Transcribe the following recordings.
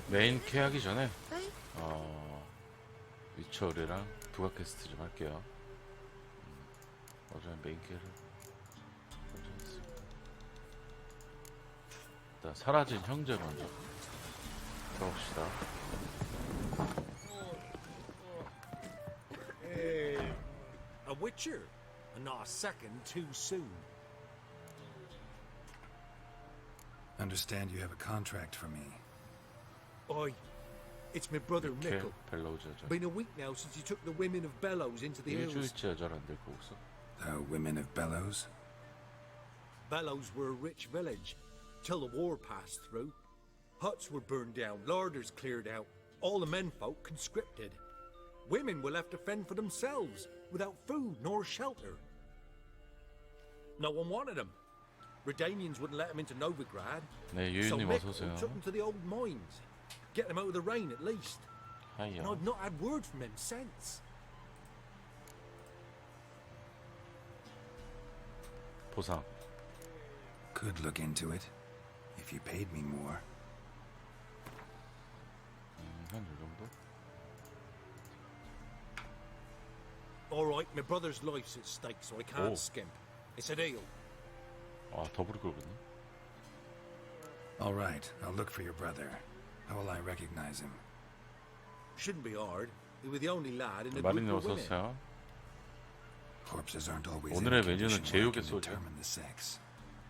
메인 캐하기 전에 위쳐리랑 부가 퀘스트 좀 할게요. 어제 메인 캐를 먼저 했습니다. 일단 사라진 형제 먼저 들어봅시다. A witcher, and not a second too soon. Understand you have a contract for me. Oi, it's my brother 이렇게 Mickle. 벨로우즈 여자. Been a week now since you took the women of Bellows into the hills. 일주일째 여자를 안 데리고 오고 있어. The women of Bellows? Bellows were a rich village, till the war passed through. Huts were burned down, larders cleared out, all the menfolk conscripted. Women were left to fend for themselves, without food nor shelter. No one wanted them. Redanians wouldn't let them into Novigrad. 네, So 유유님 Mickle 어서 오세요. took them to the old mines. Get them out of the rain at least. 하이요. And I've not had word from him since. 보상. Could look into it. If you paid me more. 한 이 정도? All right, my brother's life's at stake, so I can't Oh. skimp. It's a deal. 아, 더블이 걸렸네. All right, I'll look for your brother. How will I recognize him? Shouldn't be hard. You were the only lad in a 마린님 group of 어서 women. 오세요. Corpses aren't always 오늘의 in a 메뉴는 condition where I can 제육의 소주. determine the sex.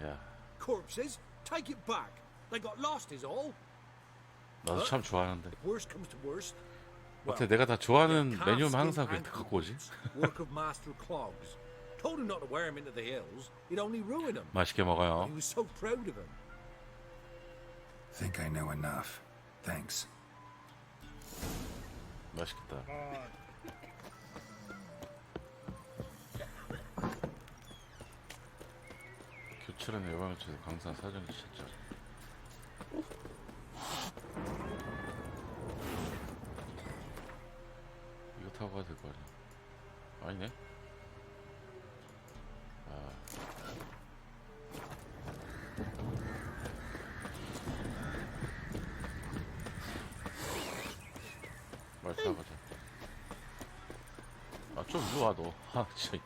야, Corpses? Take it back. They got lost is all. 나도 참 좋아하는데. If worst comes to worst. 어때, 내가 다 좋아하는 calf 메뉴면 skin 항상 그렇게 ankle 갖고 오지? boots, work of Master Clogs. Told him not to wear him into the hills. He'd only ruin him. 맛있게 먹어요. He was so proud of him. Think I know enough. Thanks. 맛있겠다. 교철에는 여방을쳐서 강산 사정이 찾자. 이거 타고 가야 될 거 아니야? 아니네. 말 타고 가자. 아, 좀 이리 와, 너. 아, 진짜.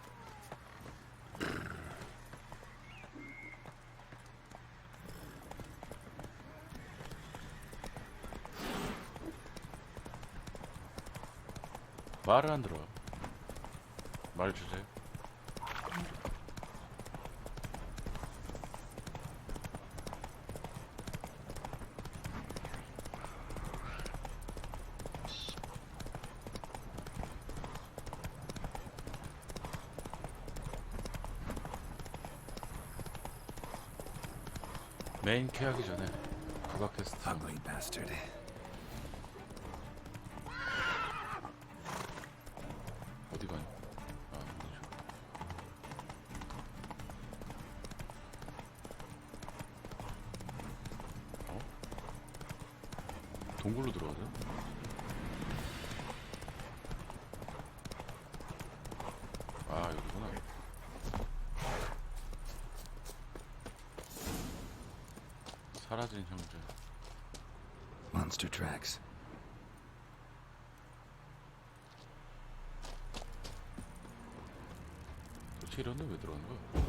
말을 안 들어요. 말 주세요. 메인 캐하기 전에 부가 퀘스트. Ugly bastard. 어디 가냐? 아, 이쪽. 어? 동굴로 들어가자. 아, 여기구나. 사라진 형제. Monster tracks. 도대체 이런 데 왜 들어가는 거야?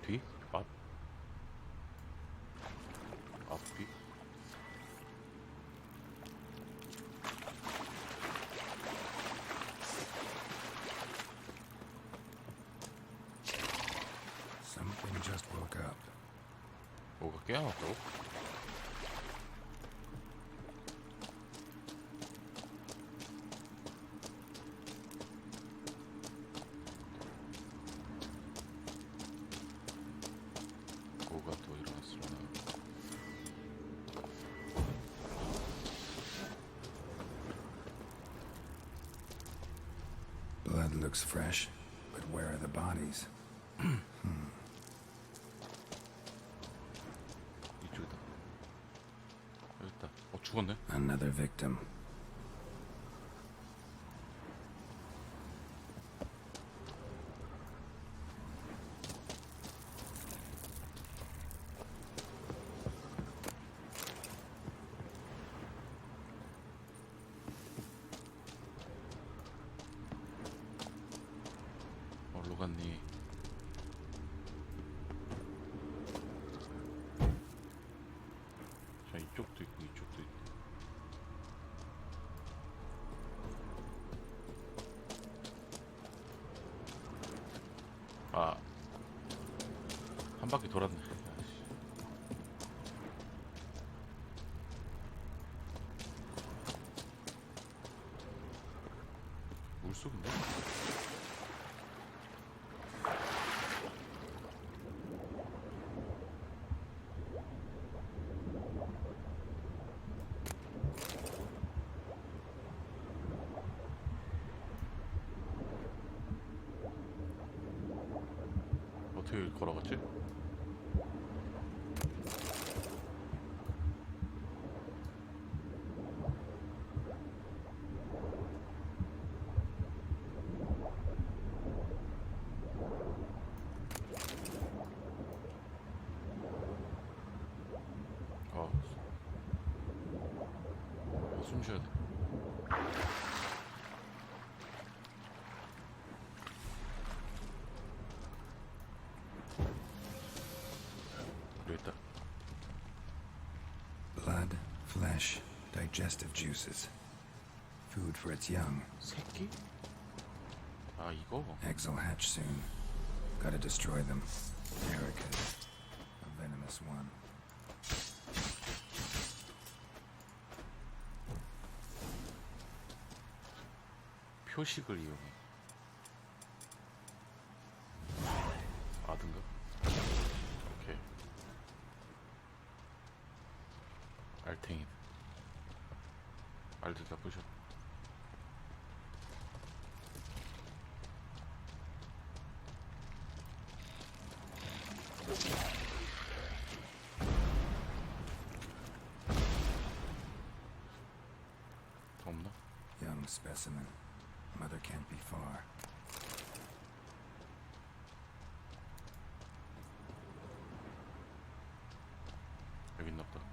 뒤? 앞? 앞뒤? Something just woke up. 뭐가 깨어났다고? 뭐가 또 일어났으려나? Blood looks fresh, but where are the bodies? 이쪽이다. 여기 있다. 죽었네. Another victim. 한 바퀴 돌았네. 아이씨. 물속인데? 어떻게 걸어갔지? 숨 쉬어야 돼. 여기 있다. Blood, flesh, digestive juices. Food for its young. 새끼? 아 이거? Eggs will hatch soon. Gotta destroy them. Erica, a venomous one. 표식을 이용해. 아든가? 오케이. 알탱이네. 알들 다 부셔. 더 없나? Young specimen. Mother can't be far. 여기 있나 보다.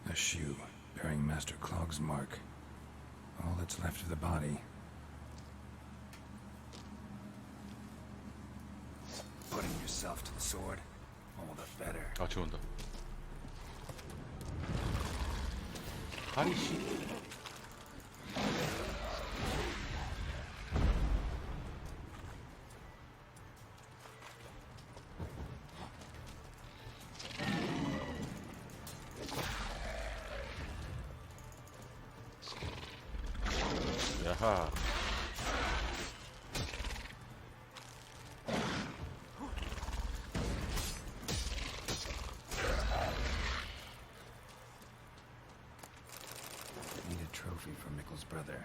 A shoe bearing Master Clog's mark. All that's left of the body. Putting yourself to the sword, all the better. 아 지원다. 아니 씨. 야하. Need a trophy for Mickle's brother.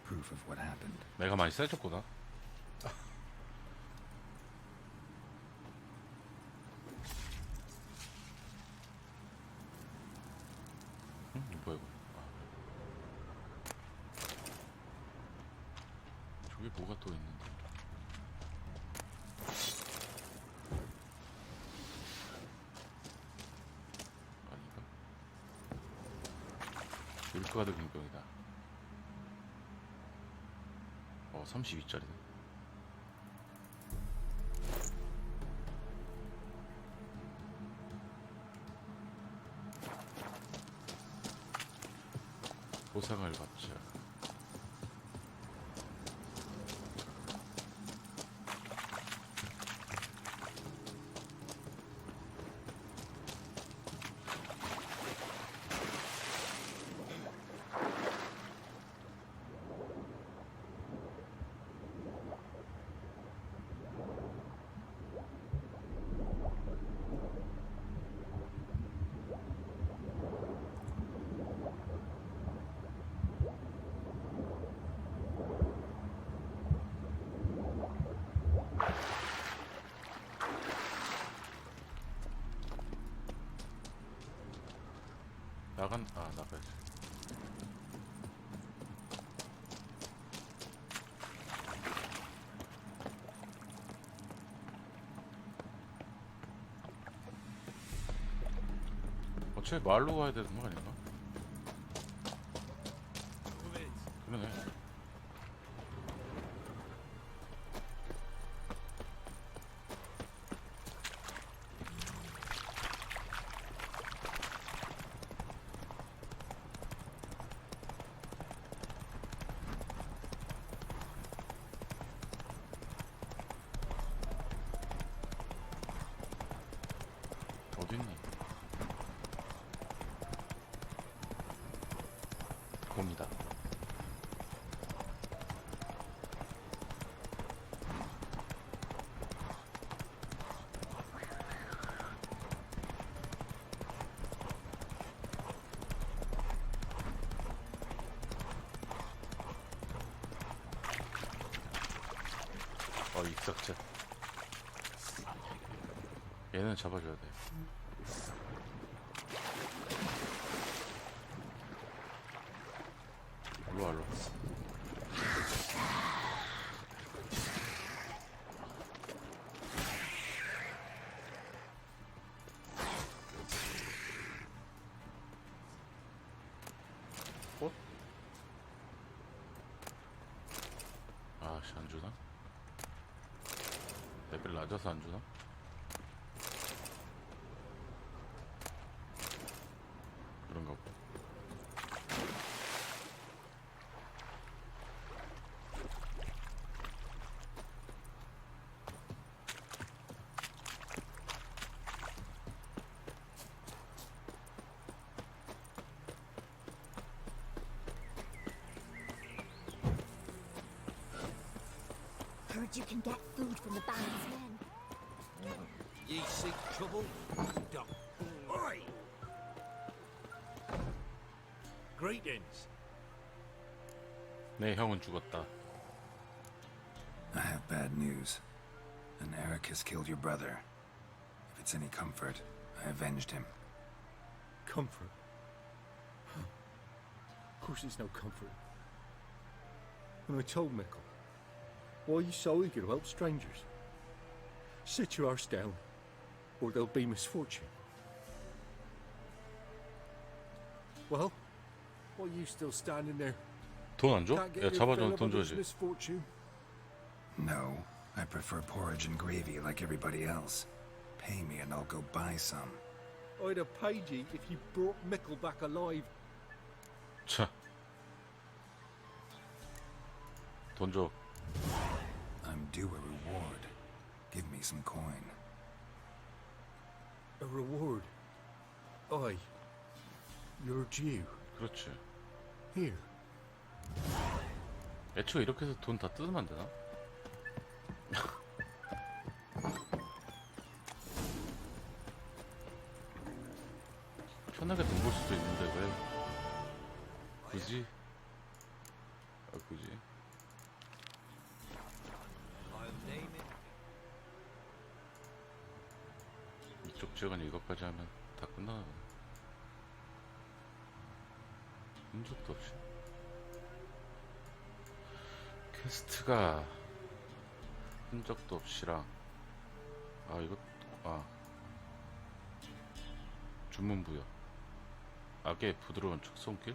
Proof of what happened. 내가 많이 세졌구나. 이거 뭐야 이거? 저기 뭐가 또 있는데? 아닌가? 율가드 공병이다. 32짜리네. 보상을 받자. 나가야지. 어차피 말로 와야 되는 거 아닌가? 그러네. 봅니다. 익삭제. 얘는 잡아줘야 돼. 일로와, 일로와. 어? 아씨, 안 주나? 레벨 낮아서 안 주나? 그런가 보다. Heard you can get food from the band's men. Ye seek trouble? Don't. Oi! Greetings. 내 형은 죽었다. I have bad news. An Eric has killed your brother. If it's any comfort, I avenged him. Comfort? Of course it's no comfort. When I told Mickle, why are you so eager to help strangers? Sit your arse down, or there'll be misfortune. Well, why are you still standing there? 돈 안 줘? Can't get 야, your fill 잡아주면 of 돈 others' 줘야지. misfortune. No, I prefer porridge and gravy like everybody else. Pay me and I'll go buy some. I'd have paid you if you brought Mickle back alive. 차. 돈 줘. I'm due a reward. Give me some coin. A reward? Aye. You're due. 그렇지. Here. 애초에 이렇게 해서 돈 다 뜯으면 안 되나? 편하게 돈 벌 수도 있는데 왜 굳이? 아, 굳이? 이쪽 지역은 이것까지 하면 다 끝나. 흔적도 없이. 퀘스트가 흔적도 없이랑 주문 부여. 악의 부드러운 첫 손길?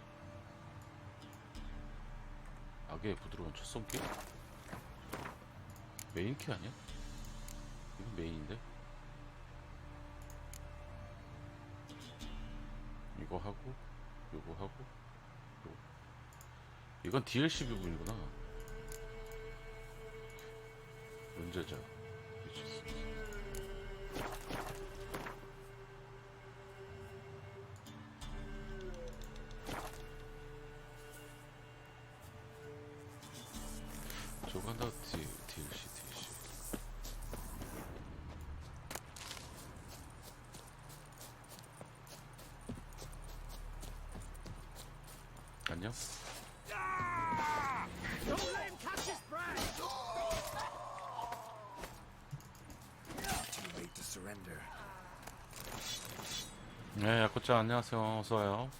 악의 부드러운 첫 손길? 메인키 아니야? 이거 메인인데? 이거 하고 요거 하고 요거. 이건 DLC 부분이구나. 문제자 저거 한다. DLC 안녕? Too late to surrender. 네, 야쿠짱 안녕하세요. 어서와요.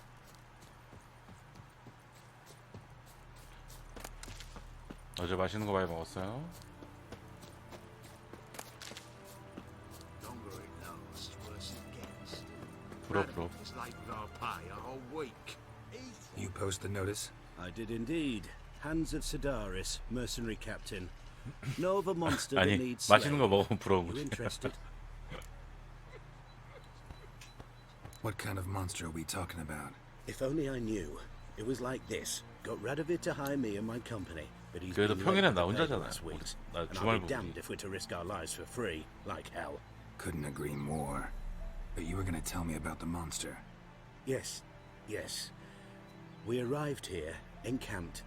어제 맛있는 거 많이 먹었어요? Longer it lasts, worse it gets. 부러 부러. It's late with our pay a whole week. You post the notice? I did indeed. Hands of Sedaris, mercenary captain. Know of a monster that 아니 needs 맛있는 거 slaying. 먹으면 부러운 You 거지. interested? What kind of monster are we talking about? If only I knew. It was like this. Got Radovid to hire me and my company, but he's 그래도 been 평일엔 late 나 with the pay 혼자잖아요. last week. 나 And 주말 I'll be damned 부분이. if we're to risk our lives for free, like hell. Couldn't agree more. But you were gonna tell me about the monster. Yes, yes. We arrived here, encamped.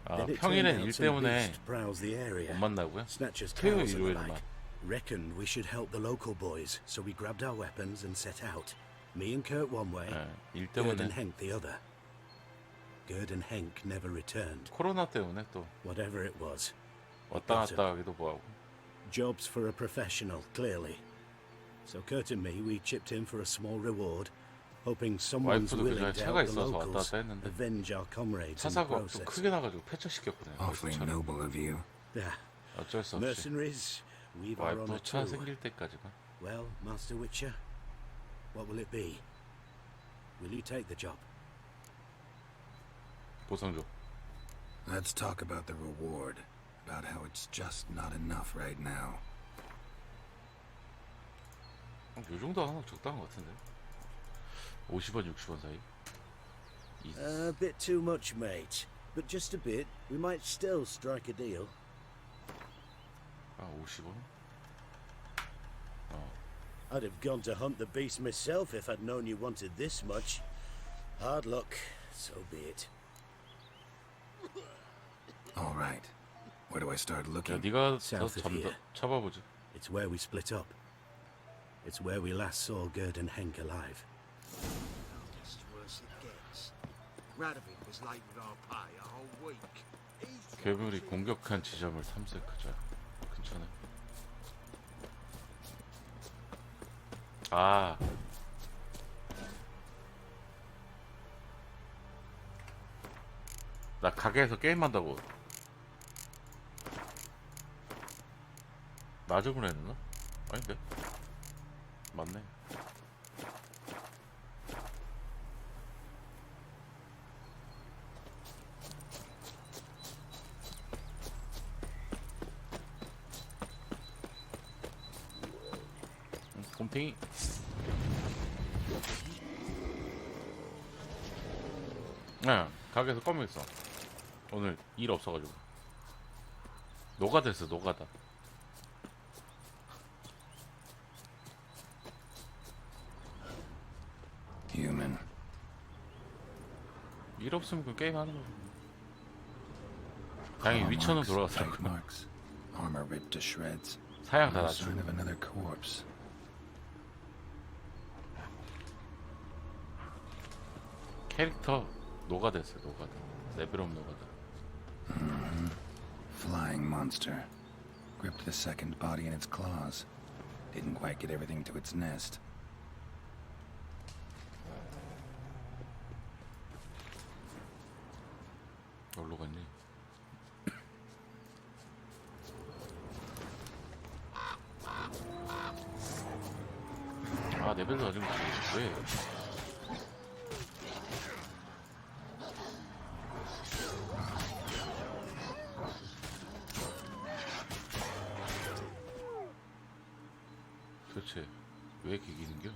아, Then it turned 평일엔 out 일 some 때문에 beast prowls the area. 못 만나고요. Snatchers 토요일, cows and the 일요일만. like. Reckoned we should help the local boys, so we grabbed our weapons and set out. Me and Kurt one way, 예, 일 Gerd and 때문에 Henk the other. Gerd and Henk never returned. 코로나 때문에 또 Whatever it was. 왔다 갔다 하기도 뭐하고. Jobs for a professional, clearly. So Kurt and me, we chipped in for a small reward, hoping someone's 와이프도 willing 그전에 to 차가 help the 있어서 왔다 locals 갔다 했는데 avenge our comrades 차 in the 사고가 좀 process. 크게 나가지고 폐차시켰거든요. Awfully 차를. noble of you. Yeah, 어쩔 수 없이 mercenaries, we've our honor 와이프 차 too. 생길 때까지만. Well, Master Witcher, what will it be? Will you take the job? 보상 줘. Let's talk about the reward. About how it's just not enough right now. 요 정도 하나 적당한 것 같은데. 50원, 60원 사이. A bit too much, mate. But just a bit. We might still strike a deal. 아, 50원? I'd have gone to hunt the beast myself if I'd known you wanted this much. Hard luck, so be it. All right. Where do I start 야, looking? 네가 South of here. 잡아보지. It's where we split up. It's where we last saw Gerd and Henk alive. Just worse it gets. Radovid was late with our pay a whole week. He's 괴물이 공격한 지점을 탐색하자. 괜찮아. 아. 나 가게에서 게임한다고. 나 주문했나? 아닌데. 맞네. 곰탱이. 네, 가게에서 꺼먹었어. 오늘 일 없어가지고. 노가다 했어, 노가다. Human. 일 없으면 그 게임 하는 거. 다행히 Claw 위쳐는 marks, 돌아갔어. bite marks. Armor ripped to shreds. 사양 다 No 놔줘. sign of another corpse. 캐릭터 노가다 했어요, 노가다. 레벨업 노가다. Flying monster. Gripped the second body in its claws. Didn't quite get everything to its nest. 어디로 갔니? 아, 레벨도 아직 못 찍었어. 왜? 도대체 왜 이렇게 이기는겨?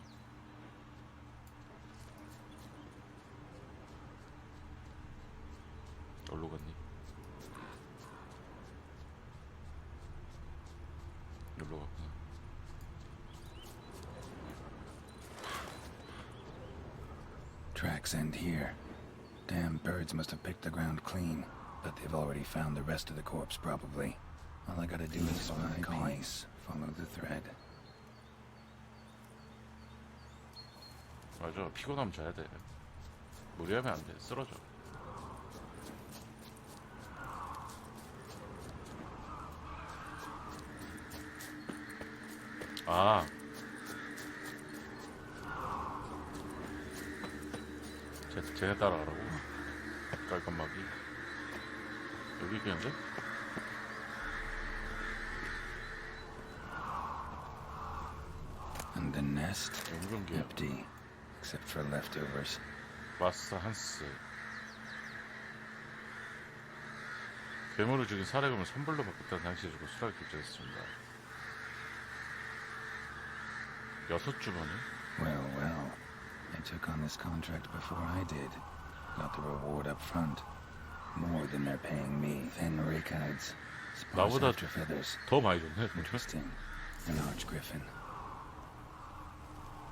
어디로 갔니? 여기로 갔구나. Tracks end here. Damn birds must have picked the ground clean. But they've already found the rest of the corpse, probably. All I gotta do is find peace. Follow the thread. 맞아, 피곤하면 자야 돼. 무리하면 안 돼. 쓰러져. 아. 쟤네 따라가라고? 깔끔하기. 여기 있겠는데? And the nest? 연금기야. Empty. Except for leftovers. 마스터 한스. 괴물을 죽인 사례금을 선불로 받겠다는 당시에 주고 수락을 결정했습니다. 6주만에? Well, well. I took on this contract before I did. Got the reward up front. More than they're paying me. Thin rakides. Sparse 나보다 after feathers. 더 많이 줬네. Interesting. An archgriffin.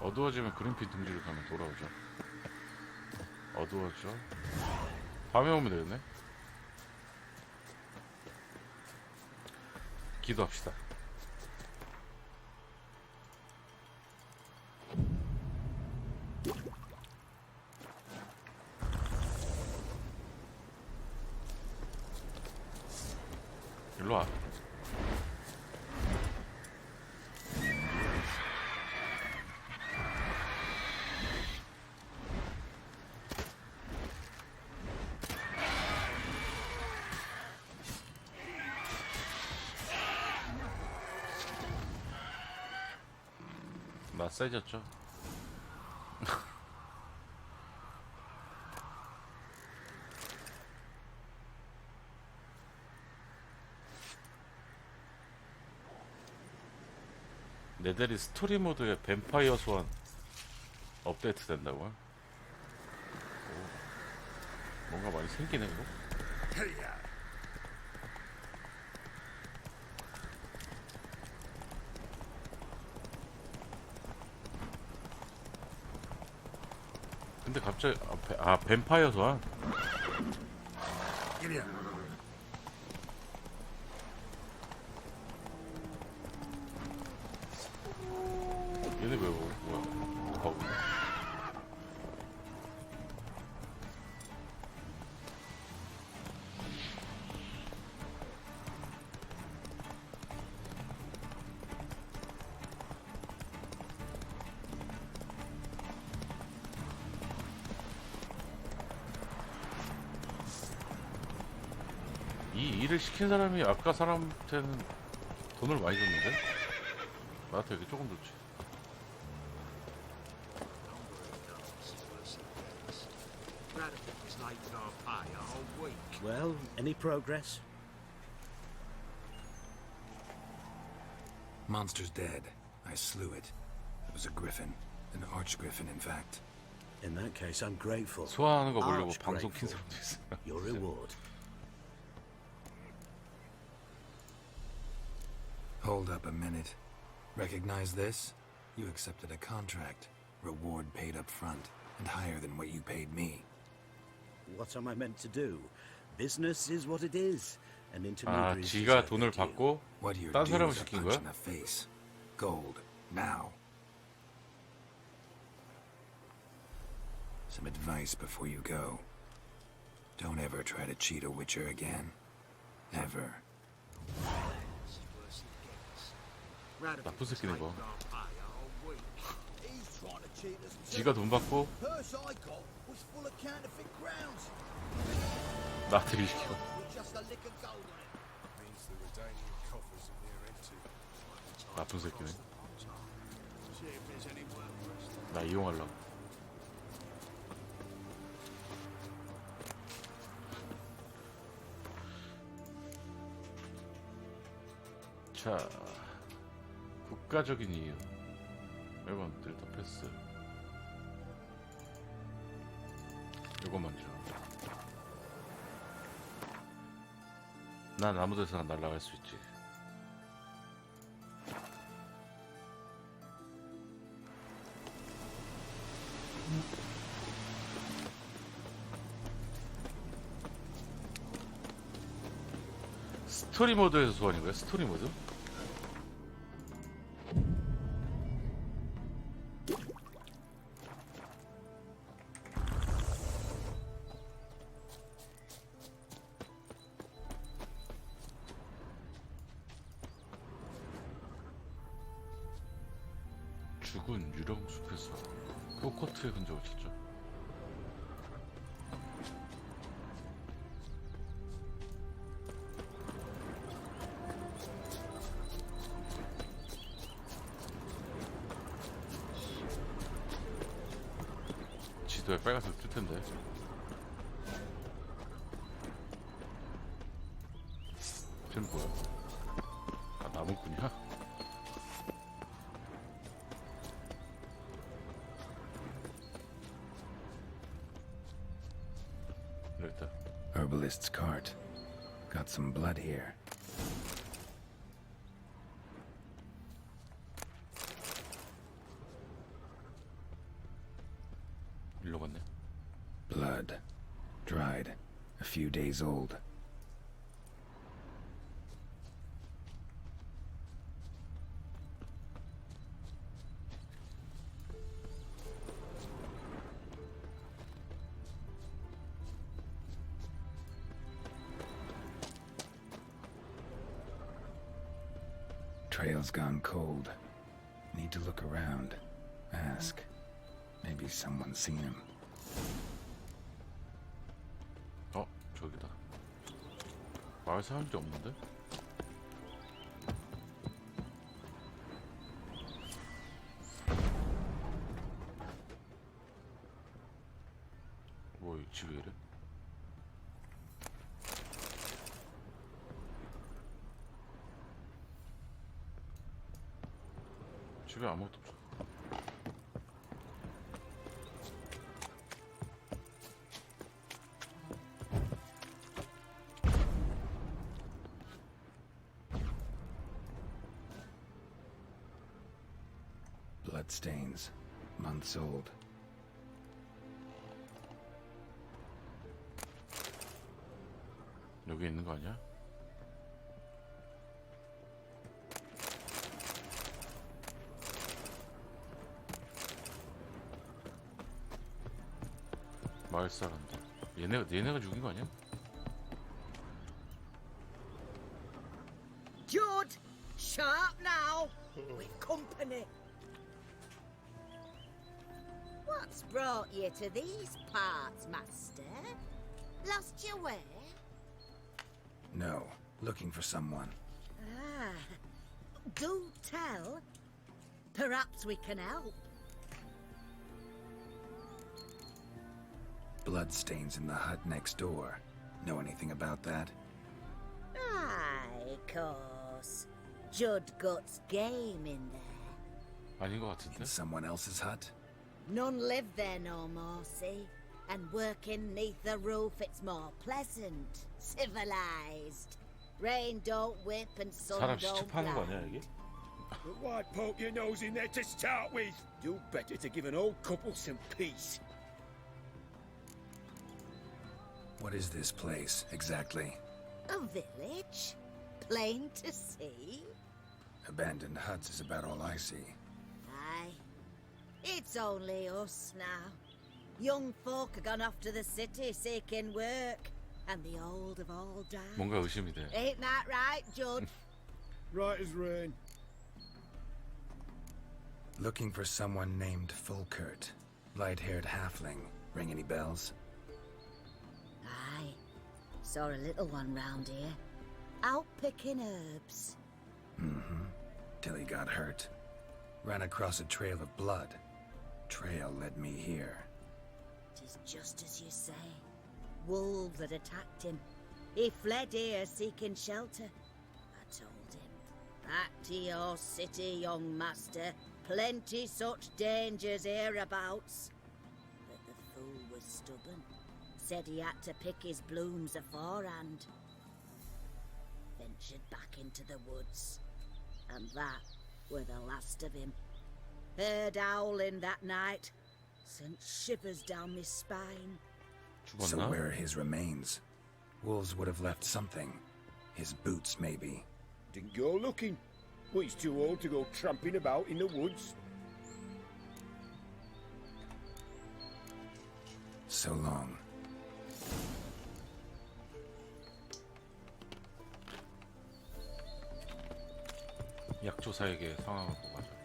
어두워지면 그린핀 둥지로 가면 돌아오죠. 어두워져. 밤에 오면 되겠네. 기도합시다. 일로 와. 나 세졌죠? 네델이 스토리 모드에 뱀파이어 소환 업데이트 된다고요? 오, 뭔가 많이 생기네 이거? 근데 갑자기 뱀파이어 소환? 얘네 왜 뭐야? 버그. 이 일을 시킨 사람이 아까 사람한테는 돈을 많이 줬는데? 나한테 여기 조금 줬지. Radovid was late with our pay a whole week. Well, any progress? Monster's dead. I slew it. It was a griffin. An archgriffin, in fact. In that case, I'm grateful. 소화하는 거 보려고 Arch 방송 킨 grateful. 사람도 있어. Your reward. Hold up a minute. Recognize this? You accepted a contract. Reward paid up front, and higher than what you paid me. What am I meant to do? Business is what it is. An 아, intermediary. 지가 돈을 받고 What you're 딴 due 사람을 is a 시킨 punch 거야? in the face. Gold. Now. Some advice before you go. Don't ever try to cheat a witcher again. Ever. It's worse it gets. Radovid 나쁜 was 새끼네, late 이거. with our pay a whole week. He's trying to cheat us too. 지가 돈 받고 Purse I got was full of counterfeit crowns 나한테 일 시켜. with just a lick of gold on it. Means the Redanian coffers are near empty. 나쁜 새끼네. See if there's any work for us. 나 이용하려고. 자, 국가적인 이유. 이건 딜터 패스. 이거 먼저. 난 아무 데서나 날아갈 수 있지. 스토리 모드에서 소환인 거야? 스토리 모드? 죽은 유령 숲에서 포커트의 흔적을 찾죠. 지도에 빨간색 뜰 텐데. 쟤는 뭐야? 아, 나무꾼이야? 여기 있다. Herbalist's cart. Got some blood here. 일로 갔네. Blood. Dried. a few days old. Trail's gone cold. Need to look around. Ask. Maybe someone's seen him. 저기다. 마을 사람들이 없는데? 뭐, 이 집이 이래? 집에 아무것도 없어. Bloodstains. Months old. 여기 있는 거 아니야? 마을 사람들. 얘네가 죽인 거 아니야? Judd, sharp now. With company. What's brought you to these parts, master? Lost your way? No. Looking for someone. Ah, do tell. Perhaps we can help. Bloodstains in the hut next door. Know anything about that? Aye, course. Judd Gut's game in there. 아닌 거 같은데? In someone else's hut? None live there no more, see? And working neath the roof, it's more pleasant, civilized. Rain don't whip and sun 사람 don't 시체 파는 거 아니야 blind. 이게? But why poke your nose in there to start with? Do better to give an old couple some peace. What is this place, exactly? A village? Plain to see? Abandoned huts is about all I see. Aye. It's only us now. Young folk have gone off to the city seeking work, and the old have all died. 뭔가 의심이 돼. Ain't that right, Judd? Right as rain. Looking for someone named Fulkert. Light-haired halfling. Ring any bells? Aye. Saw a little one round here. Out picking herbs. Mm-hmm. Till he got hurt. Ran across a trail of blood. Trail led me here. Tis just as you say. Wolves had attacked him. He fled here seeking shelter. I told him, back to your city, young master. Plenty such dangers hereabouts. But the fool was stubborn. Said he had to pick his blooms aforehand. Ventured back into the woods. And that were the last of him. Heard howling that night. Sent shivers down my spine. So 죽었나? where are his remains? Wolves would have left something. His boots, maybe. Didn't go looking. Well, he's too old to go tramping about in the woods. So long. 약조사에게 상황을 보고 가자.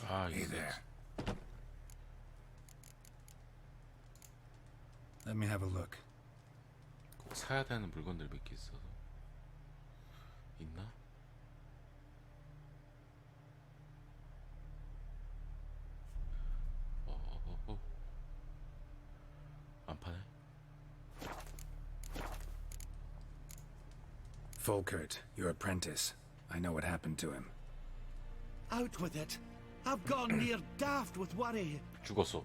아, Hey 이게 there. Let me have a look. 꼭 사야 되는 물건들이 몇 개 있어서 있나? 안 파네. Fulkert, your apprentice. I know what happened to him. Out with it. I've gone near daft with worry. 죽었어.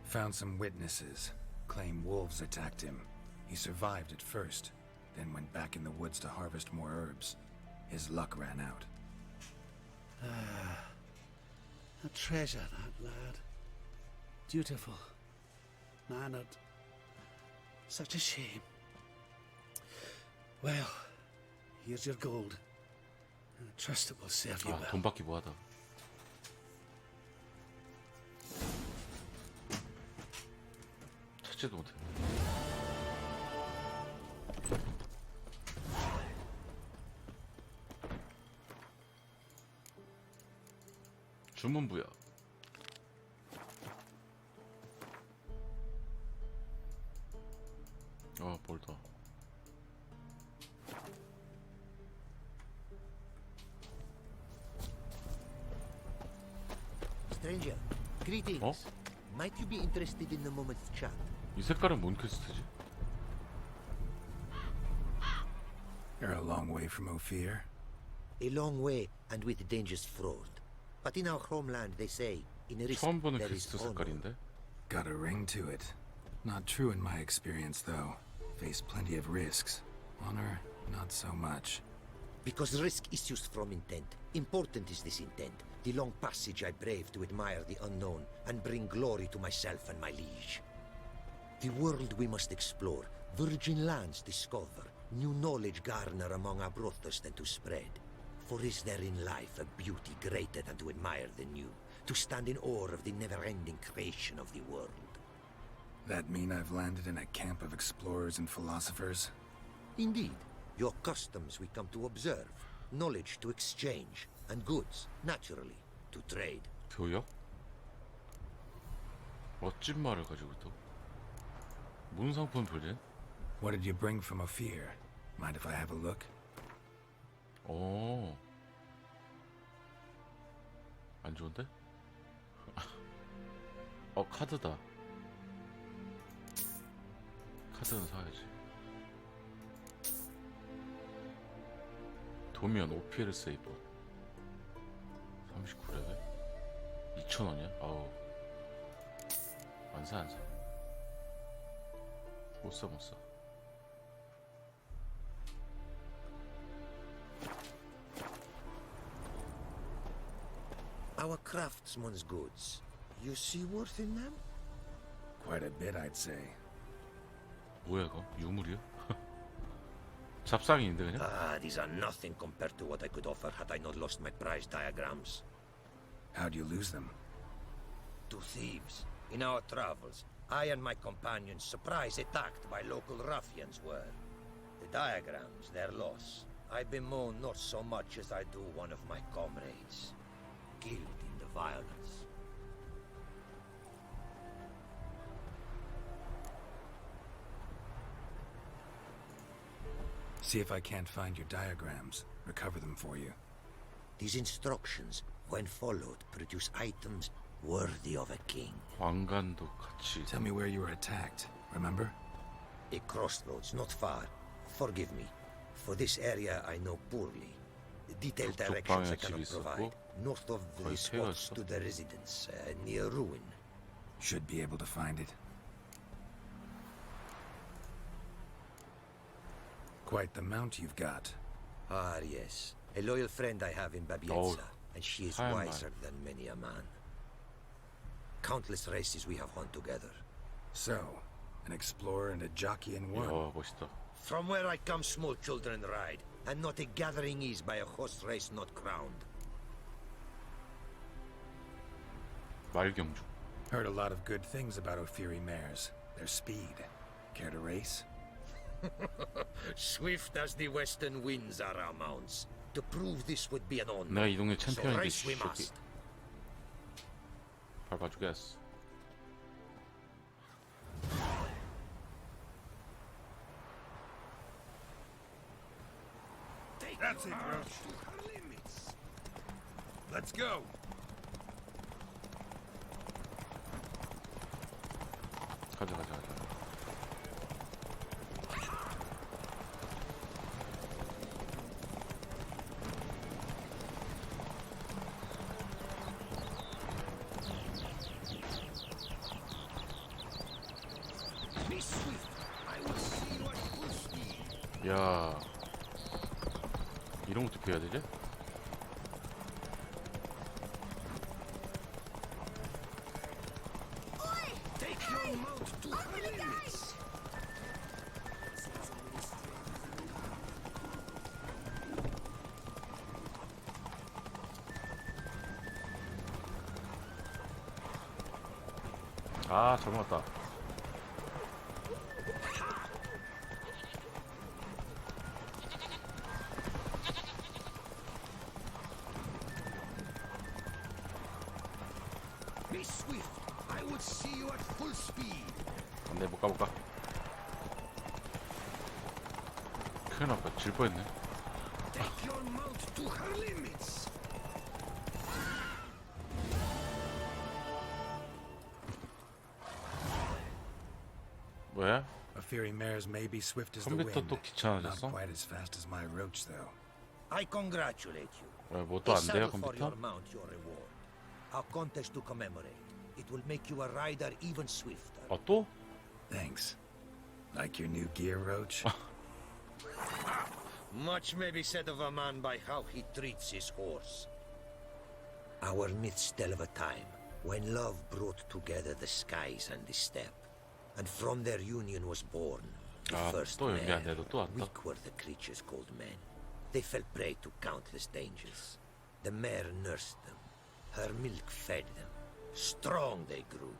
Found some witnesses. Claim wolves attacked him. He survived at first, then went back in the woods to harvest more herbs. His luck ran out. A treasure, that lad. Dutiful. Mannered. Such a shame. Well, here's your gold. And I trust it will serve you 아, well. 돈 받기 뭐하다. 찾지도 못해. 주문부야. 볼더. Stranger, greetings. 어? Might you be interested in a moment's chat? 이 색깔은 뭔 퀘스트지? You're a long way from Ophir. A long way and with dangers fraught. But in our homeland, they say, in risk 처음 보는 there is 퀘스트 honor. 색깔인데? Got a ring to it. Not true in my experience, though. Faced plenty of risks. Honor, not so much. Because risk issues from intent. Important is this intent. The long passage I brave to admire the unknown and bring glory to myself and my liege. The world we must explore, virgin lands discover, new knowledge garner among our brothers than to spread. For is there in life a beauty greater than to admire the new, to stand in awe of the never-ending creation of the world? That mean I've landed in a camp of explorers and philosophers? Indeed, your customs we come to observe, knowledge to exchange, and goods, naturally, to trade. 교역? 멋진 말을 가지고 또 문상품 불린? What did you bring from Ophir? Mind if I have a look? 오. 안 좋은데? 카드다. 카드는 사야지. 도면 오피엘 세이버 39레벨? 2,000원이야? 아우. 안 사. 못 사. Our craftsman's goods, you see worth in them? Quite a bit, I'd say. 뭐야 이거? 유물이야? 잡상인데 그냥? Ah, these are nothing compared to what I could offer had I not lost my prize diagrams. How'd you lose them? To thieves. In our travels, I and my companions surprise attacked by local ruffians were. The diagrams, their loss. I bemoan not so much as I do one of my comrades. Killed in the violence. See if I can't find your diagrams. Recover them for you. These instructions, when followed, produce items worthy of a king. 왕관도 같이. Tell me where you were attacked, remember? A crossroads, not far. Forgive me. For this area I know poorly. The detailed 북쪽 directions I 방에 cannot 집이 provide. 있었고 North of 거의 the 태가 spots 있어. to the residence, near ruin. Should be able to find it. Quite the mount you've got. Ah, yes. A loyal friend I have in Babietza, and she is hi, man. wiser than many a man. Countless races we have run together. So, an explorer and a jockey in one. 이야 멋있다. From where I come, small children ride, and not a gathering is by a horse race not crowned. 말경주. Heard a lot of good things about Ophiri mares. Their speed. Care to race? Swift as the western winds are our mounts. To prove this would be an honor. 내가 이 동네 So 챔피언인데 race we 새끼. must. 밟아주겠어. That's it, Roach. Let's go. 가자. 야, 이런 것도 배워야 되지? Take your mount to her limits. 아, 잘못 왔다. Be swift. I would see you at full speed. 안돼, 못 가, 못 가. 큰일 났다. 질 뻔했네. Take your mount to her limits. 왜? A Fury mare's may be swift as the 컴퓨터 wind. 또 Not 귀찮아졌어? quite as fast as my roach, though. I congratulate you. 왜, 뭐 또 A 안 돼요, saddle for 컴퓨터? your mount, your reward. A contest to commemorate. It will make you a rider even swifter. 아, 또? Thanks. Like your new gear, Roach? Much may be said of a man by how he treats his horse. Our myths tell of a time when love brought together the skies and the steppe, and from their union was born the 아, first 또 연기 안 mare. 돼도 또 왔다. Weak were the creatures called men. They fell prey to countless dangers. The mare nursed them. Her milk fed them. Strong they grew,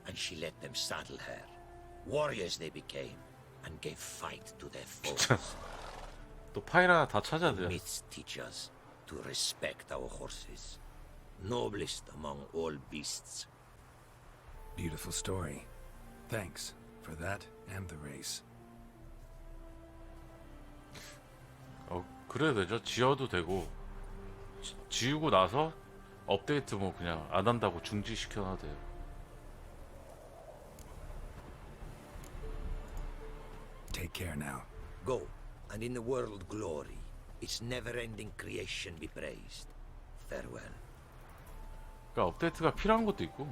and she let them saddle her. Warriors they became, and gave fight to their foes. 또 파일 하나 다 찾아야 돼. Myths teach us to respect our horses, noblest among all beasts. Beautiful story. Thanks for that and the race. 그래도 되죠. 지어도 되고 지우고 나서 업데이트 뭐 그냥 안 한다고 중지시켜놔도 돼요. Take care now. Go, and in the world glory, its never-ending creation be praised. Farewell. 그러니까 업데이트가 필요한 것도 있고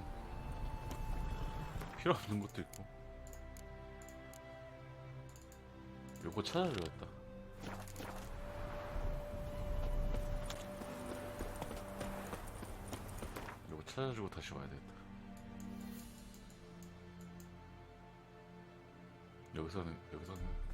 필요 없는 것도 있고. 요거 찾아줘야겠다. 요거 찾아주고 다시 와야 되겠다. 여기서는 여긴가 본데?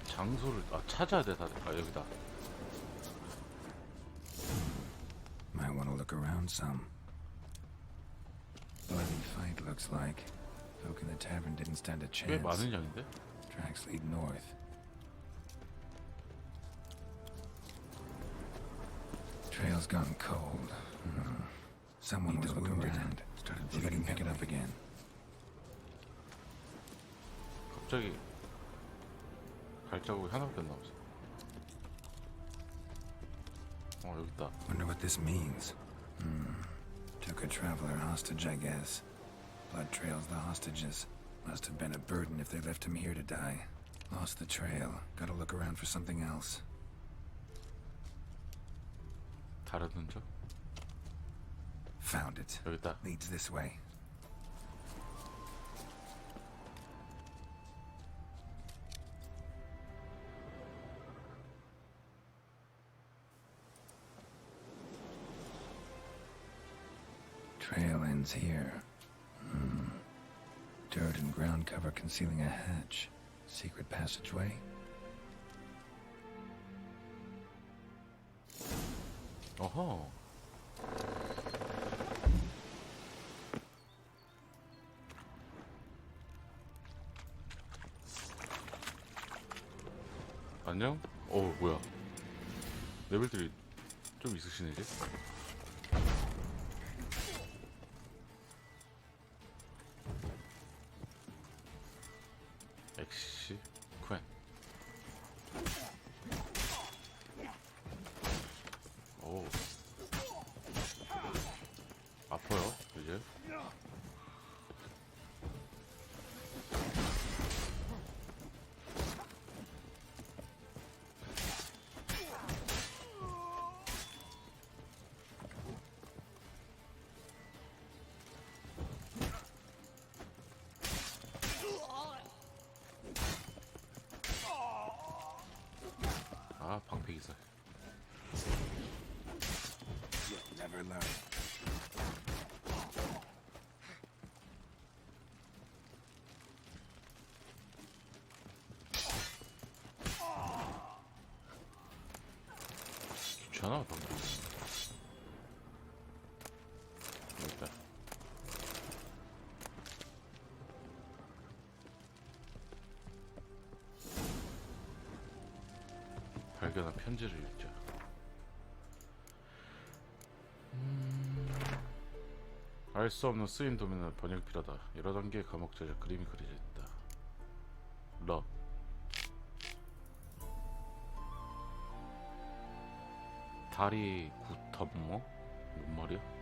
장소를 찾아야 돼 다들. 아, 여기다. Might want to look around some. Bloody fight looks like. Folk in the tavern didn't stand a 꽤 chance. 많은 양인데? Tracks lead north. Trail's gone cold. Someone was wounded and started bleeding. See if I can pick it up again. 갑자기 발자국이 하나밖에 안 나오지. 여기 있다. Wonder what this means. Took a traveler hostage, I guess. Blood trails the hostages. Must have been a burden if they left him here to die. Lost the trail. Gotta look around for something else. 다른 흔적? Found it. 여기 있다. Leads this way. Trail ends here. Dirt and ground cover concealing a hatch. Secret passageway. 어허. 안녕? 뭐야. 레벨들이 좀 있으시네 이제. 엑시 퀸. 오. 아파요 이제. 아 방패기사. You'll never learn. 귀찮아 방패. 일단 발견한 편지를 읽자. 알 수 없는 쓰인 도면은 번역이 필요하다. 여러 단계의 감옥 제작 그림이 그려져 있다. 러. 다리 구텀모? 뭔 말이야?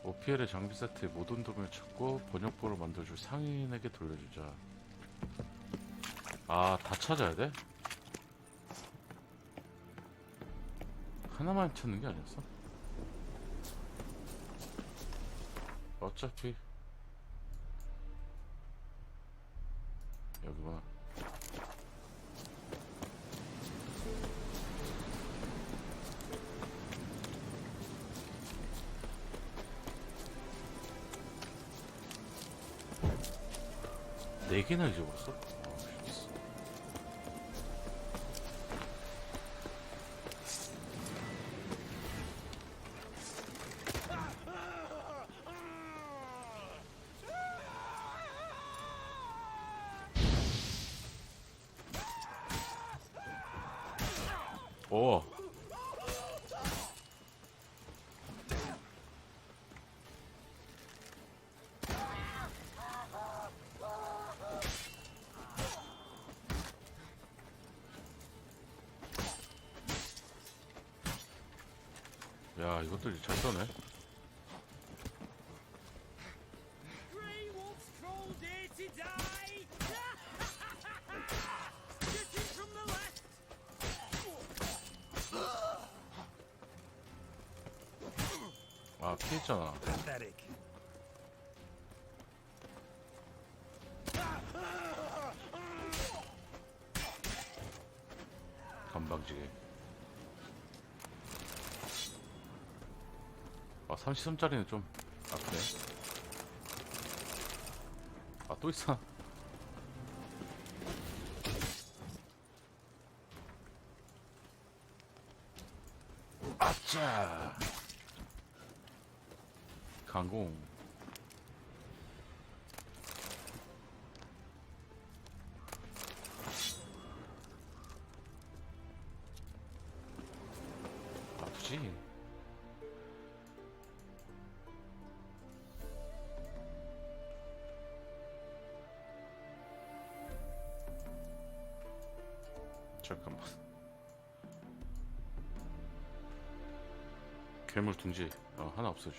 오피엘의 장비 세트의 모든 도면을 찾고 번역본을 만들어줄 상인에게 돌려주자. 아, 다 찾아야 돼? 하나만 찾는 게 아니었어? 어차피 여기구나. 네 개나 잊어버렸어? 씨. 오. 야, 이것들 잘 써네. Grey Wolf's crawled here to die! Shooting from the left! 아, 피했잖아. Pathetic. 건방지게. 아, 33짜리는 좀 아프네. 아, 또 있어. 아짜. 강공. 아프지? 잠깐만. 괴물 둥지 하나 없어져.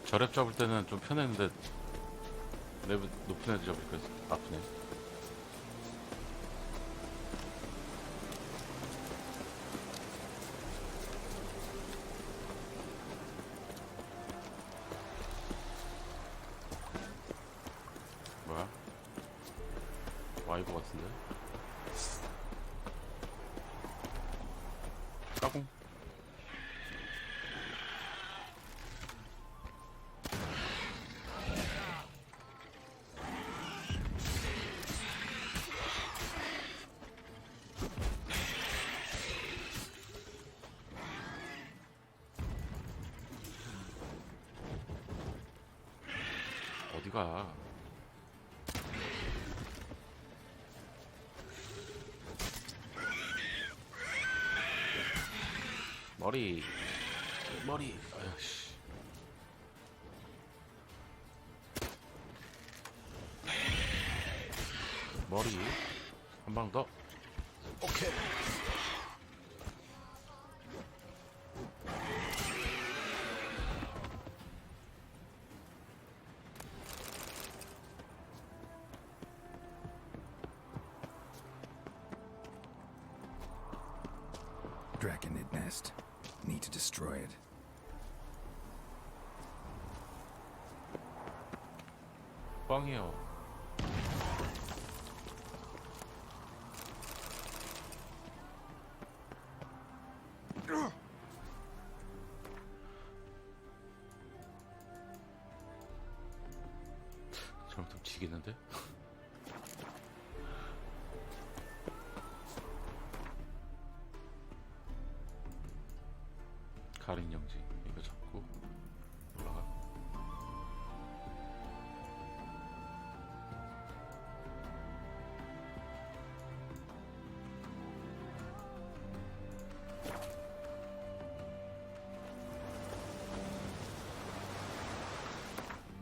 저랩 잡을 때는 좀 편했는데 레벨 높은 애들 잡으니까 아프네. 뭐야? 와이버 같은데? 까공. 어디가? 머리. 아이씨. 머리. 한 방 더. 오케이. Draconid nest. Need to destroy it. 빵이요. 잘못하면 지겠는데? 가린 영지 이거 잡고 올라가.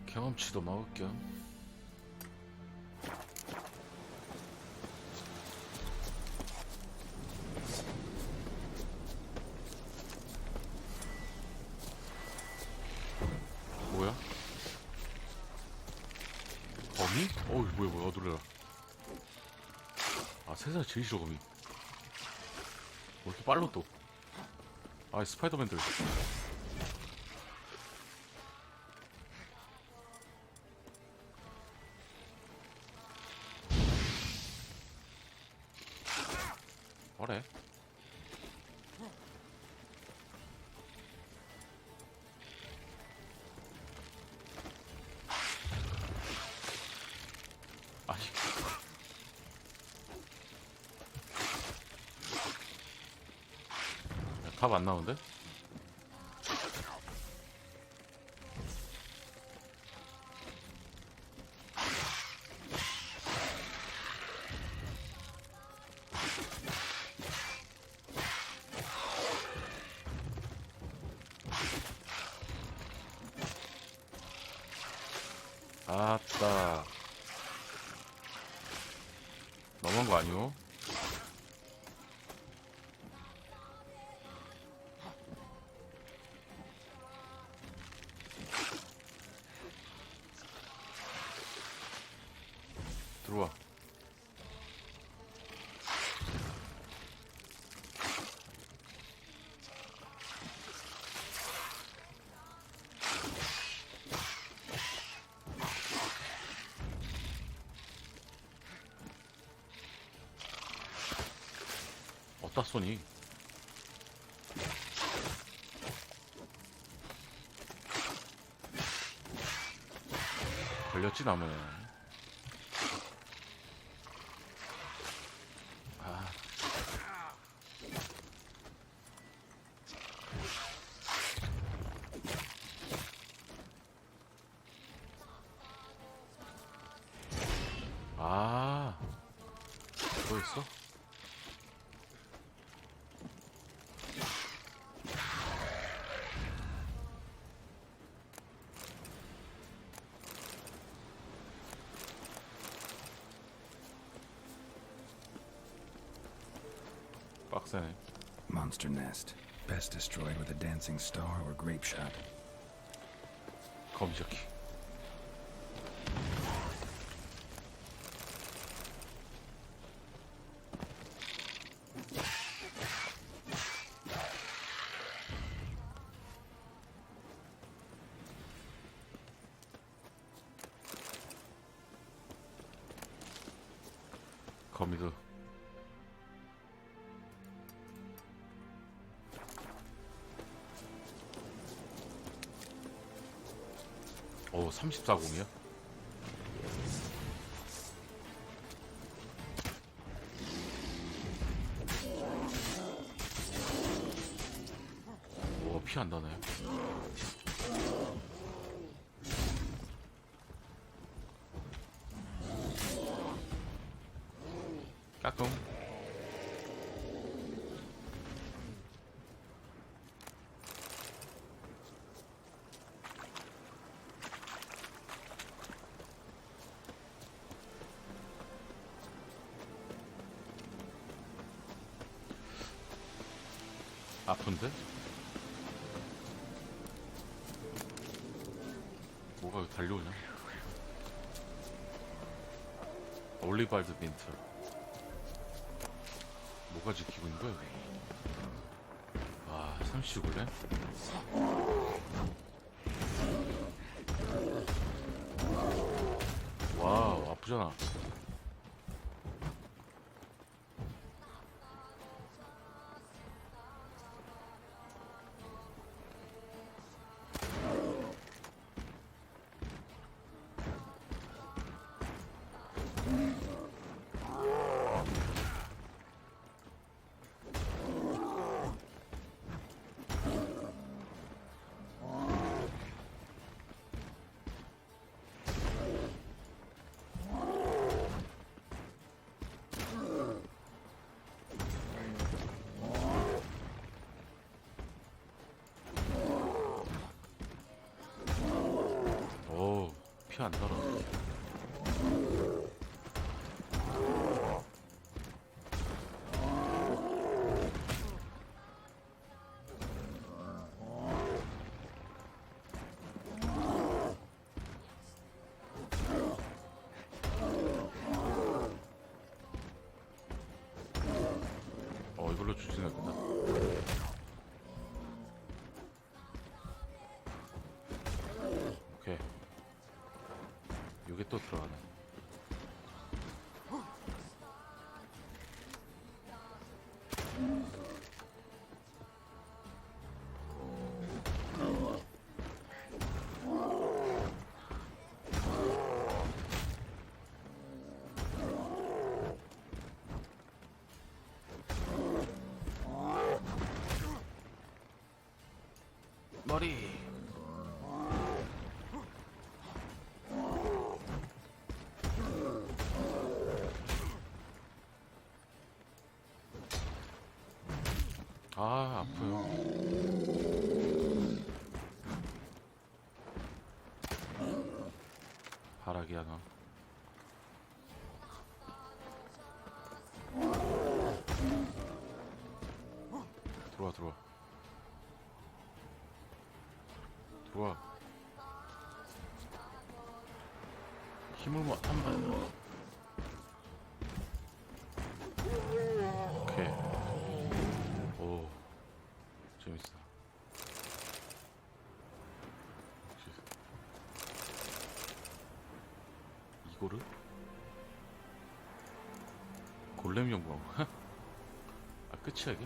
경험치도 먹을 겸. 뭐야? 거미? 어우 뭐야 놀래라. 아 세상에 제일 싫어 거미. 왜 이렇게 빨라 또. 아 스파이더맨들. 뭐래? 아니. 답 안 나오는데? 아따. 너무한 거 아니오? 들어와. 어디다 쏘니? 걸렸지 나무에. 아. 아. 뭐였어? 빡세네. Monster nest. Best destroyed with a dancing star or grape shot. 거미저키. 거미도. 오, 34공이야? 오, 피 안 나네. 아픈데? 뭐가 달려오냐? 올리발드 빈트. 뭐가 지키고 있는 거야, 여기? 와, 35래? 와우, 아프잖아. 오, 피 안 달아. 이걸로 추진했구나. 오케이. 요게 또 들어가네. 머리. 아, 아파요. 하락이 하나. 들어와, 들어와. 들어와. 힘을 한 번. 오케이. 오, 재밌어. 이거를? 골렘 연구원. 아, 끝이야 이게?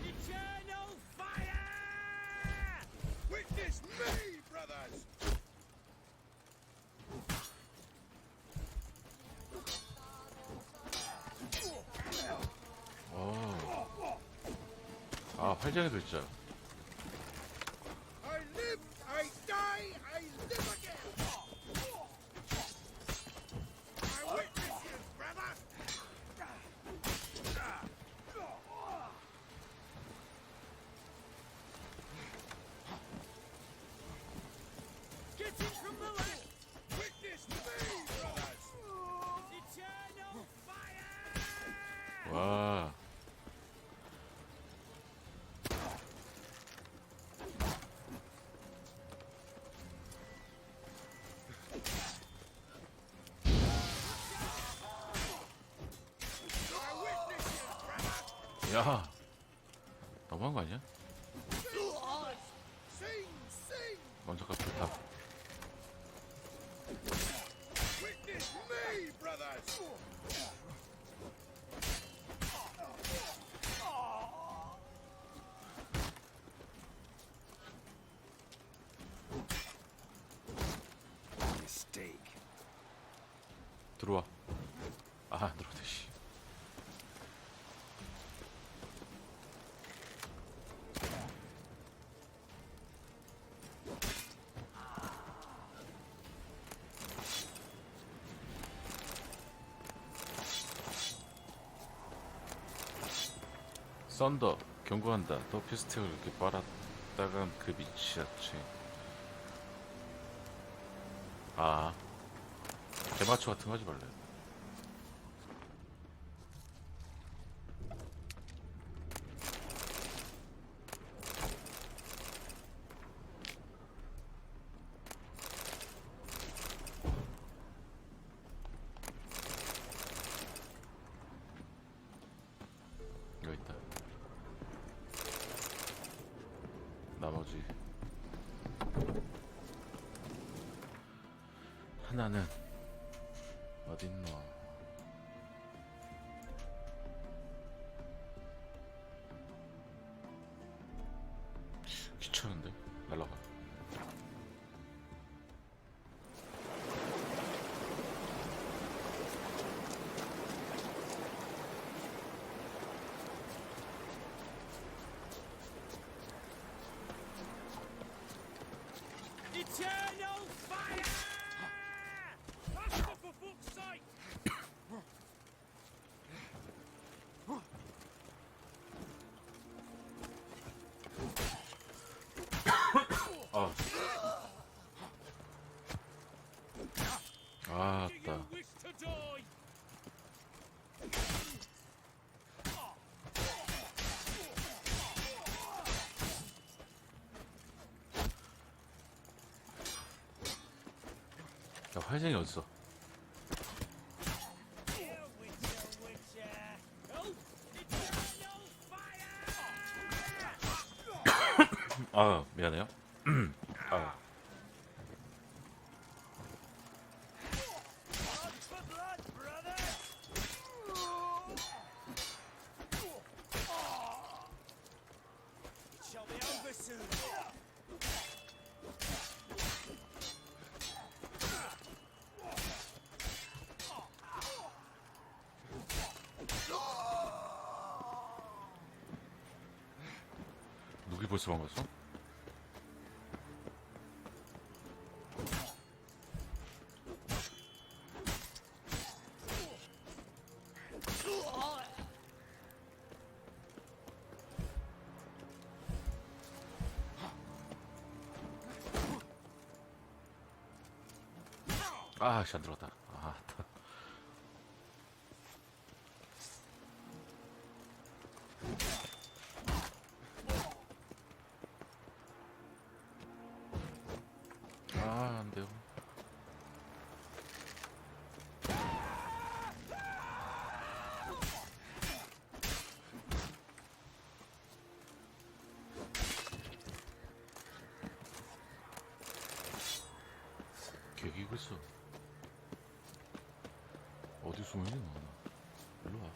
Eternal fire! Witness me, brothers! 아, 활쟁이 글자. I live, I die, I live again! I witness you, brother! Getting from the left! Witness me, brothers! Eternal fire! 와. I witness you, brother! 야. 너무한 거 아니야? Sing, sing! 먼저 가 불탑. Witness me, brothers! Mistake. 들어와. 아, 안 들어오네, 씨. 썬더 경고한다. 또 피스텍을 이렇게 빨았다간 그 미치였지. 아, 대마초 같은 거 하지 말래. 여기 있다. 나머지 하나는 어딨노? 귀찮은데? 날라가. Eternal fire! Faster, for fuck's sake! 아, 아, Do you 아따. wish to die? 야, 활쟁이 어딨어? You witcher! Oh, eternal fire! 아, 미안해요. 아, On for blood, brother! It shall be over soon. 누기 벌써 망갔어? 아, 씨, 안 들어갔다. 아, 다. 아, 안 돼요. 개기고 있어. 어디 숨어있니 너? 일로 와.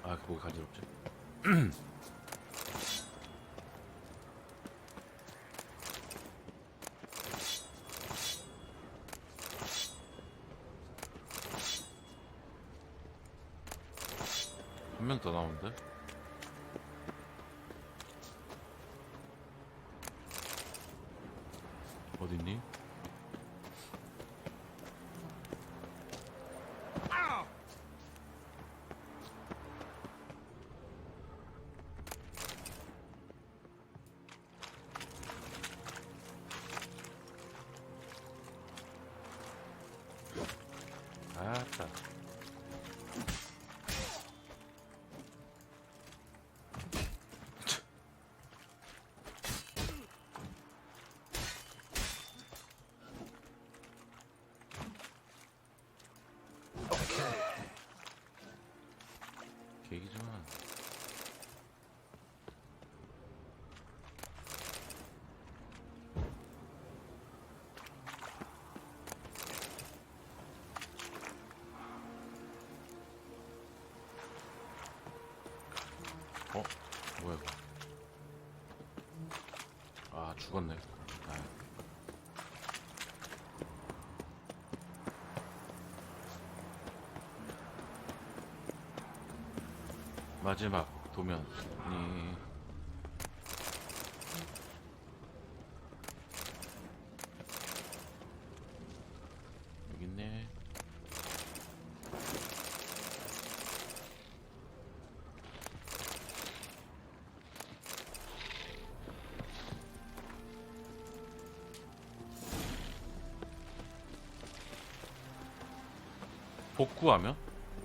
아, 그 목이 간지럽지. 한 명 더 나오는데? 어딨니? 아따. 아 죽었네. 아. 마지막 도면이 여기 있네.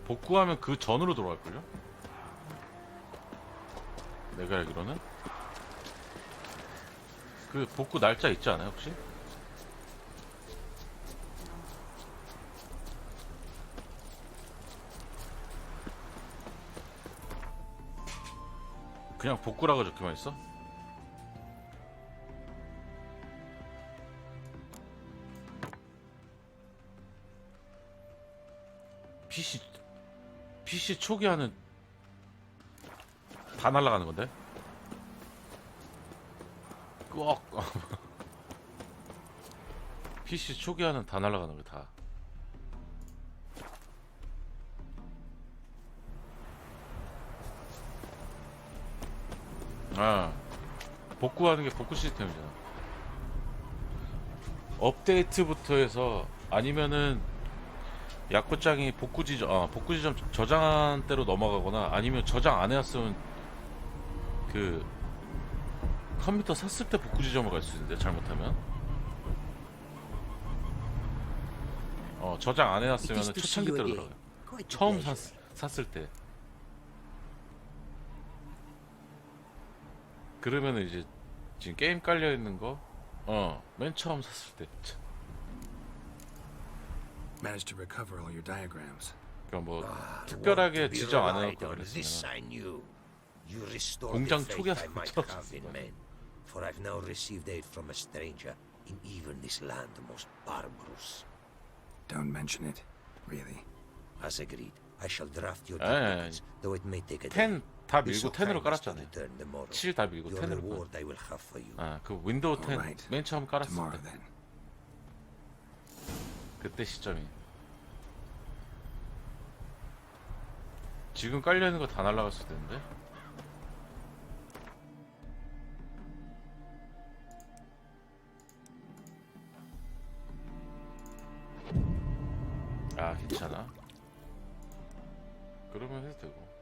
복구하면 그 전으로 돌아갈걸요? 내가 알기로는 그 복구 날짜 있지 않아요 혹시? 그냥 복구라고 적혀만 있어? PC 초기화는 다 날아가는 건데? 꼭 PC 초기화는 다 날아가는 거야 다. 아 복구하는 게 복구 시스템이잖아. 업데이트부터 해서 아니면은 약고장이 복구 지점 저장한 대로 넘어가거나 아니면 저장 안 해놨으면 그 컴퓨터 샀을 때 복구 지점을 갈 수 있는데 잘못하면 저장 안 해놨으면 초창기 때로 들어가요. 처음 샀을 때. 그러면은 이제 지금 게임 깔려 있는 거 맨 처음 샀을 때. Managed to recover all your diagrams. 그러니까 뭐 특별하게 지정 안 해놓고 그랬으면 공장 초기화 For I've now received aid from a stranger in even this land the most barbarous. Don't mention it. Really. As agreed, I shall draft your 에, duplicates, though it may take a day. 10 다 Be so 밀고 10으로 kind as to 깔았잖아요. return tomorrow. 7 다 밀고 Your 10으로 reward I will have for you. 그 윈도우 10 Alright. 맨 처음 깔았을 Tomorrow 때 then. 그때 시점이. 지금 깔려있는 거 다 날라갈 수도 있는데. 아 괜찮아. 그러면 해도 되고.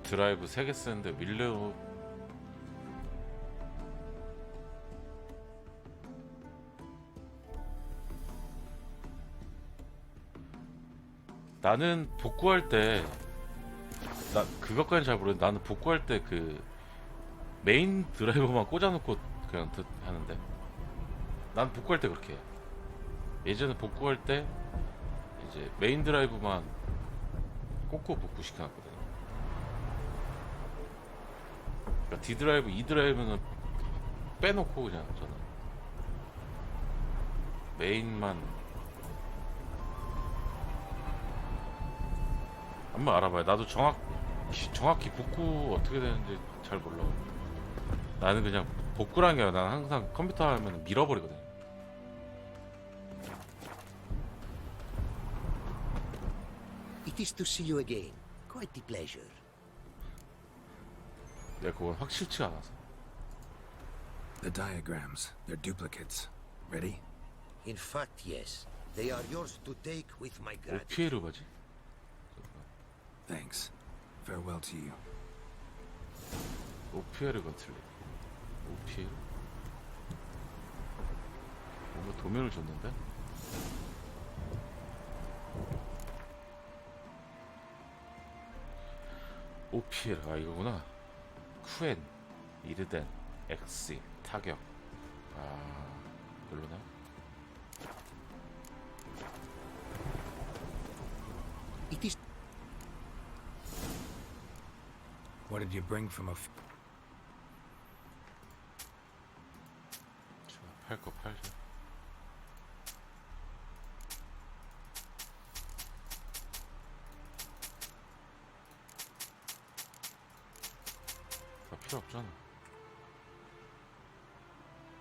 드라이브 3개 쓰는데 밀레오 나는 복구할 때 나 그것까지는 잘 모르겠는데 나는 복구할 때 그 메인 드라이버만 꽂아놓고 그냥 하는데 난 복구할 때 그렇게 해. 예전에 복구할 때 이제 메인 드라이브만 꽂고 복구 시켜놨거든. 그러니까 D 드라이브, E 드라이브는 빼놓고 그냥 저는 메인만 한번 알아봐요. 나도 정확히 복구 어떻게 되는지 잘 몰라. 나는 그냥 복구란 게 아니라 난 항상 컴퓨터 하면 밀어버리거든. It is to see you again. Quite the pleasure. 내가 그건 확실치가 않아서. The diagrams. They're duplicates. Ready? In fact, yes. They are yours to take with my gratitude. OPA로 가지? Thanks. Farewell to you. OPA를 건틀래. OPA로? 뭔가 도면을 줬는데? OPL, 아 이거구나. 쿠엔, 이르덴, 엑시, 타격. 아, 별로나? It is What did you bring from a... 팔 거 팔자. 다 필요 없잖아.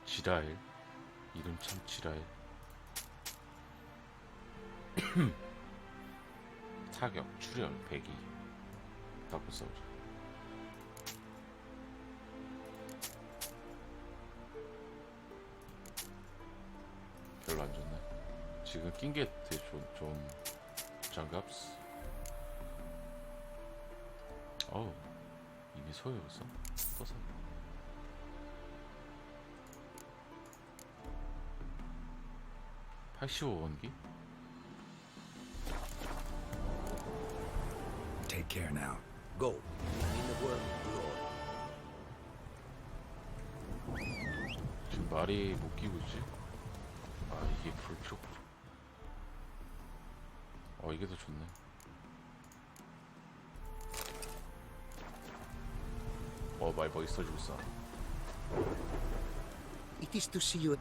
지라엘. 이름 참 지라엘. 타격, 출혈, 배기. 갖고 싸우자. 별로 안 좋네. 지금 낀 게 되게 좋은 장갑스. 어우, 이미 소요였어? 또 사. (85원기) Take care now. Go, and in the world glory. 지금 말이 못 끼고 있지? 아, 이게 필요 없어. 이게 더 좋네. 말 멋있어지고 있어. It is to see you.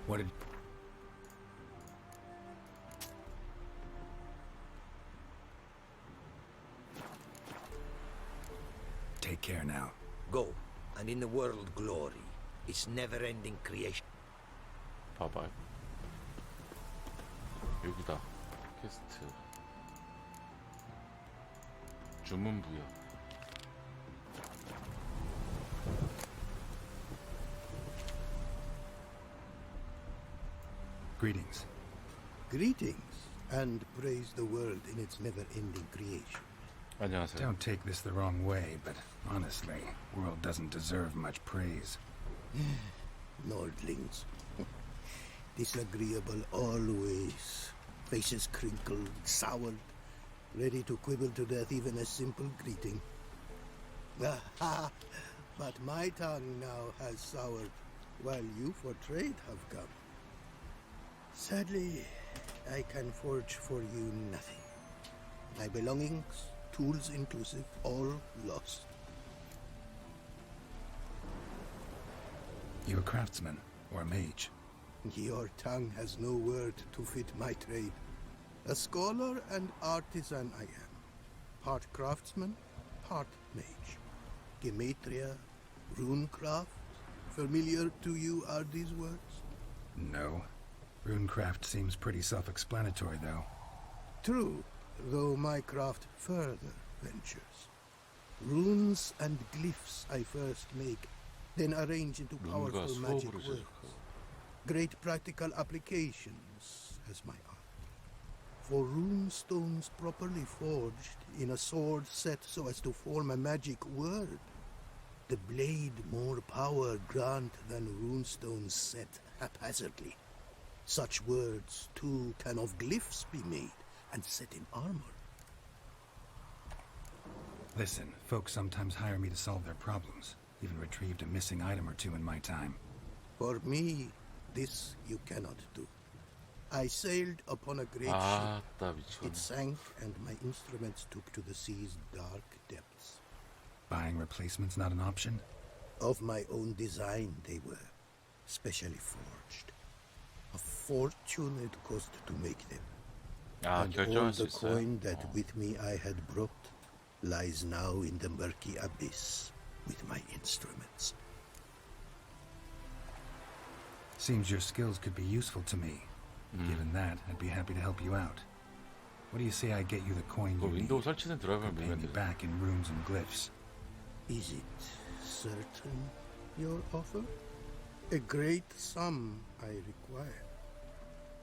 What did... Take care now. Go, and in the world glory. Its never-ending creation. 봐봐. 여기다. 퀘스트. 주문 부여. Greetings. Greetings, and praise the world in its never-ending creation. 안녕하세요. Don't take this the wrong way, but honestly, world doesn't deserve much praise. Nordlings. Disagreeable always. Faces crinkled, soured, ready to quibble to death even a simple greeting. Aha! But my tongue now has soured, while you for trade have come. Sadly, I can forge for you nothing. My belongings, tools inclusive, all lost. You a craftsman or a mage? Your tongue has no word to fit my trade. A scholar and artisan I am. Part craftsman, part mage. Gematria, runecraft. Familiar to you are these words? No. Runecraft seems pretty self-explanatory, though. True, though my craft further ventures. Runes and glyphs I first make, then arrange into powerful 룬과 magic 수업으로 words. 시작하고. Great practical applications as my art. For runestones properly forged in a sword set so as to form a magic word. The blade more power grant than runestones set haphazardly. Such words, too, can of glyphs be made and set in armor. Listen, folks sometimes hire me to solve their problems. Even retrieved a missing item or two in my time. For me, this you cannot do. I sailed upon a great ship. 아따 미치겠네. It sank, and my instruments took to the sea's dark depths. Buying replacements not an option? Of my own design they were, specially forged. A fortune it cost to make them. 아, And all 결정할 수 the 있어요? coin that with me I had brought lies now in the murky abyss with my instruments. Seems your skills could be useful to me. Given that, I'd be happy to help you out. What do you say I get you the coin 그 you need? 윈도우 설치된 드라이버를 Pay 밀면 me 돼. back in runes and glyphs. Is it certain, your offer? A great sum I require.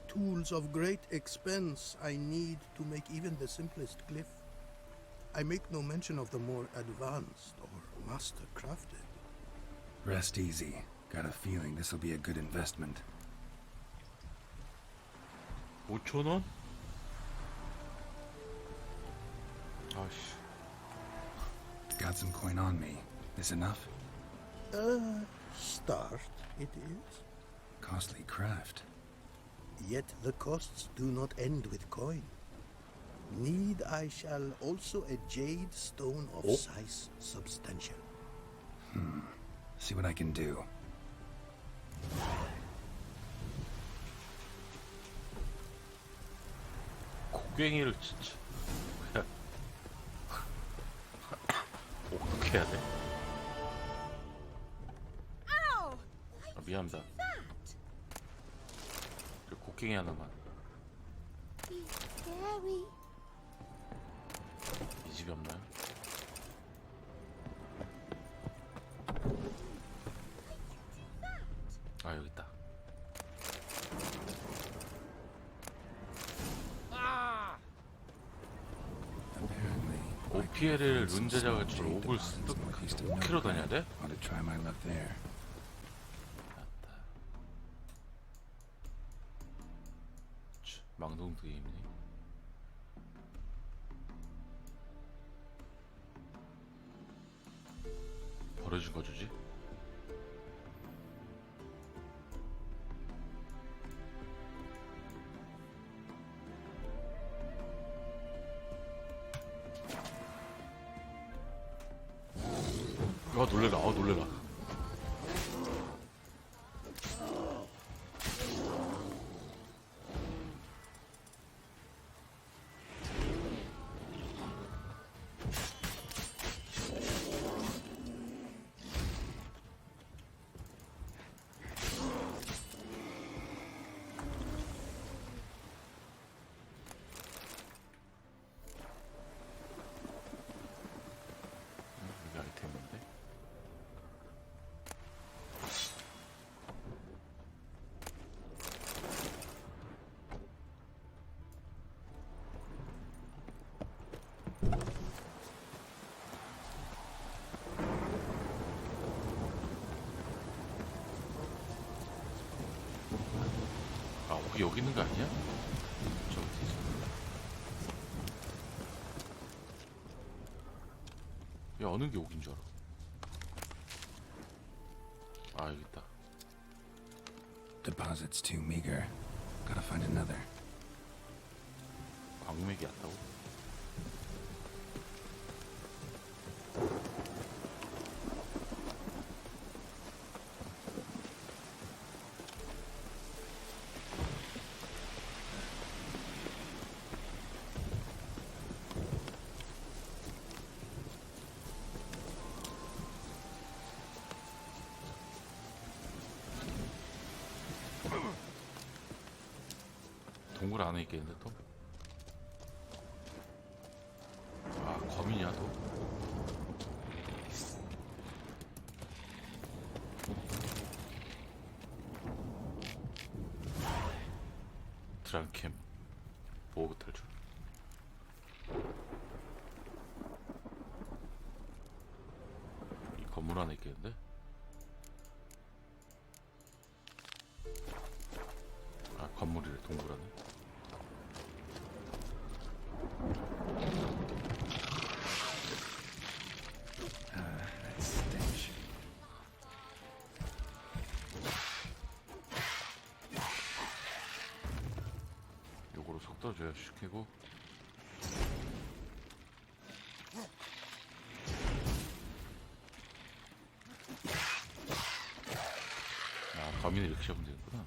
Tools of great expense I need to make even the simplest glyph. I make no mention of the more advanced or master-crafted. Rest easy. Got a feeling this'll be a good investment. 5,000원? 아씨. Got some coin on me. This enough? Start it is. Costly craft. Yet the costs do not end with coin. Need need, I shall also a jade stone of Oh. size substantial. See what I can do. 곡괭이를 진짜 그냥 어떻게 해야 돼? Ow! 아, 미안합니다. That! 저 곡괭이 하나만. He's scary. 이 집에 없나요? 아 여기 있다. Apparently, OPL을 룬 제작을 줄 옥을 쓱 5km 다녀야 돼? ought to try my luck there. 망동 게임이네. 버려준 거 주지? 아 놀래라. 아 놀래라. 여기 아이템인데? 아, 여기 있는 거 아니야? 저기 있어. 야, 어느 게 여긴 줄 알아. 아, 여기 있다. Deposit's too meager. Gotta find another. 광맥이 왔다고? 동굴 안에 있겠는데 또? 아 거미냐 또? 드랑캠 보호구 탈출. 이 건물 안에 있겠는데? 아 건물이래. 동굴 안에. That stench. 요거로 속도 조절시키고. 아 거미는 이렇게 잡으면 되는구나.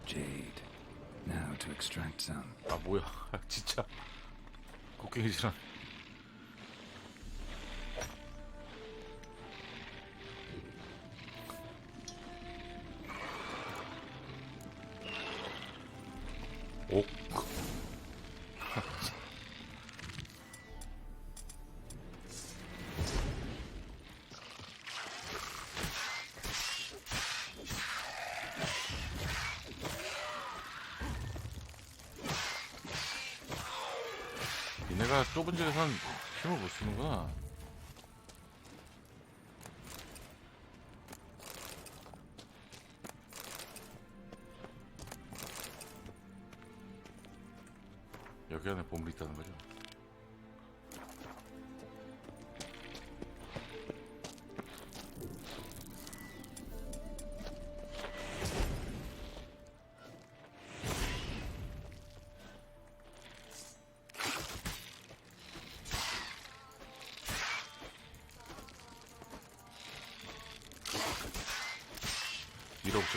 Jade. Now to extract some. 아 뭐야 진짜 곡괭이질한. 옥. 니네가 내가 좁은 지역에선 힘을 못 쓰는구나. 여기 안에 보물이 있다는 거죠.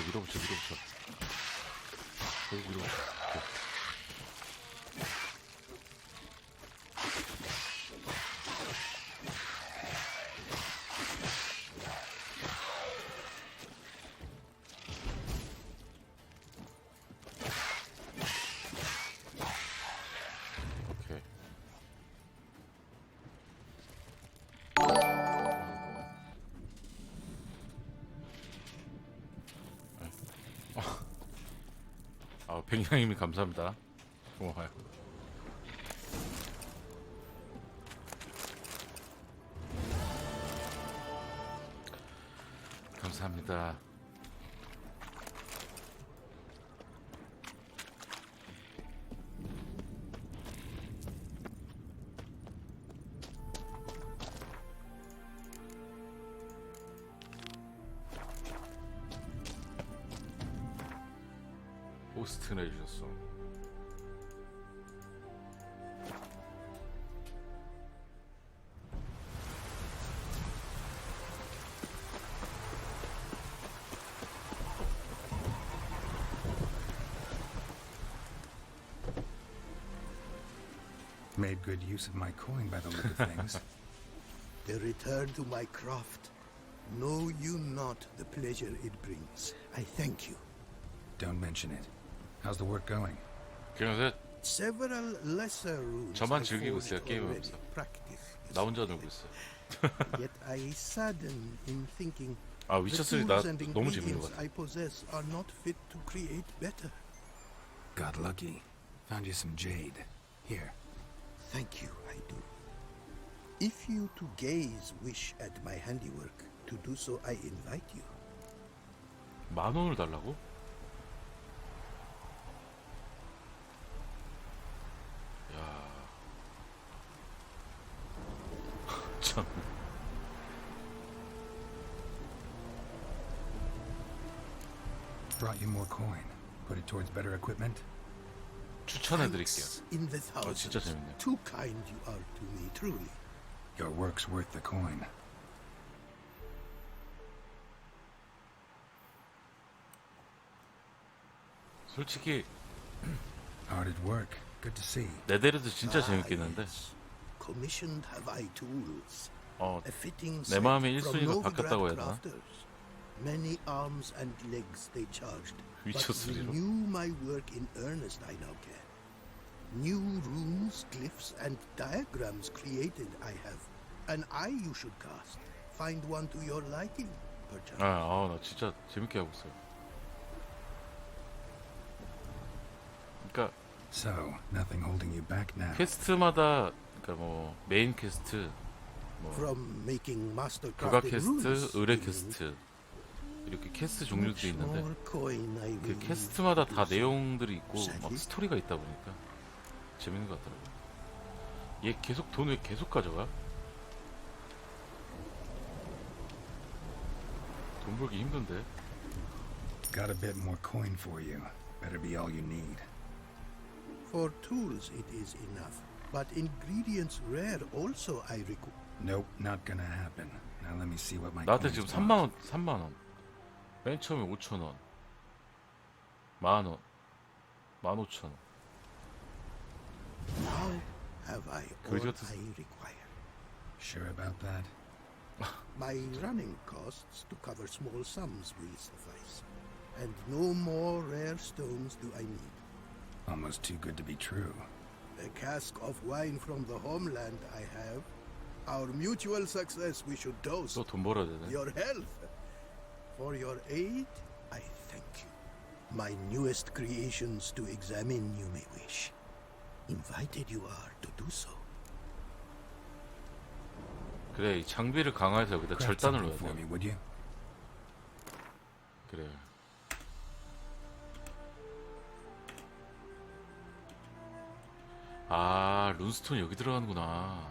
밀어붙여. 결국 밀어붙여. 오케이. 백냥님이 감사합니다. 고마워요. 감사합니다. 호스트를 해주셨어. Made good use of my coin by the look of things. The return to my craft. Know you not the pleasure it brings. I thank you. Don't mention it. How's the work going? 그냥 Several lesser runes 저만 I 즐기고 forged 있어요, 게임을 already. 하면서. Practice. 나 혼자 놀고 있어. Yet I sadden in thinking 아, the 위쳐 3 tools 나 and 너무 재밌는 것 ingredients 같아. I possess are not fit to create better. Got lucky. Found you some jade. Here. Thank you, I do. If you to gaze wish at my handiwork, to do so I invite you. 10,000원을 달라고? 야, 참. Brought you more coin. Put it towards better equipment. 추천해드릴게요. Thanks in the 진짜 thousands. 재밌네요. Too kind you are to me, truly. Your work's worth the coin. 솔직히 Hard at work. Good to see. 네데르도 진짜 재밌긴 한데 yes. Commissioned have I tools. 어, A fitting 내 마음의 set from 1순위가 Novigrad 바뀌었다고 해야 되나? crafters. Many arms and legs they charged. 위쳐 But 3로? renew my work in earnest I now can. New runes, glyphs, and diagrams created I have. An eye you should cast. Find one to your liking, perchance. 나 진짜 재밌게 하고 있어요. 그러니까 So, nothing holding you back now. 퀘스트마다 그러니까 뭐 메인 퀘스트, 뭐 From making 부가 master-crafted runes. 퀘스트, 의뢰 you mean. 퀘스트 이렇게 퀘스트 종류도 Much 있는데 more coin I 그 will 퀘스트마다 다 produce. 내용들이 있고 막 sadly. 스토리가 있다 보니까 재밌는 것 같더라고요. 얘 계속 돈 왜 계속 가져가? 돈 벌기 힘든데. Got a bit more coin for you. Better be all you need. For tools it is enough, but ingredients rare also I require. Nope, not gonna happen. Now let me see what my 나한테 coins 지금 want. 3만 원. 맨 처음에 5,000원. 10,000원. 15,000원. Now have I all 그지 같은- I require. Sure about that? My running costs to cover small sums will suffice, and no more rare stones do I need. Almost too good to be true. A cask of wine from the homeland I have. Our mutual success we should toast. 또 돈 벌어야 되네. Your health. For your aid, I thank you. My newest creations to examine you may wish. Invited you are to do so. 그래, 이 장비를 강화해서 여기다 Craft 절단을 something 넣어야 for 돼. me, would you? 그래. 아, 룬스톤 여기 들어가는구나.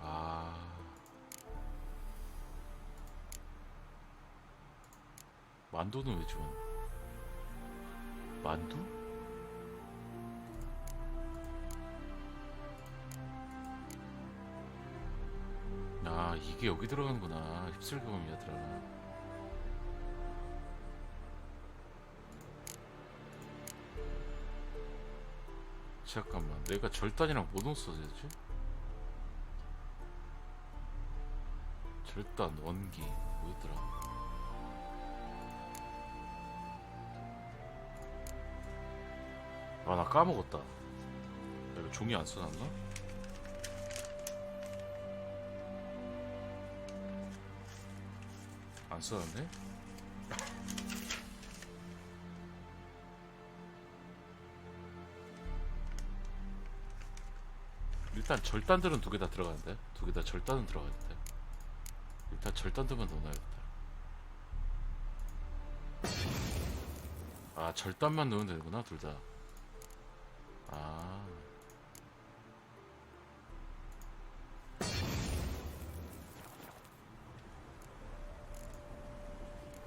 아. 만두는 왜 주원? 만두? 아, 이게 여기 들어가는구나. 휩쓸금이야들아. 잠깐만, 내가 절단이랑 뭐 넣었어야 되지? 절단, 원기, 뭐였더라? 아, 나 까먹었다. 내가 종이 안 써놨나? 안 써놨네? 일단 절단들은 두 개 다 들어가는데? 두 개 다 절단은 들어가는데? 일단 절단들만 넣어놔야겠다. 아, 절단만 넣으면 되는구나, 둘 다. 아.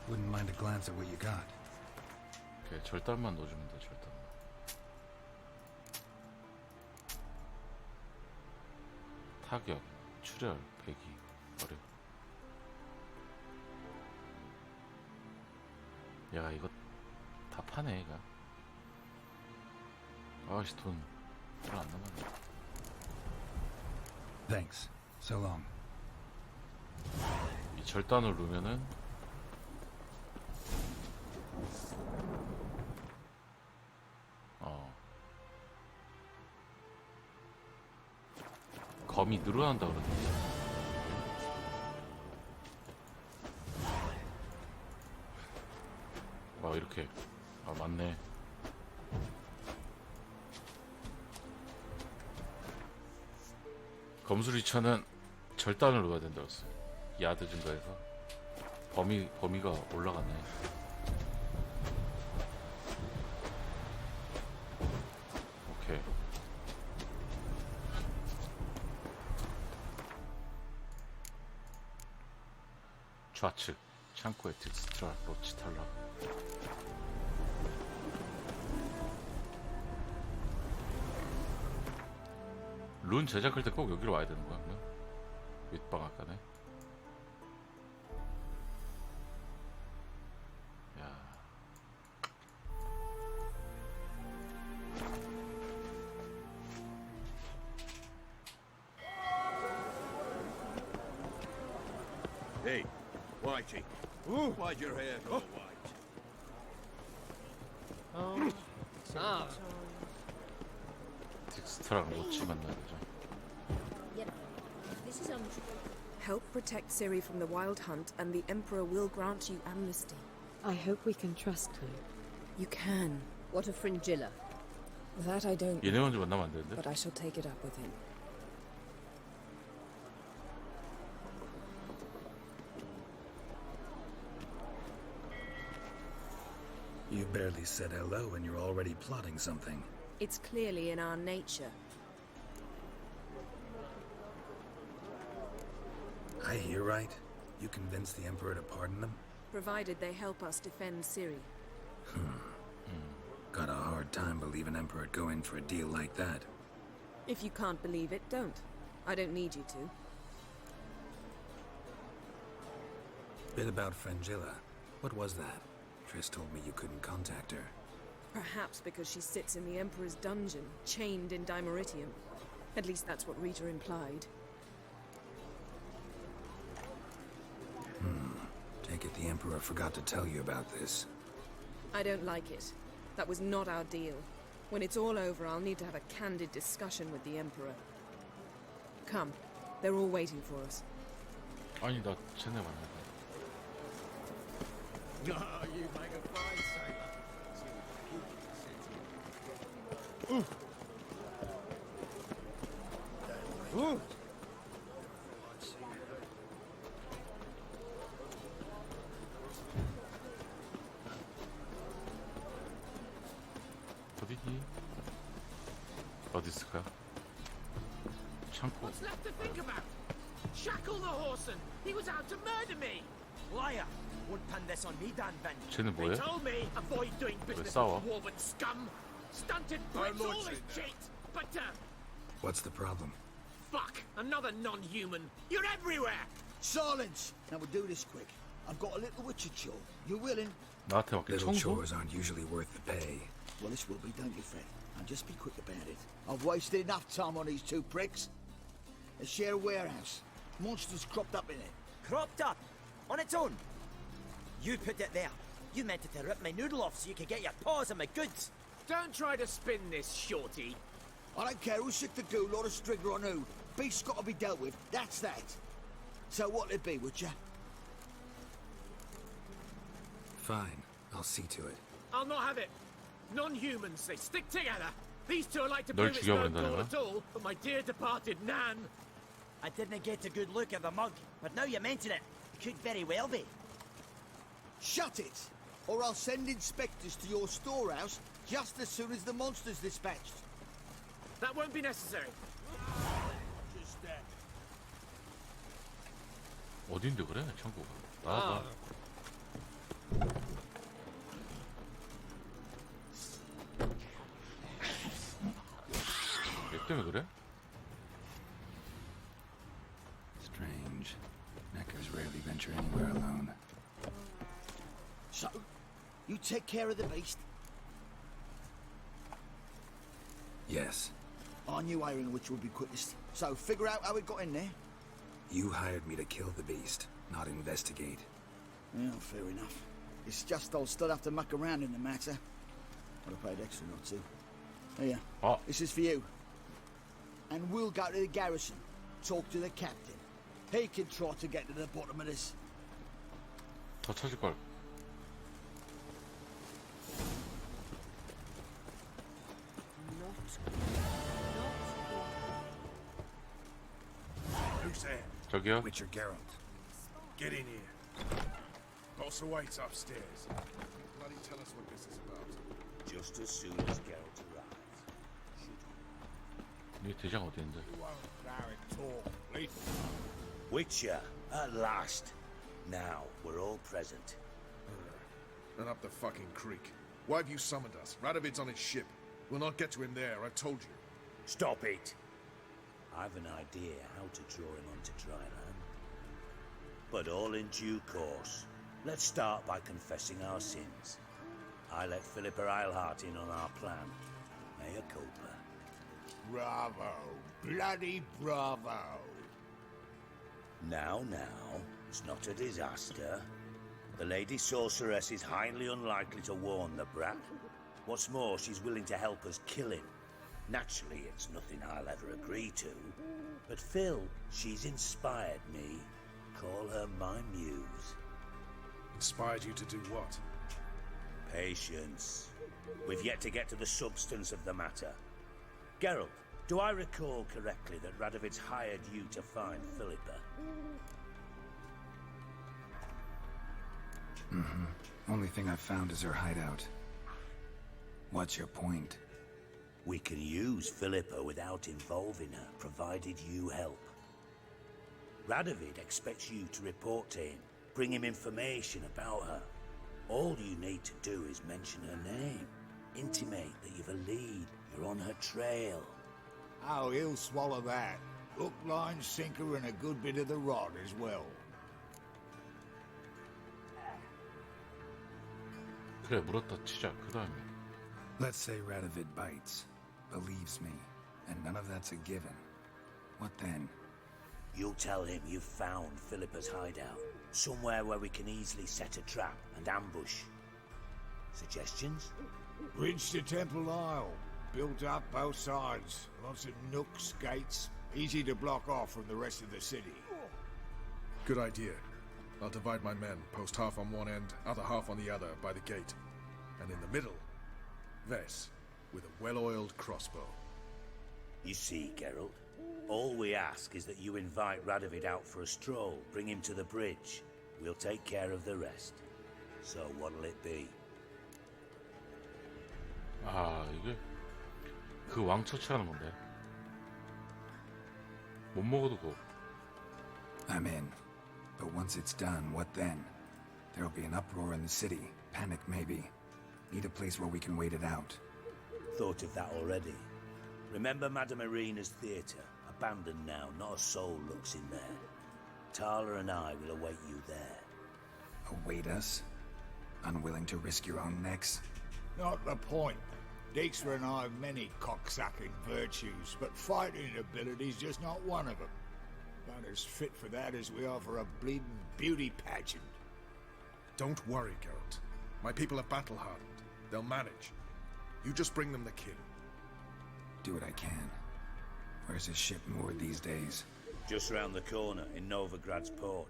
Wouldn't mind a glance at what you got. 오케이, 절단만 넣어주면 돼, 절단만. 타격, 출혈, 배기, 어려. 야, 이거 다 파네, 얘가. 아씨, 돈 별로 안 남았네. Thanks. So long. 이 절단을 누르면은 검이 늘어난다 그러던데. 아, 이렇게. 아, 맞네. 검수리차는 절단을 넣어야 된다 그랬어. 야드 증가해서 범위가 올라가네. 오케이. 좌측 창고에 딕스트라 로치탈라. 룬 제작할 때 꼭 여기로 와야 되는 거야, 그러면? 윗방앗간에. 야. Hey, Whitey. Why'd your hair go white? 딕스트라랑 로치 만나야 되죠. This is untrue. Help protect Ciri from the Wild Hunt, and the Emperor will grant you amnesty. I hope we can trust you. You can. What of Fringilla? That I don't 얘네 know, 먼저 만나면 안 되는데? but I shall take it up with him. You barely said hello and you're already plotting something. It's clearly in our nature. I hear right? You convinced the Emperor to pardon them? Provided they help us defend Ciri. Got a hard time believing Emperor'd go in for a deal like that. If you can't believe it, don't. I don't need you to. Bit about Frangilla. What was that? Triss told me you couldn't contact her. Perhaps because she sits in the Emperor's dungeon, chained in Dimeritium. At least that's what Rita implied. Take it the Emperor forgot to tell you about this. I don't like it. That was not our deal. When it's all over, I'll need to have a candid discussion with the Emperor. Come. They're all waiting for us. 아니, 나 쟤네 만나봐. Oh, you make a fine sailor. Ooh. 어디니? 어디 있을까요? 창고. What's left to think about? Shackle the Horson! He was out to murder me! Liar! Wouldn't pin this on me, Dan Vin. 쟤는 They 뭐야? told me avoid doing business 싸워? with woven scum. Stunted bricks, all this cheat. But What's the problem? fuck, another non-human. You're everywhere. Silence! Now we'll do this quick. I've got a little witcher chore. You willing? 나한테 맡긴 Little 청소? chores aren't usually worth the pay. Well, this will be, don't you, Fred? And just be quick about it. I've wasted enough time on these two pricks. They share a warehouse. Monsters cropped up in it. Cropped up? On its own? You put it there. You meant it to rip my noodle off so you could get your paws on my goods. Don't try to spin this, shorty. I don't care who's sick the ghoul or the strigger on who. Beast's got to be dealt with. That's that. So what'll it be, would ya? Fine, I'll see to it. I'll not have it. Non-humans, they stick together. These two are like to 널 prove it's no 죽여버린다는 goal 거야? at all, but my dear departed Nan. I didn't get a good look at the mug, but now you mention it, could very well be. Shut it! Or I'll send inspectors to your storehouse just as soon as the monster's dispatched. That won't be necessary. Just that. 어딘데 그래? 창고가. 나와봐. 얘 때문에 그래? Strange. Neckers rarely venture anywhere alone. So, you take care of the beast? Yes. I knew hiring which would be quickest. So, figure out how it got in there. You hired me to kill the beast, not investigate. Yeah, fair enough. It's just I'll still have to muck around in the matter. I'd have paid extra not to. Here, 아, this is for you. And we'll go to the garrison, talk to the captain. He can try to get to the bottom of this. 더 찾을 걸. Who's there? 저기요. Witcher Geralt. Get in here. Boss awaits upstairs. Bloody tell us what this is about. Just as soon as Geralt arrives. 네 대장 어디 있는데? Witcher, at last. Now we're all present. And up the fucking creek. Why have you summoned us? Radovid's on his ship. We'll not get to him there, I told you. Stop it! I've an idea how to draw him onto dry land. But all in due course. Let's start by confessing our sins. I let Philippa Eilhart in on our plan. Mea culpa. Bravo. Bloody bravo. Now, it's not a disaster. The Lady Sorceress is highly unlikely to warn the brat. What's more, she's willing to help us kill him. Naturally, it's nothing I'll ever agree to. But Phil, she's inspired me. Call her my muse. Inspired you to do what? Patience. We've yet to get to the substance of the matter. Geralt, do I recall correctly that Radovid's hired you to find Philippa? Only thing I've found is her hideout. What's your point? We can use Philippa without involving her, provided you help. Radovid expects you to report to him, bring him information about her. All you need to do is mention her name, intimate that you've a lead, you're on her trail. Oh, he'll swallow that. Hook, line, sinker, and a good bit of the rod as well. 그래 물었다 치자. 그 다음에. Let's say Radovid bites, believes me, and none of that's a given. What then? You'll tell him you've found Philippa's hideout, somewhere where we can easily set a trap and ambush. Suggestions? Bridge to Temple Isle. Built up both sides. Lots of nooks, gates. Easy to block off from the rest of the city. Good idea. I'll divide my men, post half on one end, other half on the other, by the gate. And in the middle, Ves, with a well-oiled crossbow. You see, Geralt, All we ask is that you invite Radovid out for a stroll, bring him to the bridge. We'll take care of the rest. So what'll it be? 아, 이게 그 왕처치라는 건데. 못 먹어도 고. I'm in. But once it's done, what then? There'll be an uproar in the city. Panic, maybe. Need a place where we can wait it out. Thought of that already. Remember Madame Irina's theatre? Abandoned now, not a soul looks in there. Tala and I will await you there. Await us? Unwilling to risk your own necks? Not the point. Dijkstra and I have many cocksucking virtues, but fighting ability's just not one of them. Not as fit for that as we are for a bleeding beauty pageant. Don't worry, Geralt. My people are battle-hardened. They'll manage. You just bring them the king. Do what I can. Where's his ship moored these days? Just round the corner, in Novigrad's port.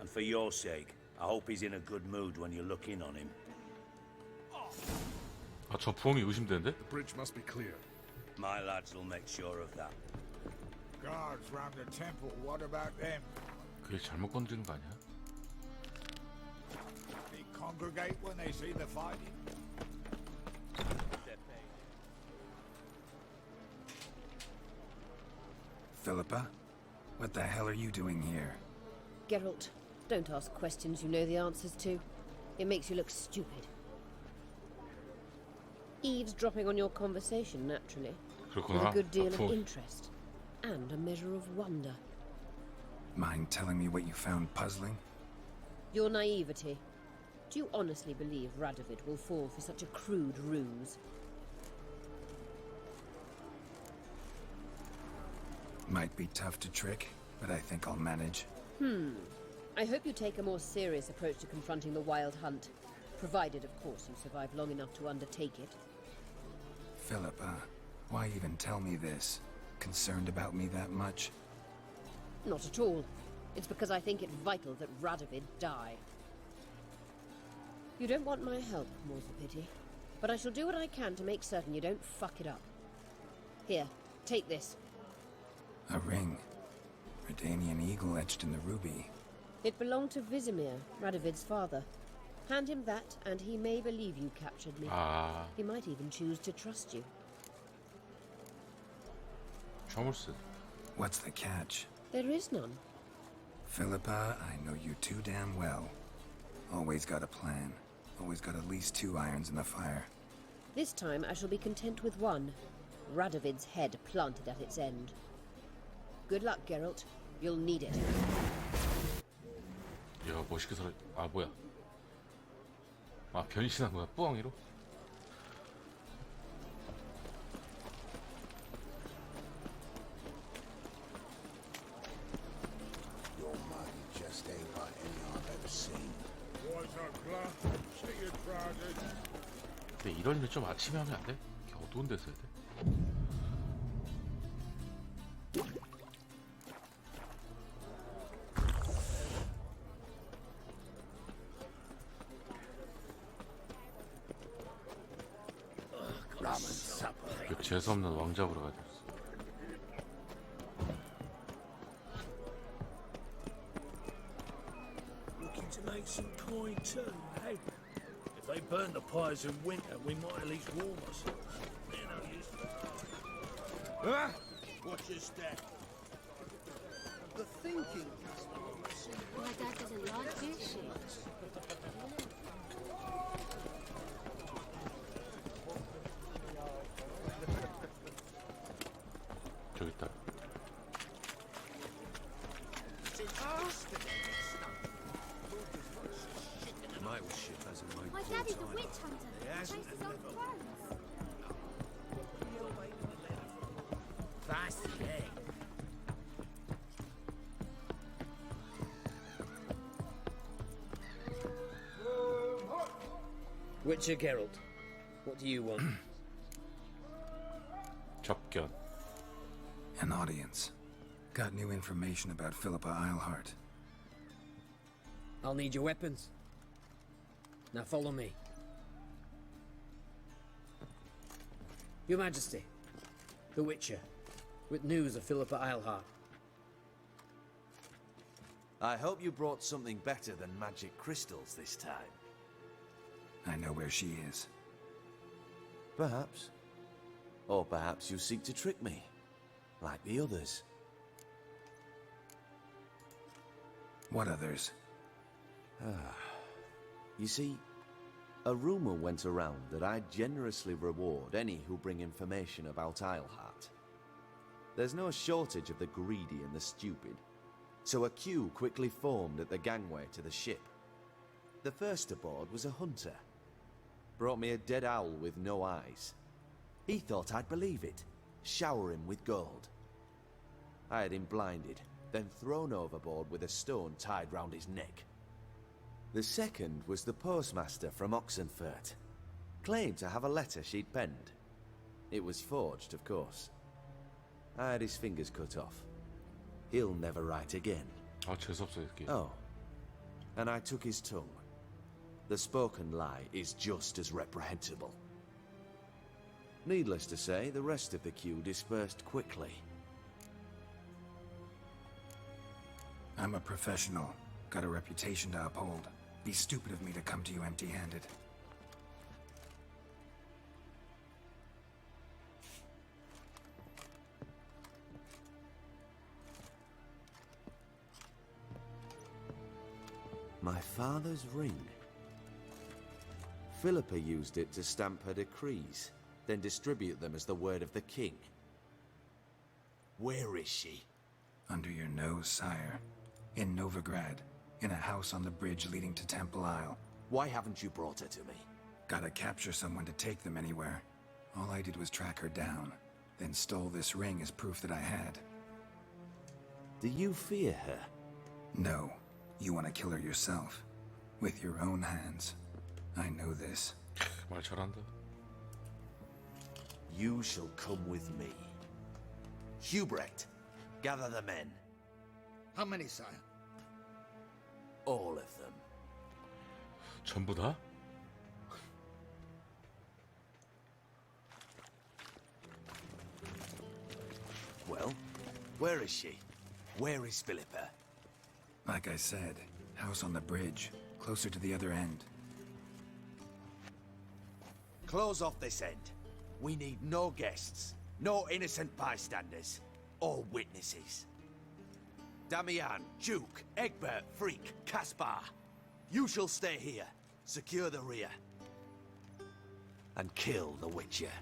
And for your sake, I hope he's in a good mood when you look in on him. 아, 저 부엉이 의심되는데? The bridge must be clear. My lads will make sure of that. Guards round the temple, what about them? 그게 잘못 건드리는 거 아니야? They congregate when they see the fighting? Philippa? What the hell are you doing here? Geralt, don't ask questions you know the answers to. It makes you look stupid. Eavesdropping on your conversation, naturally. 그렇구나. With a good deal of 아프. interest. And a measure of wonder. Mind telling me what you found puzzling? Your naivety. Do you honestly believe Radovid will fall for such a crude ruse? Might be tough to trick, but I think I'll manage. I hope you take a more serious approach to confronting the Wild Hunt. Provided, of course, you survive long enough to undertake it. Philippa, why even tell me this? Concerned about me that much? Not at all. It's because I think it vital that Radovid die. You don't want my help, more's the pity. But I shall do what I can to make certain you don't fuck it up. Here, take this. A ring. Redanian eagle etched in the ruby. It belonged to Vizimir, Radovid's father. Hand him that, and he may believe you captured me. 아, He might even choose to trust you. 처물스. What's the catch? There is none. Philippa, I know you too damn well. Always got a plan. Always got at least 2 irons in the fire. This time I shall be content with one. Radovid's head planted at its end. Good luck, Geralt. You'll need it. 야, 멋있게 살아. 아, 뭐야? 아, 변신한 거야? 뿌엉이로? Your money just ain't like any I've ever seen. What's up, Clark? See you, Private. 근데 이런 일 좀 아침에 하면 안 돼? 이렇게 어두운 데서 해야 돼? Ramen supper. 그 재수없는 왕자 보러 가야 돼. Looking to make some coin too, hey? If they burn the pies in winter, we might at least warm ourselves. They're no use for us. What's your step? The thinking. My dad doesn't like this shit. 저기 있다. My ship hasn't made My daddy's a witch hunter. He chases off crows. That's the egg. Witcher Geralt, what do you want? 접견. An audience. Got new information about Philippa Eilhart. I'll need your weapons. Now follow me. Your Majesty, the Witcher, with news of Philippa Eilhart. I hope you brought something better than magic crystals this time. I know where she is. Perhaps. Or perhaps you seek to trick me, like the others. What others? You see, a rumor went around that I generously reward any who bring information about Eilhart. There's no shortage of the greedy and the stupid, so a queue quickly formed at the gangway to the ship. The first aboard was a hunter. Brought me a dead owl with no eyes. He thought I'd believe it, shower him with gold. I had him blinded, then thrown overboard with a stone tied round his neck. The second was the postmaster from Oxenfurt. Claimed to have a letter she'd penned. It was forged, of course. I had his fingers cut off. He'll never write again. Oh, and I took his tongue. The spoken lie is just as reprehensible. Needless to say, the rest of the queue dispersed quickly. I'm a professional. Got a reputation to uphold. Be stupid of me to come to you empty-handed. My father's ring. Philippa used it to stamp her decrees, then distribute them as the word of the king. Where is she? Under your nose, sire. In Novigrad. In a house on the bridge leading to Temple Isle. Why haven't you brought her to me? Gotta capture someone to take them anywhere. All I did was track her down, then stole this ring as proof that I had. Do you fear her? No. You want to kill her yourself. With your own hands. I know this. 말 잘한다. You shall come with me. Hubrecht, gather the men. How many, sire? All of them. 전부 다? Well, where is she? Where is Philippa? Like I said, house on the bridge, closer to the other end. Close off this end. We need no guests, no innocent bystanders, or witnesses. Damian, Duke, Egbert, Freak, Caspar. You shall stay here, secure the rear, and kill the Witcher.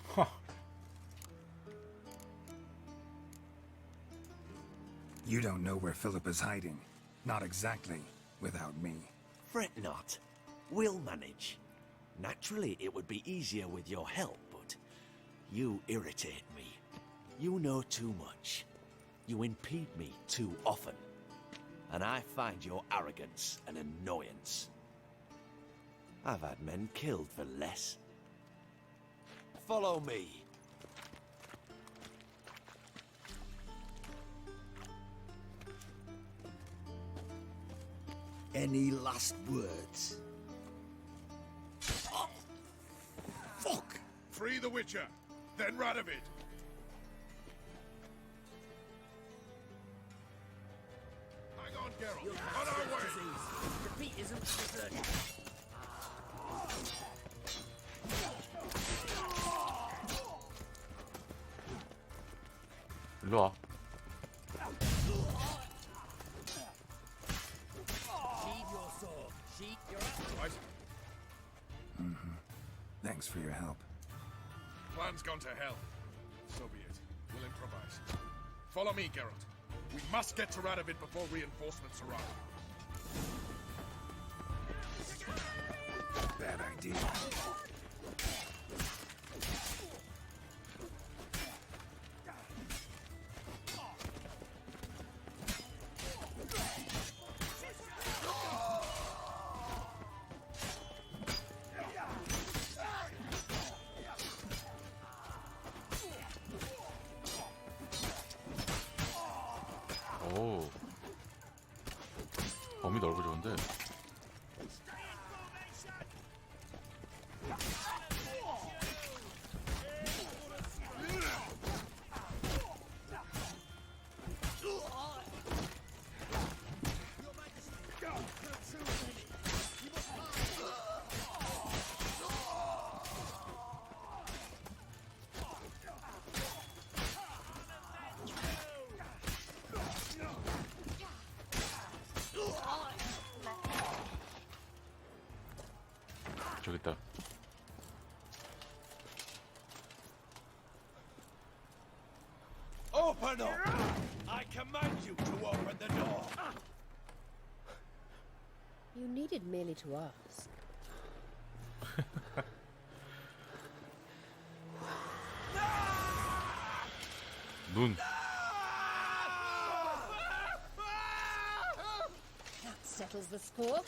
Huh. You don't know where Philippa's hiding. Not exactly, without me. Fret not. We'll manage. Naturally, it would be easier with your help, but you irritate me. You know too much. You impede me too often. And I find your arrogance an annoyance. I've had men killed for less. Follow me. Any last words? Oh, fuck! Free the Witcher, then Radovid. Hang on, Geralt. On our way. Defeat isn't deserted. 일로 와. Thanks for your help. Plan's gone to hell. So be it. We'll improvise. Follow me, Geralt. We must get to Radovid before reinforcements arrive. Bad idea. 오. 범위 넓어졌는데. 있다. Open up! I command you to open the door. You needed merely to ask. 눈. That settles the score.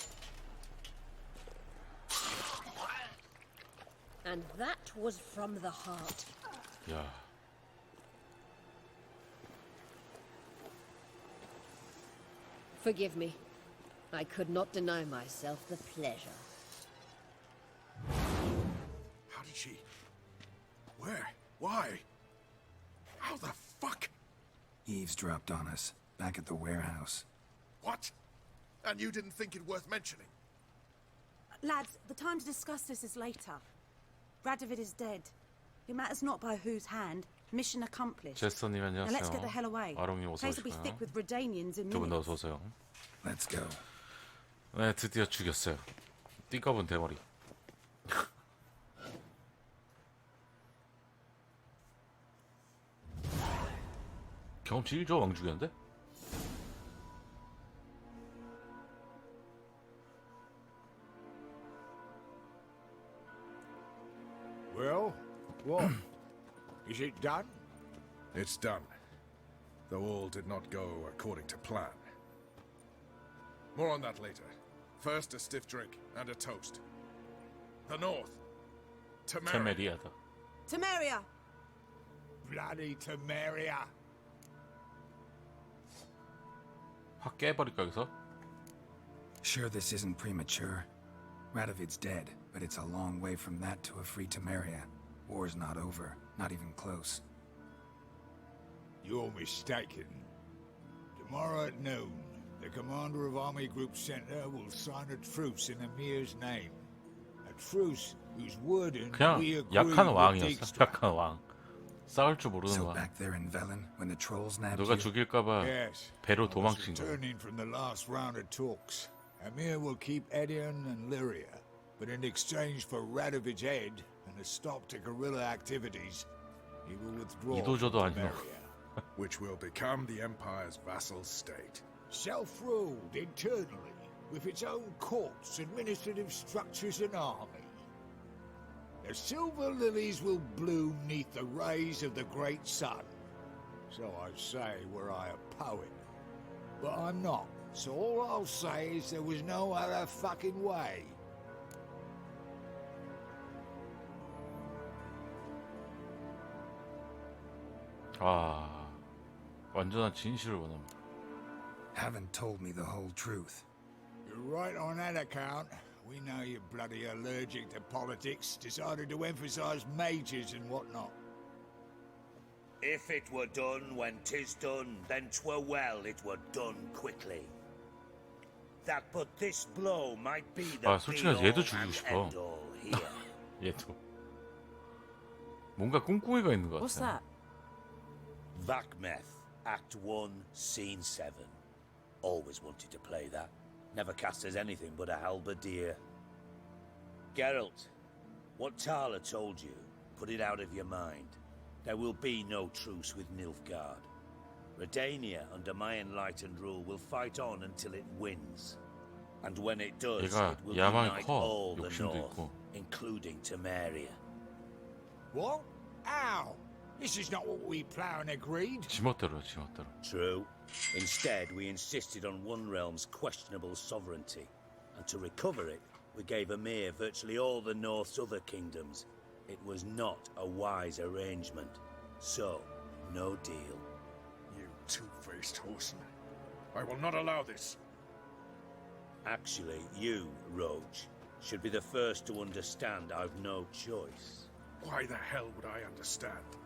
And that was from the heart. 야. Forgive me. I could not deny myself the pleasure. How did she? Where? Why? How the fuck? Eavesdropped on us, back at the warehouse. What? And you didn't think it worth mentioning? Lads, the time to discuss this is later. Radovid is dead. It matters not by whose hand. Mission accomplished. 제스터님 Now let's get the hell 안녕하세요. away. 아롱님 어서 Place will be 오시고요. thick with Redanians in 두 분 minutes. 어서 오세요. Let's go. 네, 드디어 죽였어요. 띠꺼분 대머리. 경험치 1조 왕 죽였는데? Well, what? Is it done? It's done. Though all did not go according to plan. More on that later. First, a stiff drink and a toast. The North. Temeria. 테메리아다. Temeria! Bloody Temeria. 확 깨버릴까 여기서? Sure this isn't premature? Radovid's dead, but it's a long way from that to a free Temeria. War's not over, not even close. You're mistaken. Tomorrow at noon, the commander of Army Group Center will sign a truce in Emir's name. A truce whose wording 그냥 we agree 약한 with 왕이었어. Dijkstra. 약한 왕. 싸울 줄 모르는 So 왕. back there in Velen, when the trolls nabbed 누가 you? 죽일까봐 Yes. 배로 I was 도망친 거야. returning from the last round of talks. Emir will keep Edion and Lyria, but in exchange for Radovid's head and a stop to guerrilla activities, he will withdraw 이도저도 from 아니야. Temeria. Which will become the Empire's vassal state. Self-ruled internally, with its own courts, administrative structures and army. The silver lilies will bloom neath the rays of the great sun. So I say were I a poet. But I'm not, so all I'll say is there was no other fucking way. 아, 완전한 진실을 원합니다. Haven't told me the whole truth. You're right on that account. We know you're bloody allergic to politics, decided to emphasize majors and whatnot. If it were done when 'tis done, then 'twere well it were done quickly. That but this blow might be the 아, 솔직히 얘도 be-all 죽이고 and 싶어. end-all here. 얘도. 뭔가 꿍꿍이가 있는 것 같아. What's that? Vakmeth, Act 1, Scene 7. Always wanted to play that. Never cast as anything but a halberdier. Geralt, what Tala told you, put it out of your mind. There will be no truce with Nilfgaard. Redania, under my enlightened rule, will fight on until it wins. And when it does, 얘가 it will 야망이 unite 커. all the 욕심도 North, 있고. including Temeria. What? How? This is not what we planned and agreed. 지멋대로야, 지멋대로. True. Instead, we insisted on one realm's questionable sovereignty. And to recover it, we gave Emir virtually all the North's other kingdoms. It was not a wise arrangement. So, no deal. You two-faced horseman. I will not allow this. Actually, you, Roach, should be the first to understand I've no choice. Why the hell would I understand?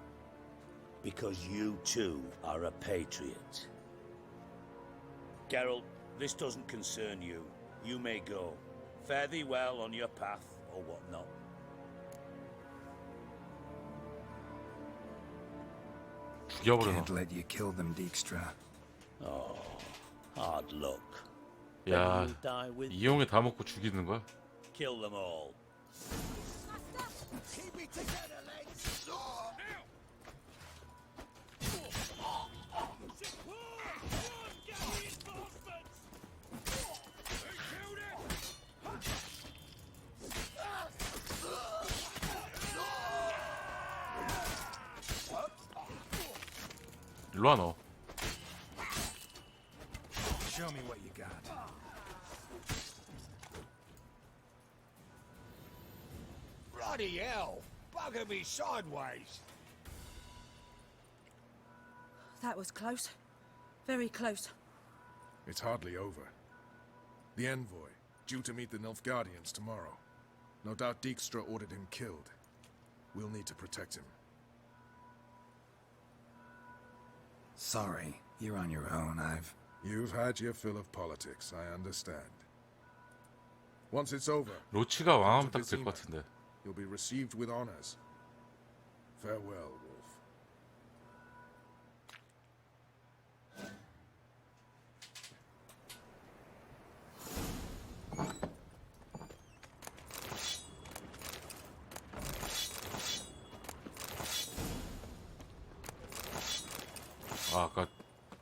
Because you too are a patriot. Geralt, this doesn't concern you. You may go. Fare thee well on your path, or whatnot. 죽여버려. Can't let you kill them, Dijkstra. Oh, hard luck. 야, Then you'll die with 이용에 다 먹고 죽이는 거야? Kill them all. Keep it together, lads! 일로 와 너. Show me what you got. Bloody hell! Bugger me sideways! That was close. Very close. It's hardly over. The envoy, due to meet the Nilfgaardians tomorrow. No doubt Dijkstra ordered him killed. We'll need to protect him. Sorry, you're on your own. You've had your fill of politics, I understand. Once it's over, 로치가 왕하면 딱 될 것 같은데. you'll be received with honors. Farewell, Wolf. 아, 아까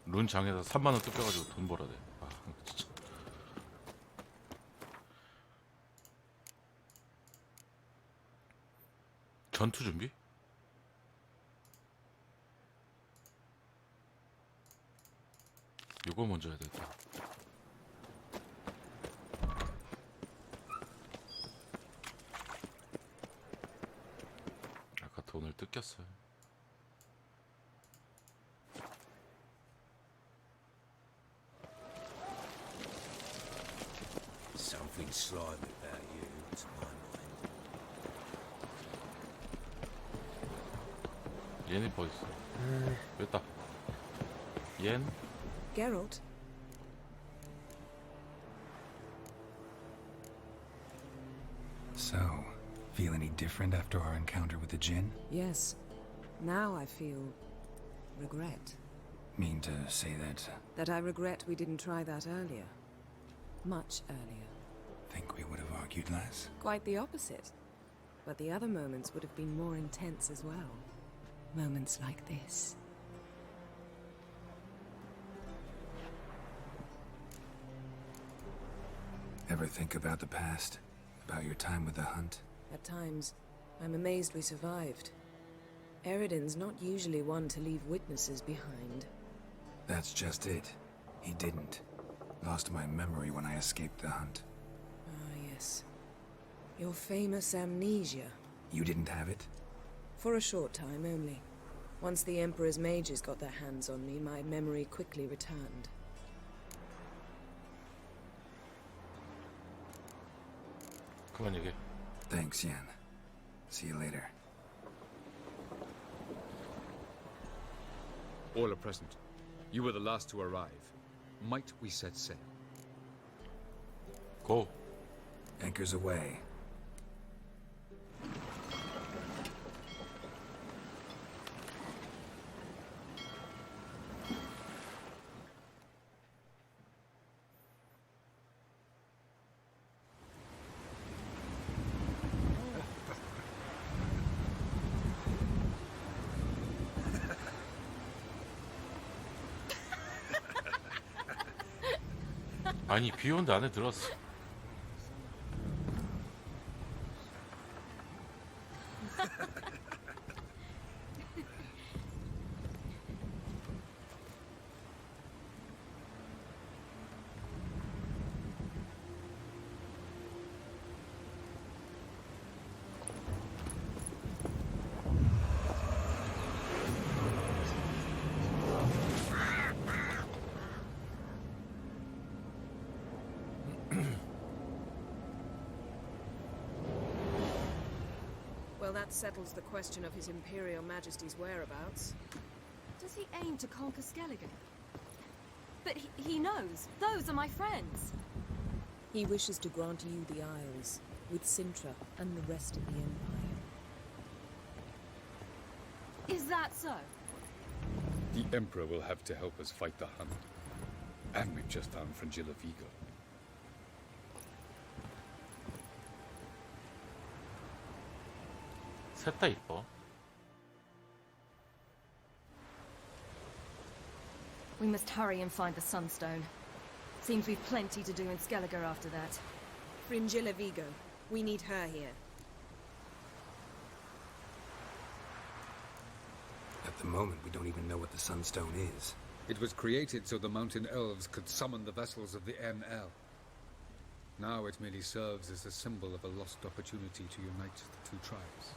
룬 장에서 3만 원 뜯겨가지고 돈 벌어야 돼. 아, 진짜. 전투 준비? 요거 먼저 해야 되겠다. 아까 돈을 뜯겼어요. Something slimy about you, to my mind. 옌이 뭐 있어? 됐다. 옌? Geralt? So, feel any different after our encounter with the Jinn? Yes. Now I feel regret. Mean to say that That I regret we didn't try that earlier. Much earlier. think we would have argued less? Quite the opposite. But the other moments would have been more intense as well. Moments like this. Ever think about the past? About your time with the Hunt? At times, I'm amazed we survived. Eridan's not usually one to leave witnesses behind. That's just it. He didn't. Lost my memory when I escaped the Hunt. Ah, yes. Your famous amnesia. You didn't have it? For a short time only. Once the Emperor's mages got their hands on me, my memory quickly returned. 그만 얘기해. Thanks, Yen. See you later. All are present. You were the last to arrive. Might we set sail? Go. Anchors away. 아니 비 오는데 안에 들어왔어. Well, that settles the question of His Imperial Majesty's whereabouts. Does he aim to conquer Skellige? But he knows. Those are my friends. He wishes to grant you the Isles, with Sintra and the rest of the Empire. Is that so? The Emperor will have to help us fight the Hunt. And we've just found Frangilla Vigo. 셋 다 이뻐. We must hurry and find the Sunstone. Seems we've plenty to do in Skellige after that. Fringilla Vigo. We need her here. At the moment, we don't even know what the Sunstone is. It was created so the mountain elves could summon the vessels of the NL. Now it merely serves as a symbol of a lost opportunity to unite the two tribes.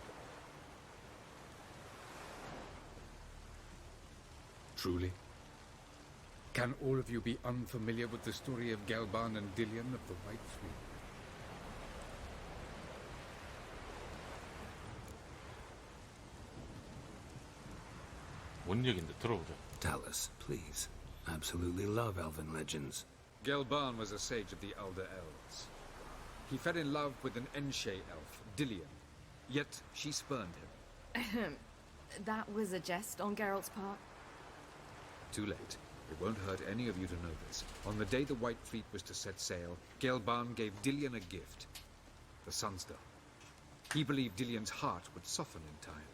Truly? Can all of you be unfamiliar with the story of Gelban and Dillion of the White Fleet? 뭔 얘긴데 들어보자. Tell us, please. I absolutely love elven legends. Gelban was a sage of the Elder Elves. He fell in love with an Enshe elf, Dillion, yet she spurned him. That was a jest on Geralt's part. Too late. It won't hurt any of you to know this. On the day the White Fleet was to set sail, Gelban gave Dillion a gift. The Sunstone. He believed Dillion's heart would soften in time.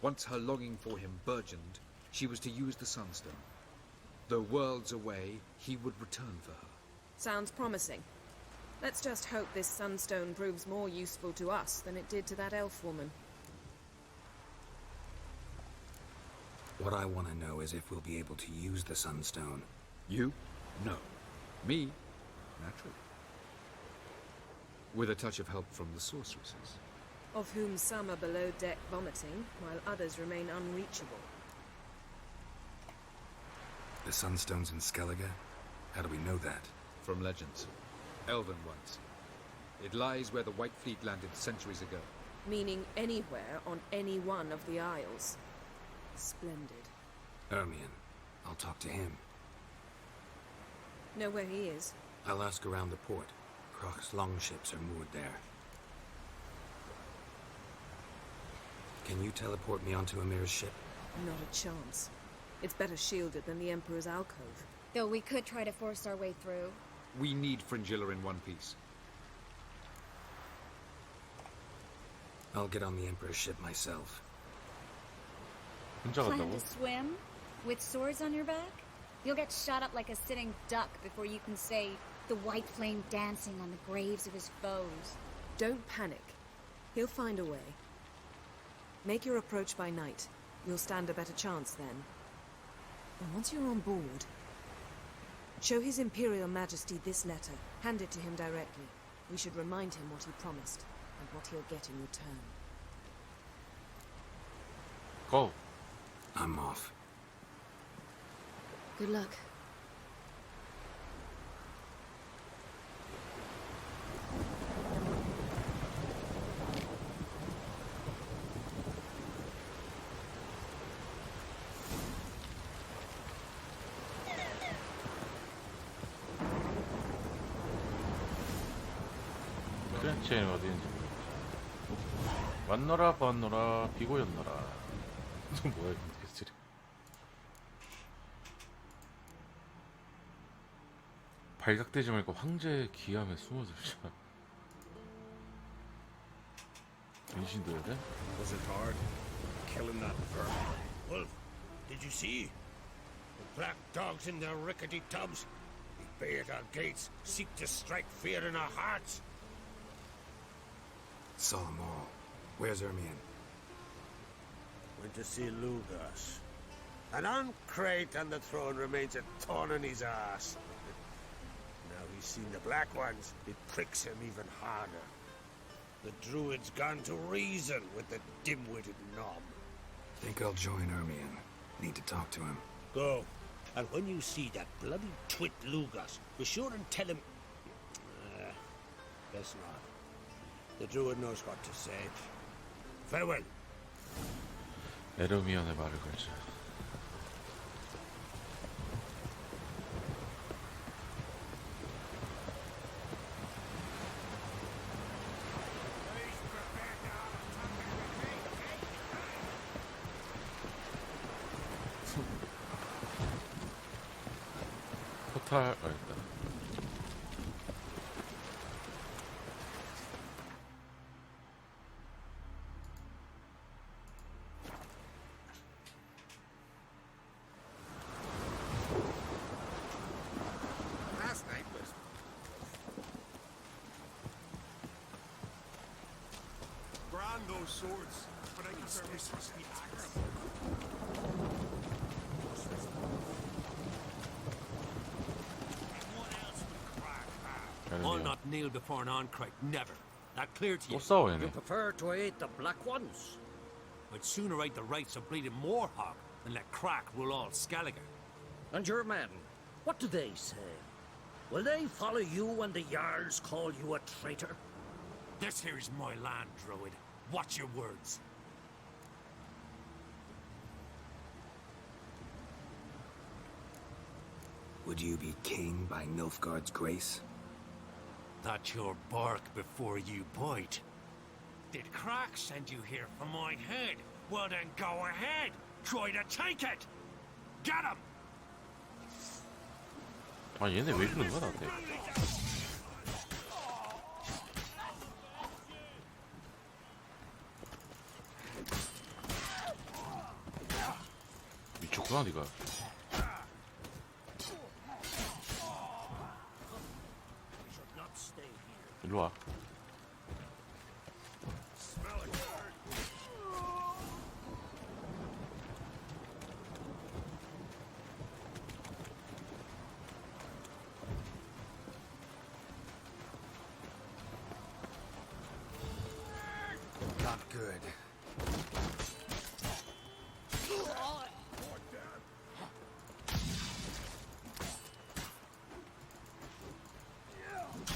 Once her longing for him burgeoned, she was to use the Sunstone. Though worlds away, he would return for her. Sounds promising. Let's just hope this Sunstone proves more useful to us than it did to that elf woman. What I want to know is if we'll be able to use the Sunstone. You? No. Me? Naturally. With a touch of help from the sorceresses. Of whom some are below deck vomiting, while others remain unreachable. The Sunstone's in Skellige? How do we know that? From legends. Elven ones. It lies where the White Fleet landed centuries ago. Meaning anywhere on any one of the Isles. Splendid. Ermion. I'll talk to him. Know where he is? I'll ask around the port. Croc's longships are moored there. Can you teleport me onto Amir's ship? Not a chance. It's better shielded than the Emperor's alcove. Though we could try to force our way through. We need Fringilla in one piece. I'll get on the Emperor's ship myself. Plan to swim? With swords on your back? You'll get shot up like a sitting duck before you can say the white flame dancing on the graves of his foes. Don't panic. He'll find a way. Make your approach by night. You'll stand a better chance then. And once you're on board, show His Imperial Majesty this letter. Hand it to him directly. We should remind him what he promised, and what he'll get in return. Go. I'm off. Good luck. 그래, 쟤는 어디인지 모르겠어. 왔노라 보았노라 비고였노라. 너 뭐야 근데 지금. 발각되지 말고 황제의 기함에 숨어들자. 변신돼야 돼? Was it hard? Killing that vermin. Wolf, did you see? The black dogs in their rickety tubs. They bay at our gates, seek to strike fear in our hearts. Saw them all. Where's Ermion? Went to see Lugas. An uncrate on the throne remains a thorn in his ass. Now he's seen the Black Ones, it pricks him even harder. The Druid's gone to reason with the dim-witted knob. Think I'll join Ermion. Need to talk to him. Go. And when you see that bloody twit Lugas, be sure and tell him... best not. The Druid knows what to say. Farewell. 에르미온의 말을 걸자. 포탈 아니다. no swords, but I can certainly speak aggro. I'll not kneel before an Ancrite, never. That clear to you? 또 싸워 얘네. You prefer to aid the Black Ones? I'd sooner ride the rights of bleeding Moorhog than let Crack rule all Skellige. And your men, what do they say? Will they follow you when the Jarls call you a traitor? This here's my land, Druid. Watch your words. Would you be king by Nilfgaard's grace? That's your bark before you bite. Did Crack send you here for my head? Well then go ahead. Try to take it. Get him. 아 얘네 왜 이러는 거야 나한테? 미쳤구나 니가. 일로 와. Not good.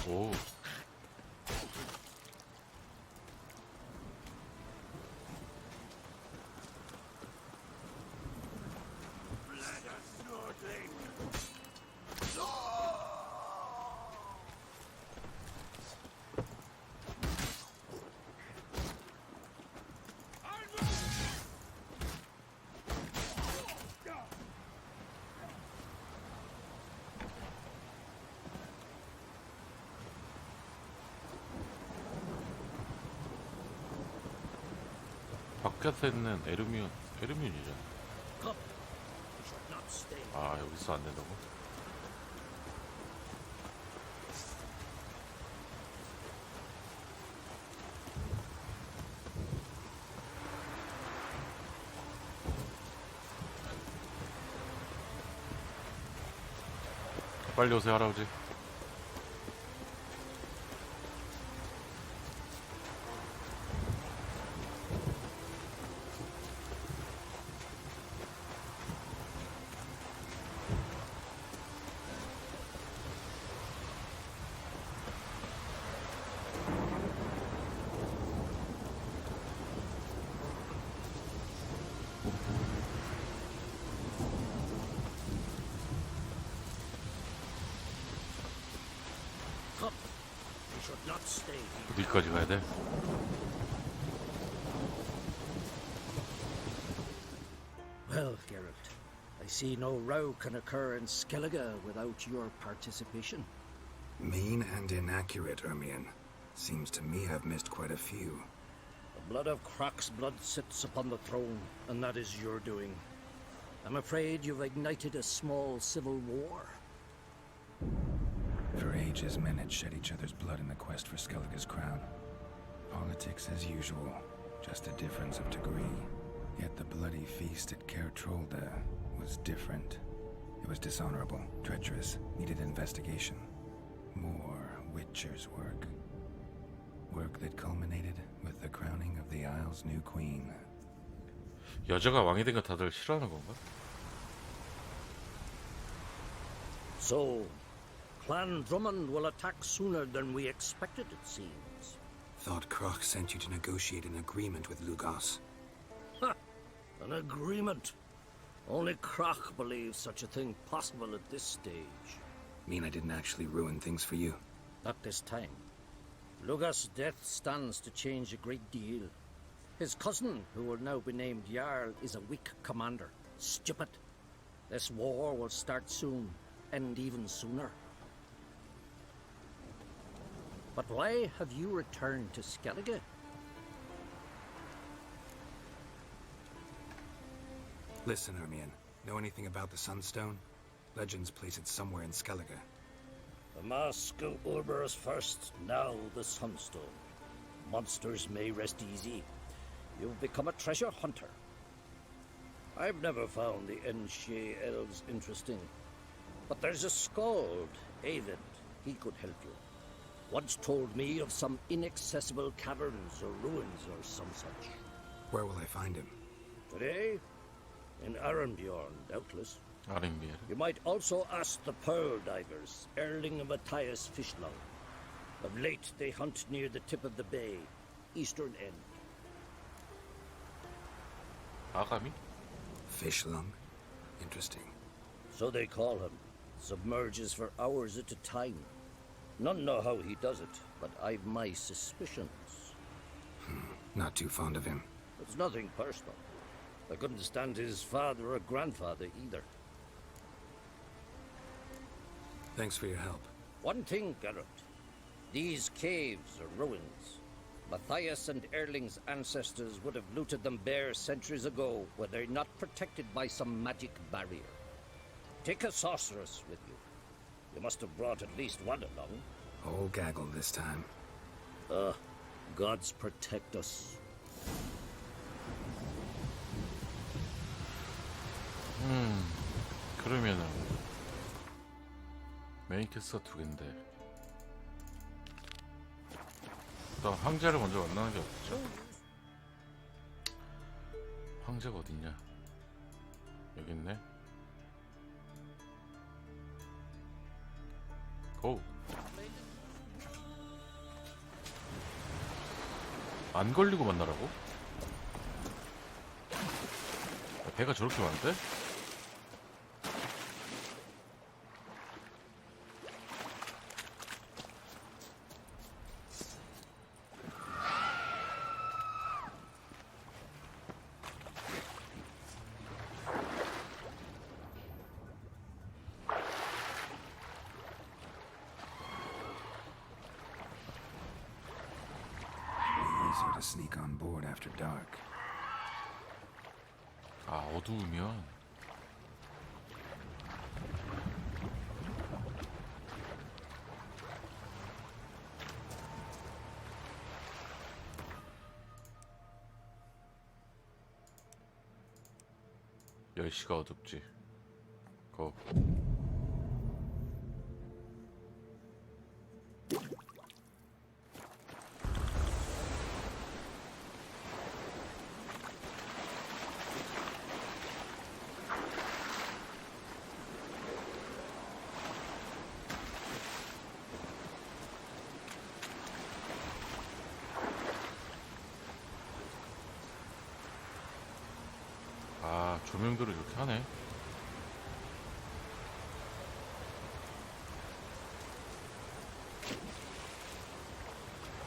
오. 바깥에 있는 에르뮴이죠. 아 여기서 안 된다고? 빨리 오세요 할아버지. 어디까지 가야 돼? Well, Geralt, I see no row can occur in Skellige without your participation. Mean and inaccurate, Ermion. Seems to me I've missed quite a few. The blood of Croc's blood sits upon the throne, and that is your doing. I'm afraid you've ignited a small civil war. For ages, men had shed each other's blood in the quest for Skellige's crown. Politics as usual, just a difference of degree. Yet the bloody feast at Caer Trolda was different. It was dishonorable, treacherous, needed investigation. More Witcher's work. Work that culminated with the crowning of the Isle's new queen. 여자가 왕이 된 거 다들 싫어하는 건가? So, Clan Drummond will attack sooner than we expected, it seems. Thought Croc sent you to negotiate an agreement with Lugos. Ha! An agreement? Only Croc believes such a thing possible at this stage. Mean I didn't actually ruin things for you? Not this time. Lugos' death stands to change a great deal. His cousin, who will now be named Jarl, is a weak commander. Stupid. This war will start soon, end even sooner. But why have you returned to Skellige? Listen, Ermion. Know anything about the Sunstone? Legends place it somewhere in Skellige. The Mask of Urberus first, now the Sunstone. Monsters may rest easy. you've become a treasure hunter. I've never found the Enshe elves interesting. But there's a skald, Eyvind. He could help you. Once told me of some inaccessible caverns or ruins or some such. Where will I find him? Today? In Arenbjorn, doubtless. Arenbjorn. You might also ask the Pearl Divers, Erling and Matthias Fishlung. Of late, they hunt near the tip of the bay, eastern end. Agami? Fishlung? Interesting. So they call him. Submerges for hours at a time. None know how he does it, but I've my suspicions. Not too fond of him. It's nothing personal. I couldn't stand his father or grandfather either. Thanks for your help. One thing, Geralt. These caves are ruins. Matthias and Erling's ancestors would have looted them bare centuries ago were they not protected by some magic barrier. Take a sorceress with you. You must have brought at least one along. Whole gaggle this time. Gods protect us. 그러면은 메인 캐스터 2개인데 일단 황제를 먼저 만나는 게 어떻죠? 황제가 어딨냐? 여기 있네. 고! 안 걸리고 만나라고? 배가 저렇게 많은데? Easier to sneak on board after dark. 아, 어두우면 열시가 어둡지. 고. 아, 조명들을 이렇게 하네.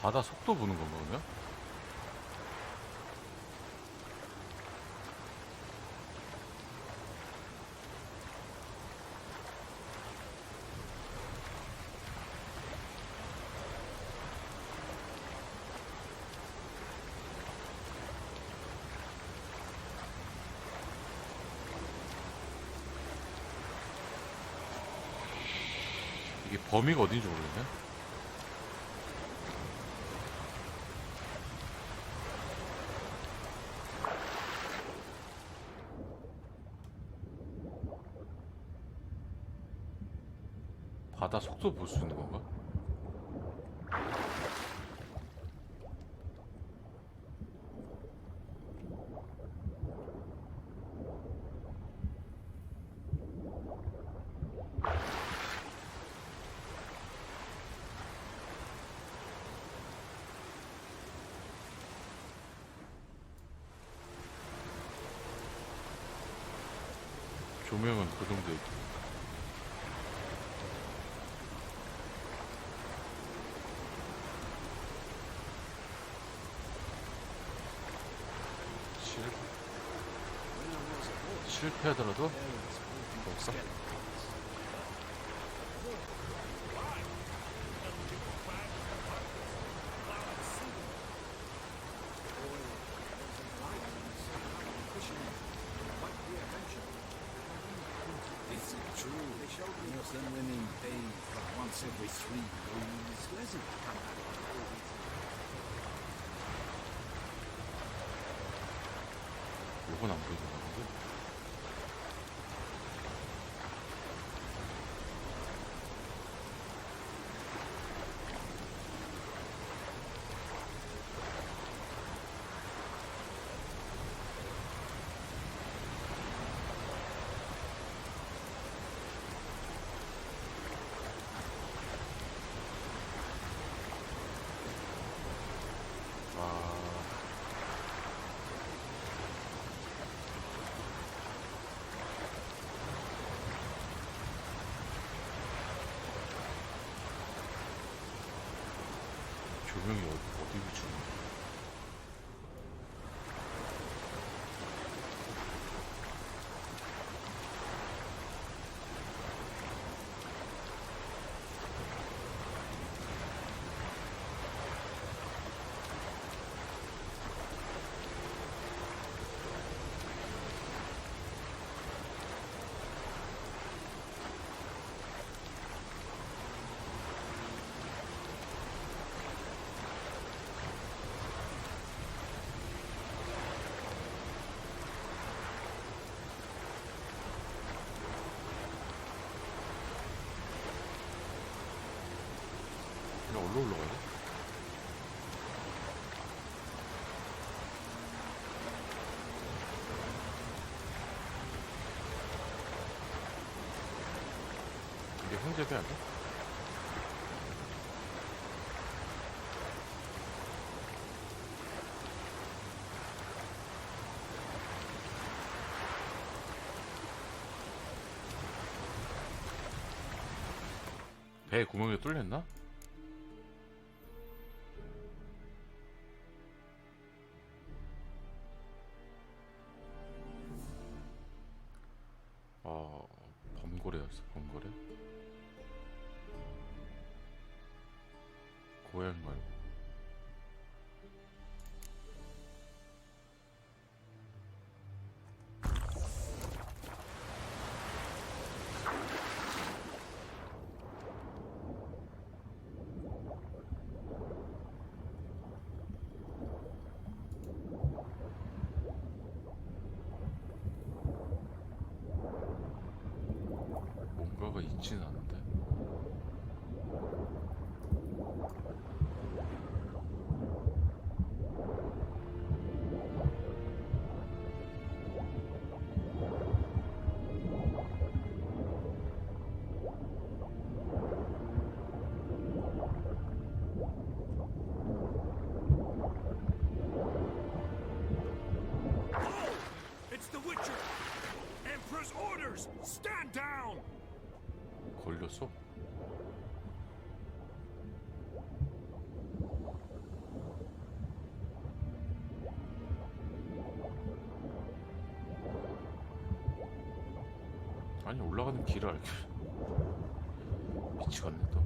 바다 속도 보는 건가 그러면? 이게 범위가 어딘지 모르겠네. 바다 속도 볼 수 있는 건가? 조명은 그 정도 있고. 실패하더라도 없어. It's true. Muslim women bathe once every 3 moons. Pleasant to come out of 저건 안 보이는 건데. 조명이 어디 비추는 거야? 그냥 올라가야 돼? 이게 형제배 아니야? 배에 구멍이 뚫렸나? 범고래였어. 범고래? 고양 말고. 뭔가가 있진 않은데. It's the Witcher! Emperor's orders! Stand down! 걸렸어? 아니 올라가는 길을 알게 미치겠네 또.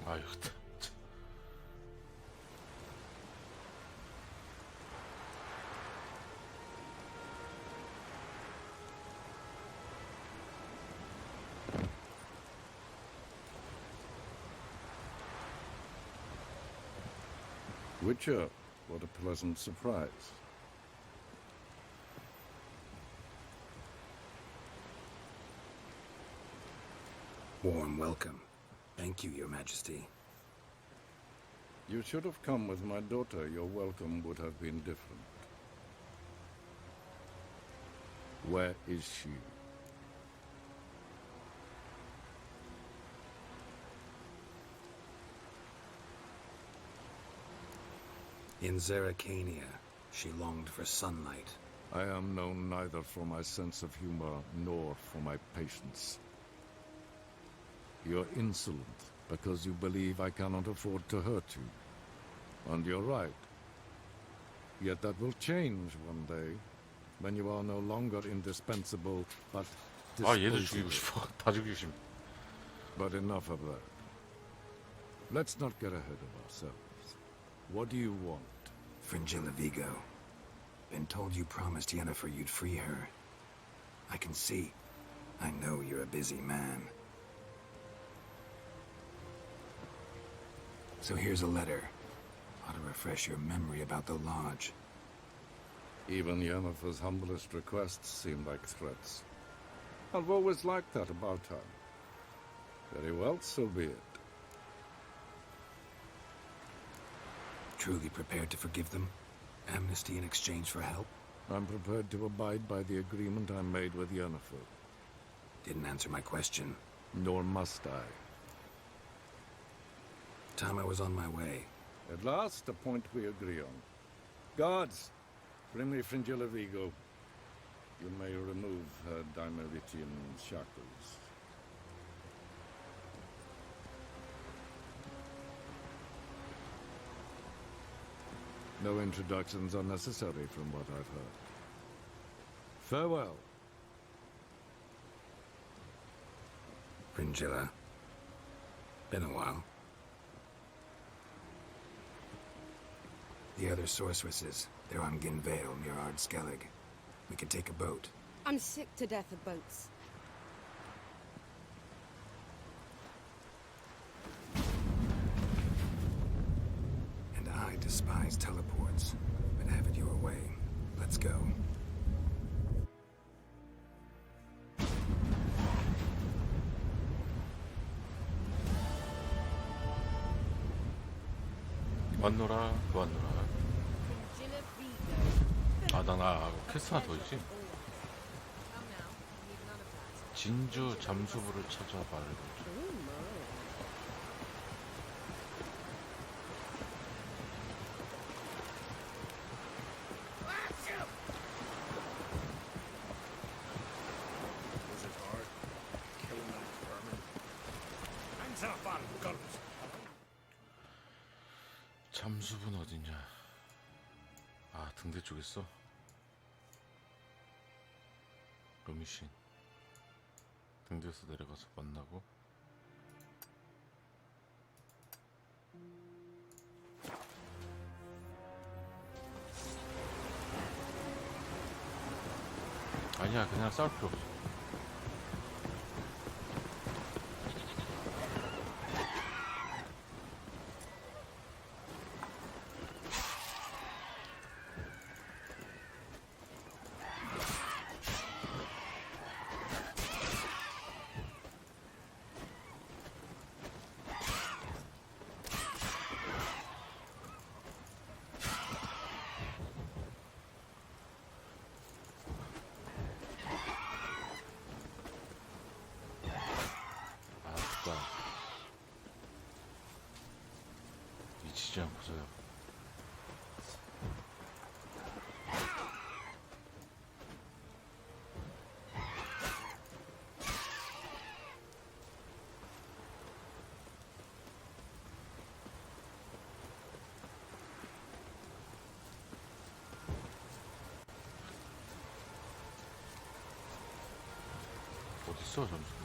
아유, 참. Witcher, what a pleasant surprise. Warm welcome. Thank you, Your Majesty. You should have come with my daughter. Your welcome would have been different. Where is she? In Zeracania, she longed for sunlight. I am known neither for my sense of humor nor for my patience. You're insolent because you believe I cannot afford to hurt you. And you're right. Yet that will change one day, when you are no longer indispensable, but 아 얘도 disposable. 죽이고 싶어. 다 죽이고 싶네. But enough of that. Let's not get ahead of ourselves. What do you want? Fringilla Vigo. Been told you promised Yennefer you'd free her. I can see. I know you're a busy man. So here's a letter. Ought to refresh your memory about the Lodge. Even Yennefer's humblest requests seem like threats. I've always liked that about her. Very well, so be it. Truly prepared to forgive them? Amnesty in exchange for help? I'm prepared to abide by the agreement I made with Yennefer. Didn't answer my question. Nor must I. Time I was on my way. At last, a point we agree on. Guards, bring me Fringilla Vigo. You may remove her Dimeritian shackles. No introductions are necessary from what I've heard. Farewell. Fringilla. Been a while. The other sorceresses, they're on Ginvale near Ard-Skellig. We could take a boat. I'm sick to death of boats. And I despise teleports, but have it your way. Let's go. 왔노라 그 왔노라. 나 퀘스트 하나 더 있지? 진주 잠수부를 찾아 말해보자. Was it hard? Killing that vermin? Hands up on guns! 잠수부는 어딨냐? 아 등대 쪽에 있어? 로미신 등대에서 내려가서 만나고 아니야 그냥 싸울 필요 없어. 잊히지 않고서요. 어딨어 점수?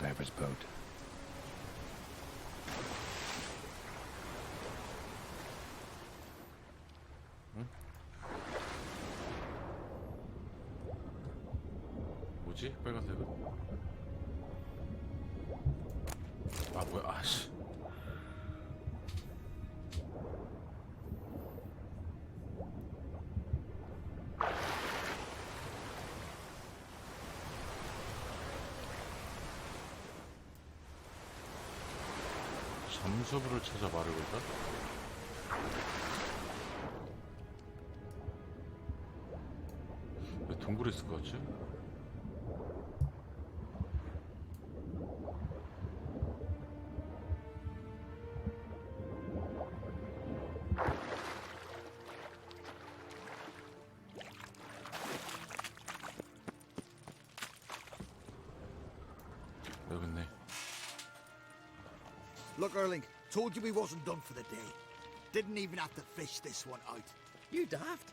Helldiver's boat. 뭐지? 빨간색은? 아 뭐야? 아씨. 잠수부를 찾아 말을 걸까? 왜 동굴에 있을 것 같지? 여기 있네. Look, Erling, told you we wasn't done for the day. Didn't even have to fish this one out. You daft.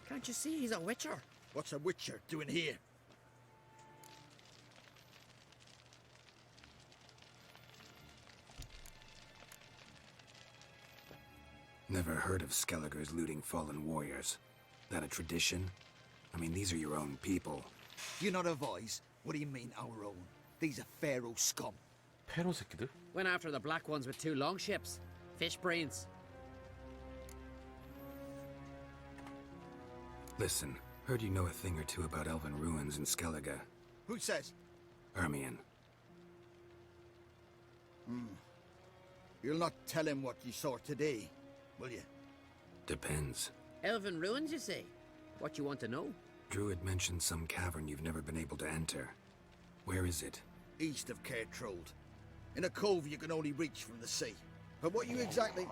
Can't you see he's a witcher? What's a witcher doing here? Never heard of Skelliger's looting fallen warriors. That a tradition? I mean, these are your own people. You not advise? What do you mean, our own? These are Pharaoh scum. 페로 새끼들? Went after the black ones with 2 longships. Fish brains. Listen, heard you know a thing or two about elven ruins in Skellige. Who says? Ermion. You'll not tell him what you saw today, will you? Depends. Elven ruins, you say? What you want to know? Druid mentioned some cavern you've never been able to enter. Where is it? East of Cairtrold. In a cove you can only reach from the sea. But what you exactly...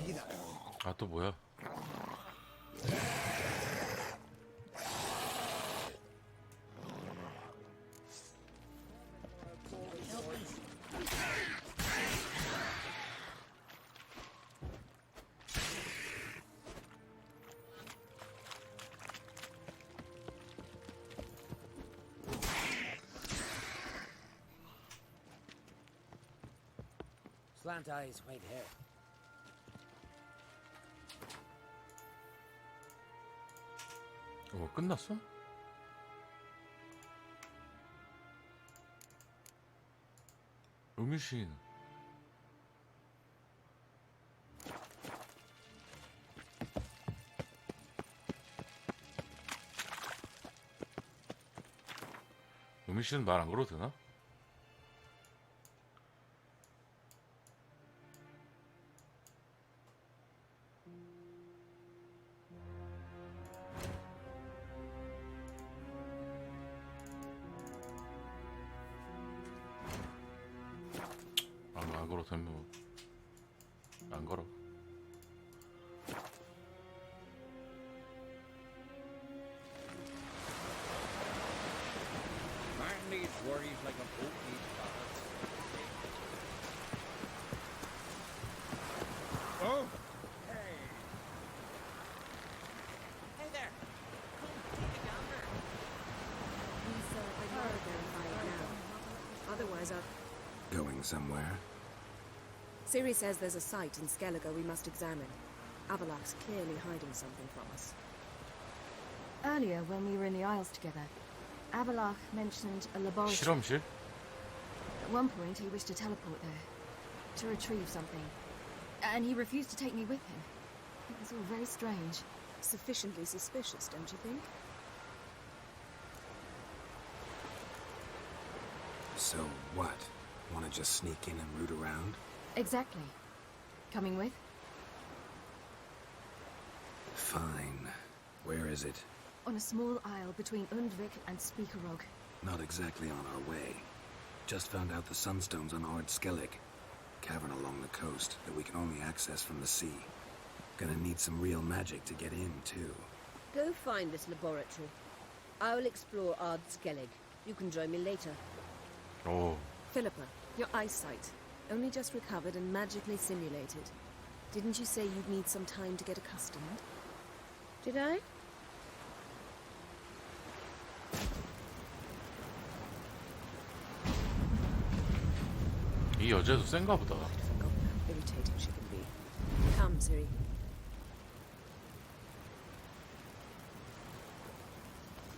Hear that? 아 또 뭐야? Slant eyes, white hair. 끝났어? 음유신. 음유신은 말 안 걸어도 되나? 안 걸어 되면 안 걸어. Man needs worries like a boat needs ballast. Oh! Hey. Hey there. Come take a gander. I'd rather verify it now. Otherwise, I'll... Going somewhere? Ciri says there's a site in Skellige we must examine. Avalak's clearly hiding something from us. Earlier, when we were in the Isles together, Avalak mentioned a laboratory. 실험실? At one point, he wished to teleport there, to retrieve something. And he refused to take me with him. It was all very strange. Sufficiently suspicious, don't you think? So what? Want to just sneak in and root around? Exactly. Coming with? Fine. Where is it? On a small isle between Undvik and Speakerog. Not exactly on our way. Just found out the sunstones on Ard Skellig. Cavern along the coast that we can only access from the sea. Gonna need some real magic to get in, too. Go find this laboratory. I will explore Ard Skellig. You can join me later. Oh. Philippa, your eyesight. Only just recovered and magically simulated. Didn't you say you'd need some time to get accustomed? Did I? 이 여자도 센가 보다. Irritating she can be. Come, Ciri.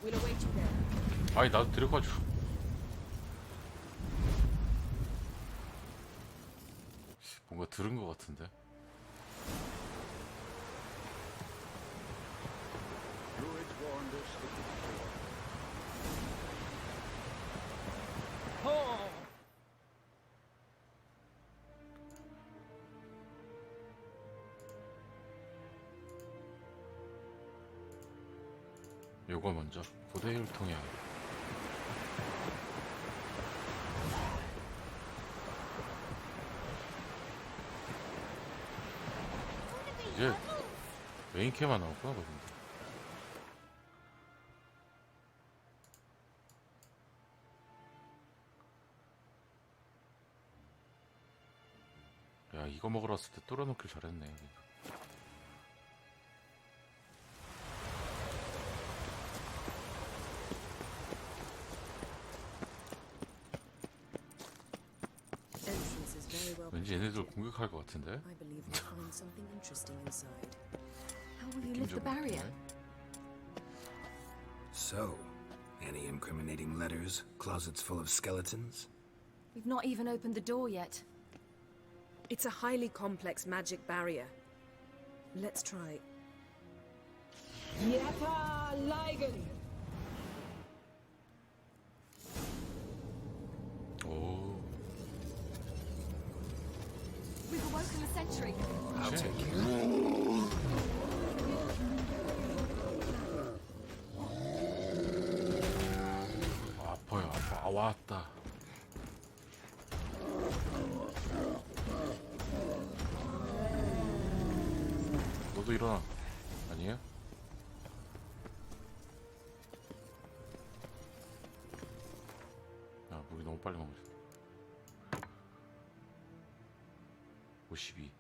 We'll await you there. 아니 나도 데려가줘. 뭔가 들은 것 같은데. Druids warned us it would fall. 요거 먼저 고대율 통해. 이제 메인캐만 나올거야 거긴데. 야 이거 먹으러 왔을 때 뚫어놓길 잘했네. Entrance is very well 왠지 얘네들 공격할 것 같은데. I believe we'll find something interesting inside. How will you lift the barrier? So, any incriminating letters, closets full of skeletons? We've not even opened the door yet. It's a highly complex magic barrier. Let's try. Yata Ligen! 오. We've awoken the sentry. I'll take you. 아파요 아파. 아 왔다. 너도 일어나. 아니에요? 야 물이 너무 빨리 먹었어. 52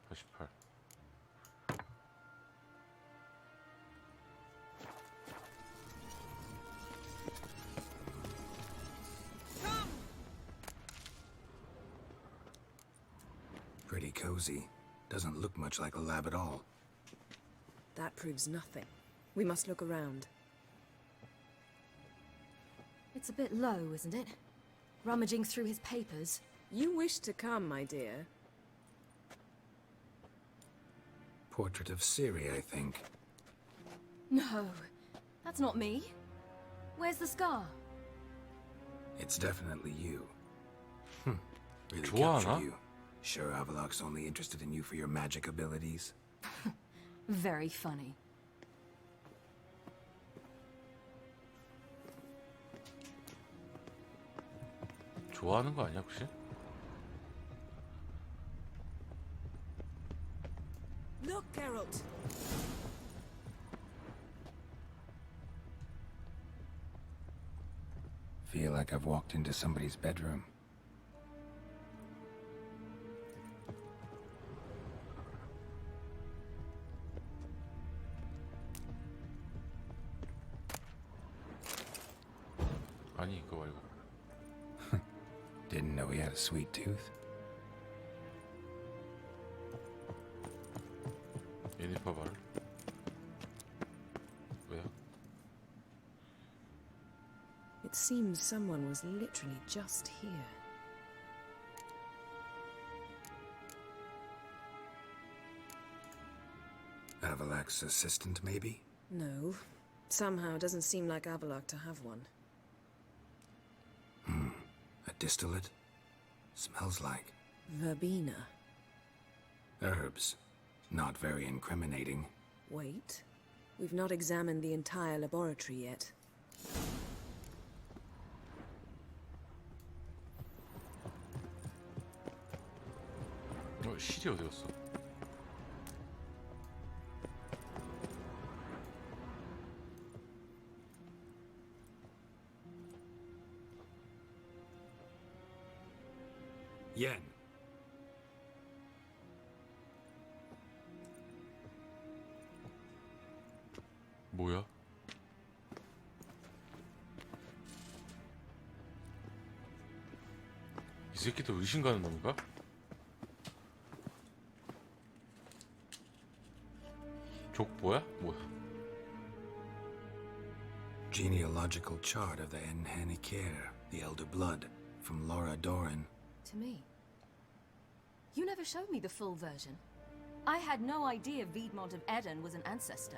88. Pretty cozy. Doesn't look much like a lab at all. That proves nothing. We must look around. It's a bit low, isn't it? Rummaging through his papers. You wish to come, my dear. Portrait of Ciri, I think. No, that's not me. Where's the scar? It's definitely you. Really 좋아하나? captured you. Sure Avalok's only interested in you for your magic abilities? Very funny. 좋아하는 거 아니야 혹시? Look, Geralt! Feel like I've walked into somebody's bedroom. 아니 그거 말고. Didn't know he had a sweet tooth. 예니퍼 말. 왜요? It seems someone was literally just here. Avalok's assistant, maybe? No. Somehow doesn't seem like Avalok to have one. A distillate? Smells like Verbena. herbs. Not very incriminating. Wait. We've not examined the entire laboratory yet. 실이 어디 갔어? Yen. 뭐야? 이 이 새끼도 의심 가는 놈인가? 족보야? 뭐야? Genealogical chart of the Enhanikir, the Elder Blood, from Laura Doran. To me. You never showed me the full version. I had no idea Viedmont of Eden was an ancestor.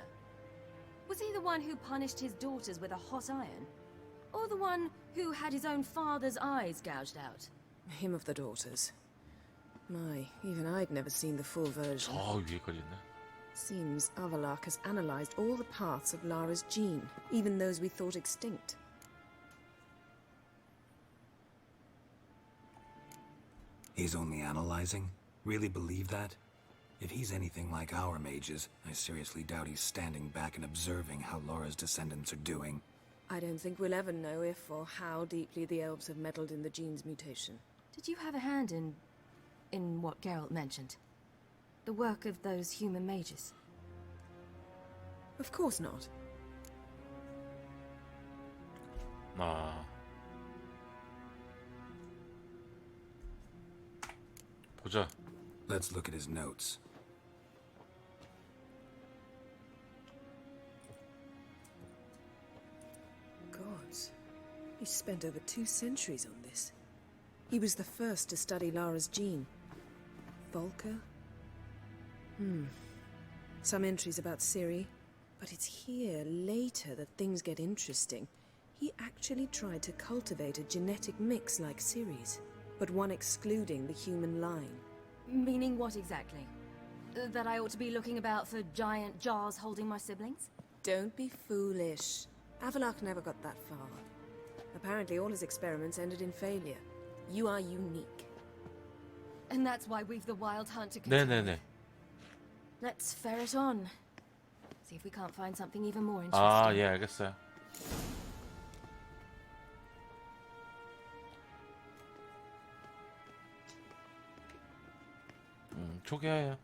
Was he the one who punished his daughters with a hot iron? Or the one who had his own father's eyes gouged out? Him of the daughters. My, even I'd never seen the full version. 위에까지 있네. Seems Avallac'h has analyzed all the parts of Lara's gene, even those we thought extinct. He's only analyzing? Really believe that? If he's anything like our mages, I seriously doubt he's standing back and observing how Laura's descendants are doing. I don't think we'll ever know if or how deeply the elves have meddled in the gene's mutation. Did you have a hand in what Geralt mentioned? The work of those human mages? Of course not. 아. 보자. Let's look at his notes. Gods. He spent over 2 centuries on this. He was the first to study Lara's gene. Volker? Some entries about Ciri, but it's here, later, that things get interesting. He actually tried to cultivate a genetic mix like Ciri's, but one excluding the human line. Meaning what exactly? That I ought to be looking about for giant jars holding my siblings? Don't be foolish. Avallac'h never got that far. Apparently all his experiments ended in failure. You are unique. And that's why we've the Wild Hunt to continue. 네네네. Let's ferret on. See if we can't find something even more interesting. 아, 예, 알겠어요. 초기화해요.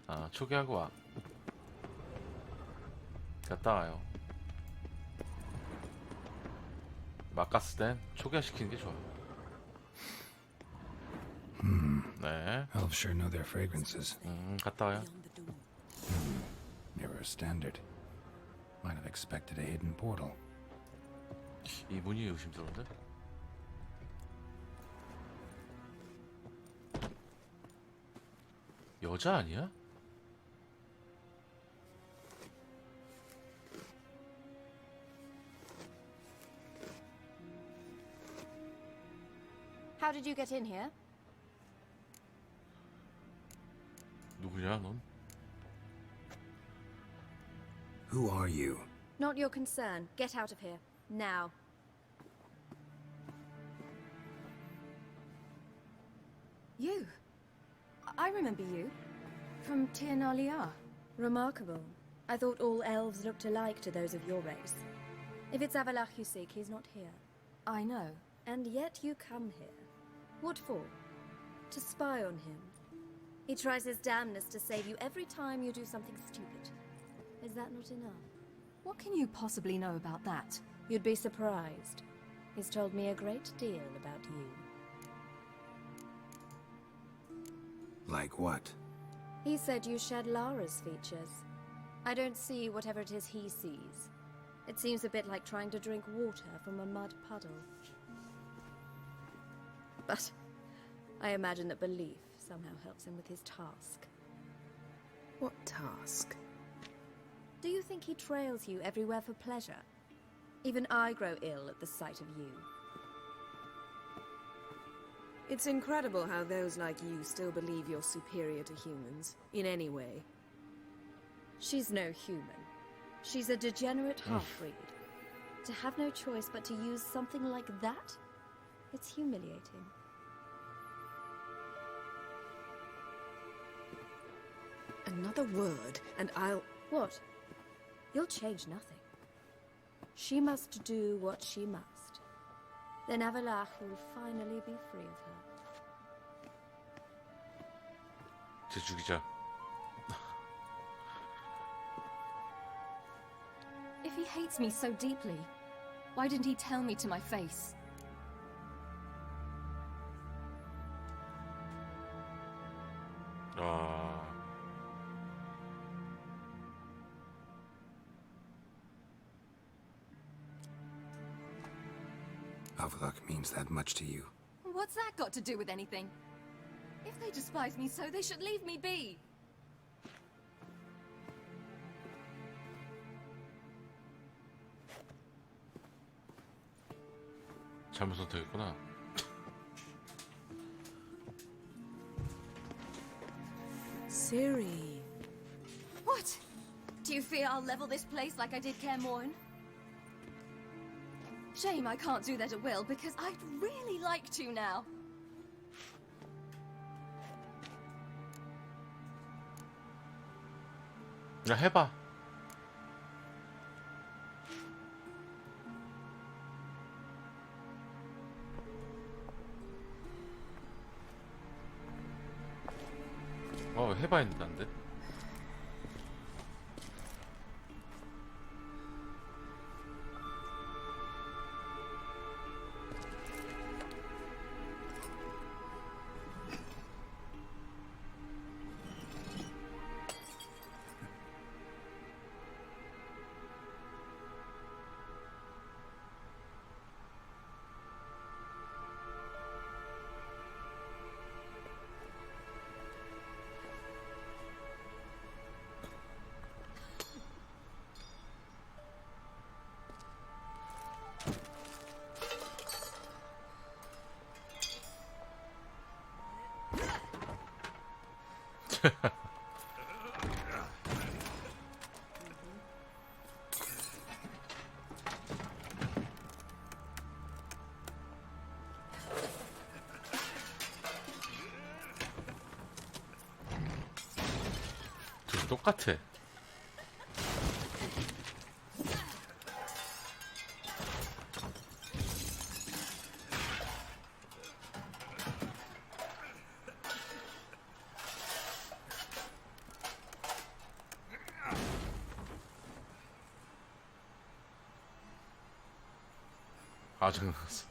아, 초기하고 와. 갔다 와요. 막갔을 땐 초기화시키는 게 좋아. 네. Elves sure know their fragrances. 갔다 와요. Mirror standard. Might have expected a hidden portal. 이 문이 의심스러운데? 여자 아니야? How did you get in here? 누구냐 넌? Who are you? Not your concern. Get out of here. Now. You? I remember you. From Tir na Liar. Remarkable. I thought all elves looked alike to those of your race. If it's Avallac'h you seek, he's not here. I know. And yet you come here. What for? To spy on him. He tries his damnedest to save you every time you do something stupid. Is that not enough? What can you possibly know about that? You'd be surprised. He's told me a great deal about you. Like what? He said you shared Lara's features. I don't see whatever it is he sees. It seems a bit like trying to drink water from a mud puddle. But I imagine that belief somehow helps him with his task. What task? Do you think he trails you everywhere for pleasure? Even I grow ill at the sight of you. It's incredible how those like you still believe you're superior to humans, in any way. She's no human. She's a degenerate half-breed. To have no choice but to use something like that? It's humiliating. Another word, and I'll... What? You'll change nothing. She must do what she must. Then Avallac'h will finally be free of her. 쟤 죽이자. If he hates me so deeply, Why didn't he tell me to my face? Avlok means that much to you. What's that got to do with anything? If they despise me so, they should leave me be. 잘못 선택했구나. Ciri. What? Do you fear I'll level this place like I did Kaer Morhen? Shame I can't do that at will, because I'd really like to now. 야, 해봐. 해봐 했는데 안 돼? 둘 똑같아. 아, 장난았어.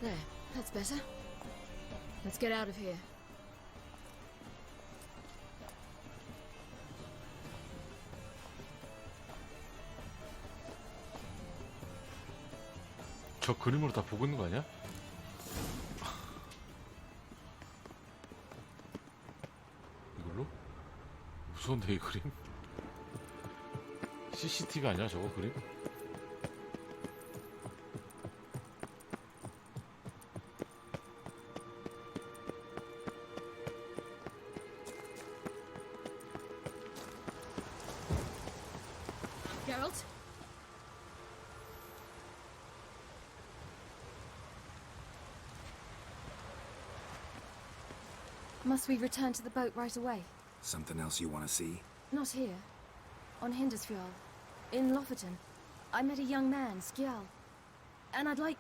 There, that's better. Let's get out of here. 저 그림으로 다 보고 있는 거 아니야? 이걸로? 무서운데 이 그림? CCTV 아니야 저거 그림? Geralt? Must we return to the boat right away? Something else you want to see? Not here. On Hindisfjall. In Lofoten. I met a young man, Skjal. And I'd like...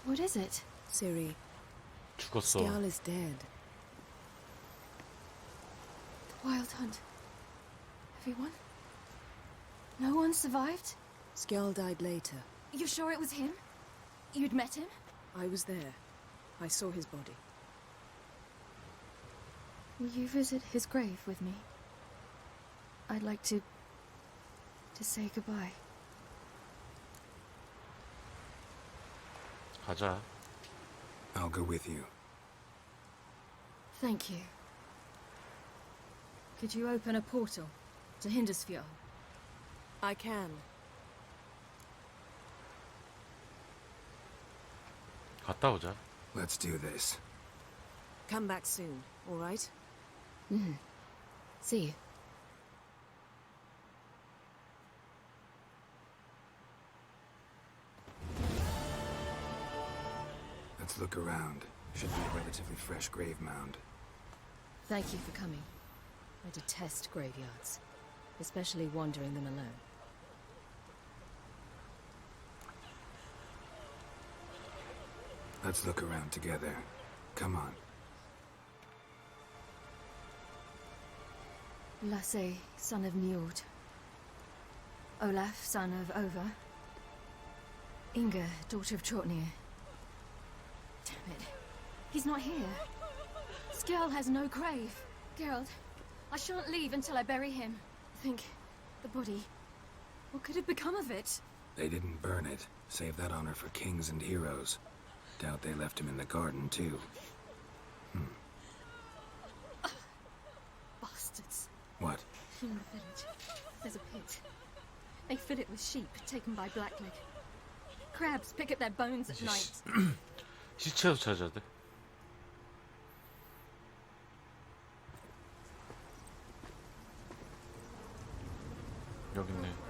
What is it? Ciri. 죽었어. Skjal is dead. The Wild Hunt. Everyone? No one survived? Skjal died later. You sure it was him? You'd met him? I was there. I saw his body. Will you visit his grave with me? I'd like to say goodbye. 가자. I'll go with you. Thank you. Could you open a portal to Hindisfjall? I can. 갔다 오자. Let's do this. Come back soon, all right? See you. Let's look around. Should be a relatively fresh grave mound. Thank you for coming. I detest graveyards. especially wandering them alone. Let's look around together. Come on. Lasse, son of Njord. Olaf, son of Over. Inga, daughter of Trotnir. Damn it. He's not here. Skjarl has no grave. Geralt, I shan't leave until I bury him. Think, the body. What could have become of it? They didn't burn it. Save that honor for kings and heroes. Doubt they left him in the garden, too. Bastards. What? In the village, there's a pit. They fill it with sheep taken by Blackleg. Crabs pick at their bones at night. 시체도 찾아야 돼. 여기 있네.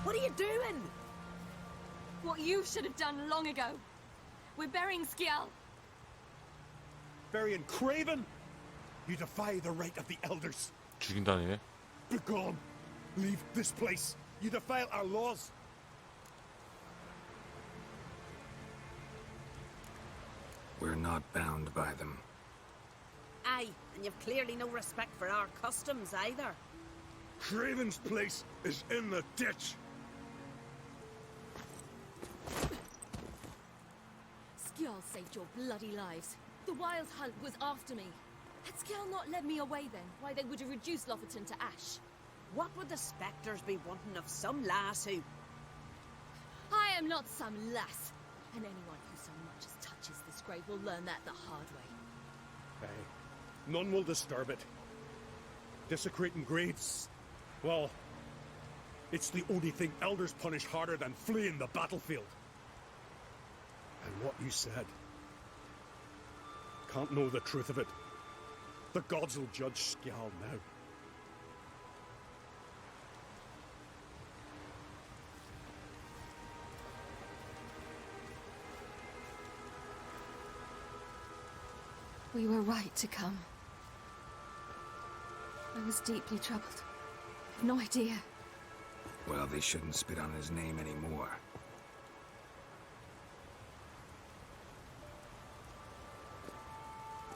What are you doing? What you should have done long ago. We're burying Skjarl. Burying Craven? You defy the right of the elders. 죽인다네. Begone! Leave this place. You defile our laws. We're not bound by them. Aye, and you've clearly no respect for our customs either. Craven's place is in the ditch. Skjarl saved your bloody lives. The Wild Hunt was after me. Had Skjarl not led me away then, why they would have reduced Lofoten to ash. What would the spectres be wanting of some lass who... I am not some lass, and anyone who so much as touches this grave will learn that the hard way. Aye. None will disturb it. Desecrating graves, well, it's the only thing elders punish harder than fleeing the battlefield. And what you said. Can't know the truth of it. The gods will judge Skjarl now. We were right to come. I was deeply troubled. I've no idea. Well, they shouldn't spit on his name anymore.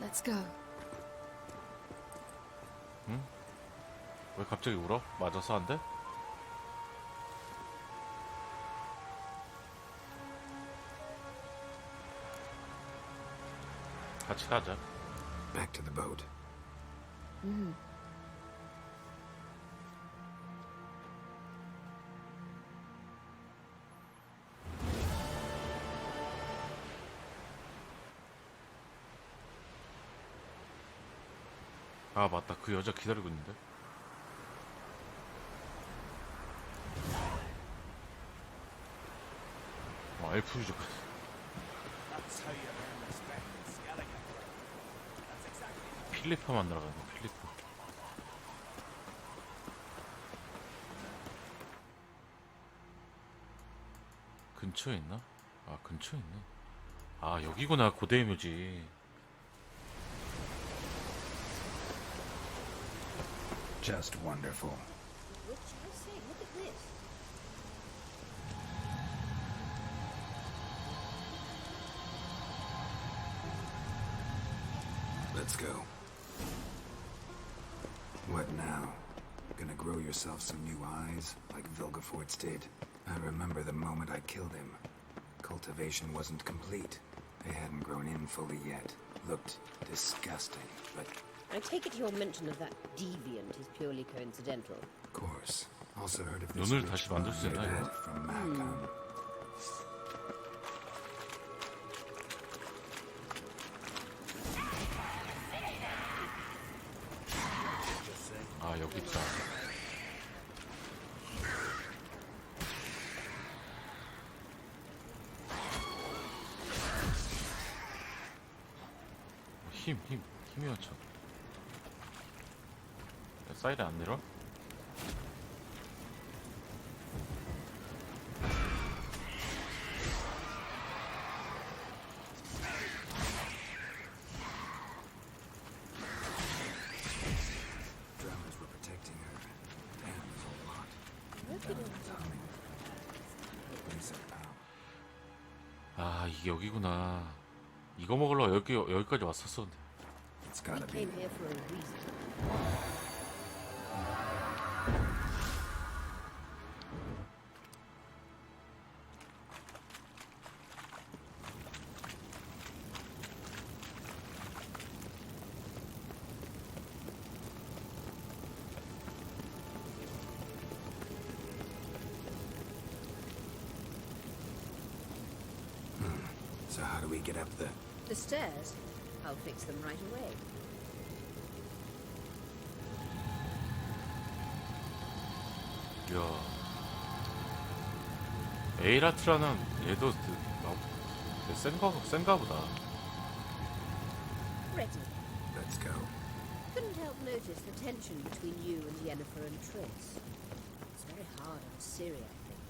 Let's go. 응? 왜 갑자기 울어? 맞아서 안 돼? 같이 가자. Back to the boat. 아 맞다, 그 여자 기다리고 있는데. 엘프 유저까지. 필리파 만나러 가네. 필리파. 근처에 있나? 아 근처에 있네. 아 여기구나, 고대의 묘지. Just wonderful. What should I say? Look at this. Let's go. What now? Gonna grow yourself some new eyes, like Vilgefortz did? I remember the moment I killed him. Cultivation wasn't complete. They hadn't grown in fully yet. Looked disgusting, but... I take it your mention of that deviant is purely coincidental. Of course. Also heard of this 눈을 다시 만들 수 있나, 이거? from Macon. 힘이 맞춰. 사이렌 안 내려? Drowners were protecting her. Damn, there's a lot. Tommy. Lisa Powell. 아, 이게 여기구나. 이거 먹으러 여기까지 왔었어. It's gotta be. Came here for a reason. So how do we get up the... The stairs? I'll fix them right away. 야, 에이라트라는 얘도 센가 보다. Ready. Let's go. Couldn't help notice the tension between you and Yennefer and Triss. It's very hard on Ciri, I think.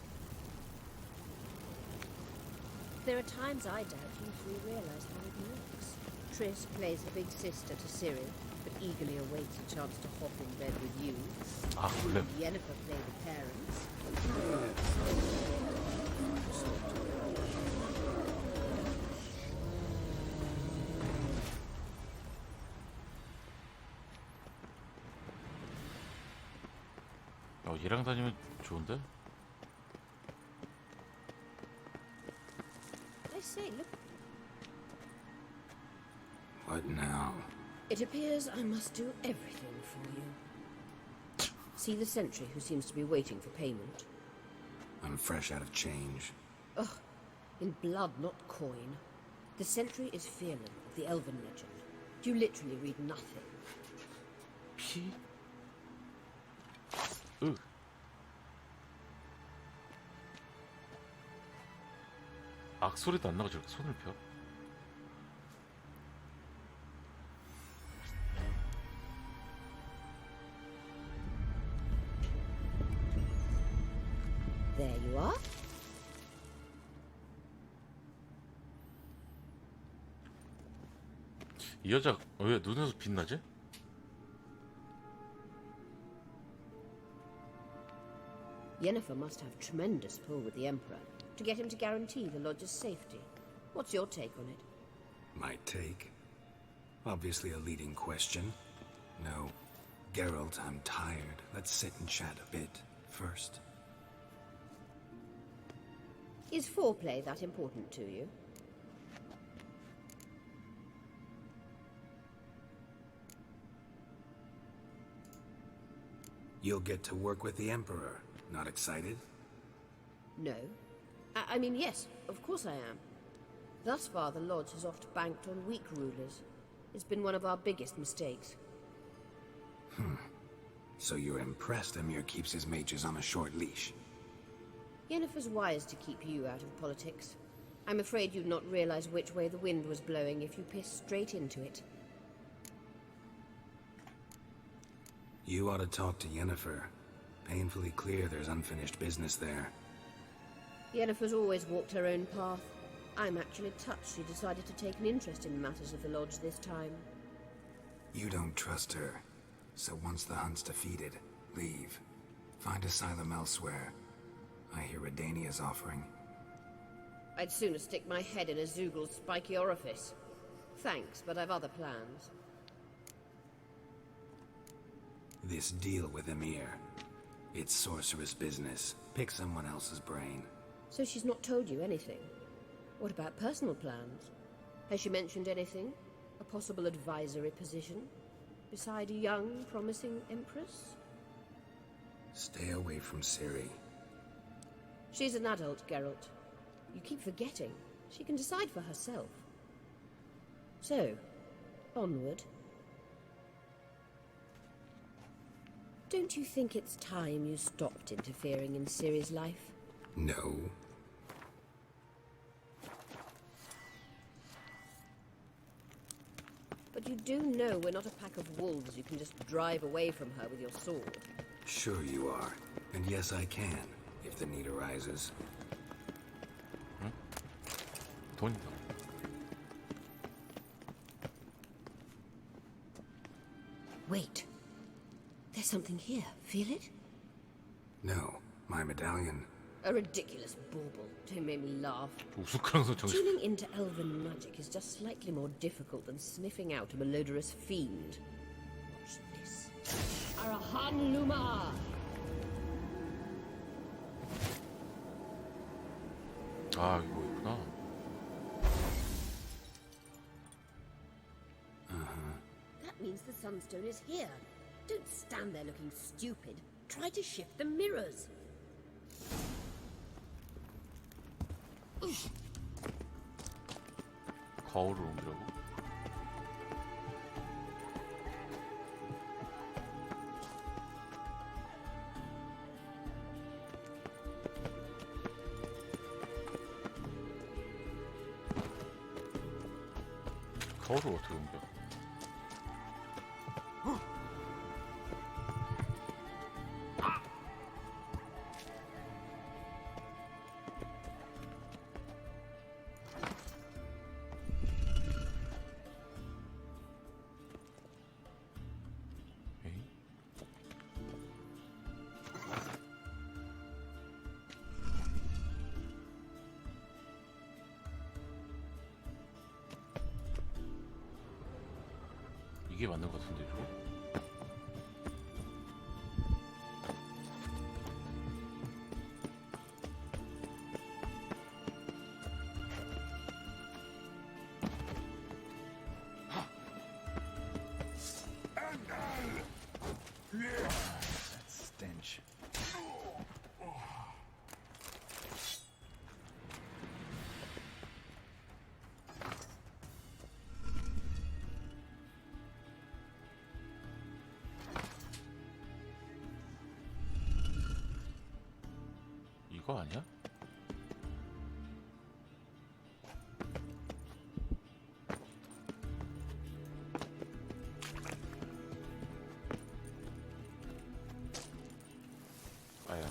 There are times I doubt you three realize how it works. Triss plays the big sister to Ciri, but eagerly awaits a chance to hop in bed with you. 아, You 원래 and Yennefer play the parents. 얘랑 다니면 좋은데? I say, look. What now? It appears I must do everything for you. See the sentry who seems to be waiting for payment? I'm fresh out of change. Ugh, in blood, not coin. The sentry is Fierlin of the Elven legend. You literally read nothing. 피? 악소리도 안 나고 저렇게 손을 펴? There you are. 이 여자 왜 눈에서 빛나지? Yennefer must have tremendous pull with the Emperor to get him to guarantee the lodge's safety. What's your take on it? My take? Obviously a leading question. No. Geralt, I'm tired. Let's sit and chat a bit first. Is foreplay that important to you? You'll get to work with the Emperor. Not excited? No. I mean, yes, of course I am. Thus far, the Lodge has oft banked on weak rulers. It's been one of our biggest mistakes. So you're impressed Emir keeps his mages on a short leash? Yennefer's wise to keep you out of politics. I'm afraid you'd not realize which way the wind was blowing if you pissed straight into it. You ought to talk to Yennefer. Painfully clear there's unfinished business there. Yennefer's always walked her own path. I'm actually touched she decided to take an interest in matters of the Lodge this time. You don't trust her. So once the hunt's defeated, leave. Find asylum elsewhere. I hear Redania's offering. I'd sooner stick my head in a Zoogl's spiky orifice. Thanks, but I've other plans. This deal with Emir. It's sorceress business. Pick someone else's brain. So she's not told you anything? What about personal plans? Has she mentioned anything? A possible advisory position? Beside a young, promising empress? Stay away from Ciri. She's an adult, Geralt. You keep forgetting. She can decide for herself. So, onward. Don't you think it's time you stopped interfering in Ciri's life? No. But you do know we're not a pack of wolves you can just drive away from her with your sword. Sure you are. And yes, I can, if the need arises. 돈이다. Wait. There's something here. Feel it? No, my medallion. A ridiculous bauble. Don't make me laugh. 우스꽝스 정신. Tuning into elven magic is just slightly more difficult than sniffing out a malodorous fiend. Watch this. Arahan Luma! 아, 이거 있구나. That means the Sunstone is here. Don't stand there looking stupid. Try to shift the mirrors. 거울을 옮기라고? 거울을 어떻게 옮겨? 이게 맞는 것 같은데 저거? That stench. 이거 아니야? 아야.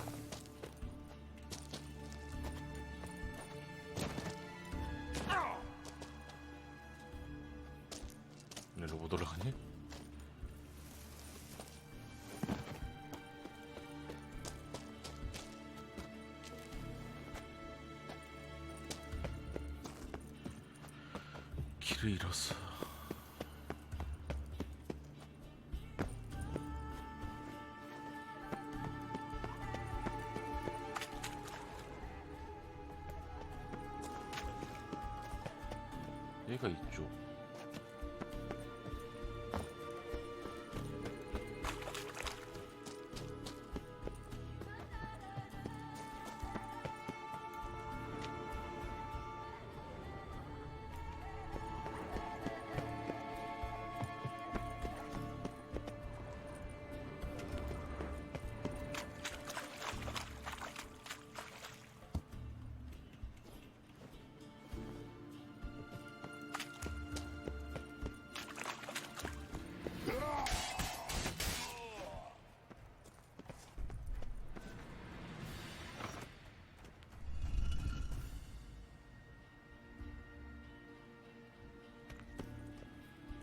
일로 못 올라가니? 길을 잃었어. 얘가 이쪽.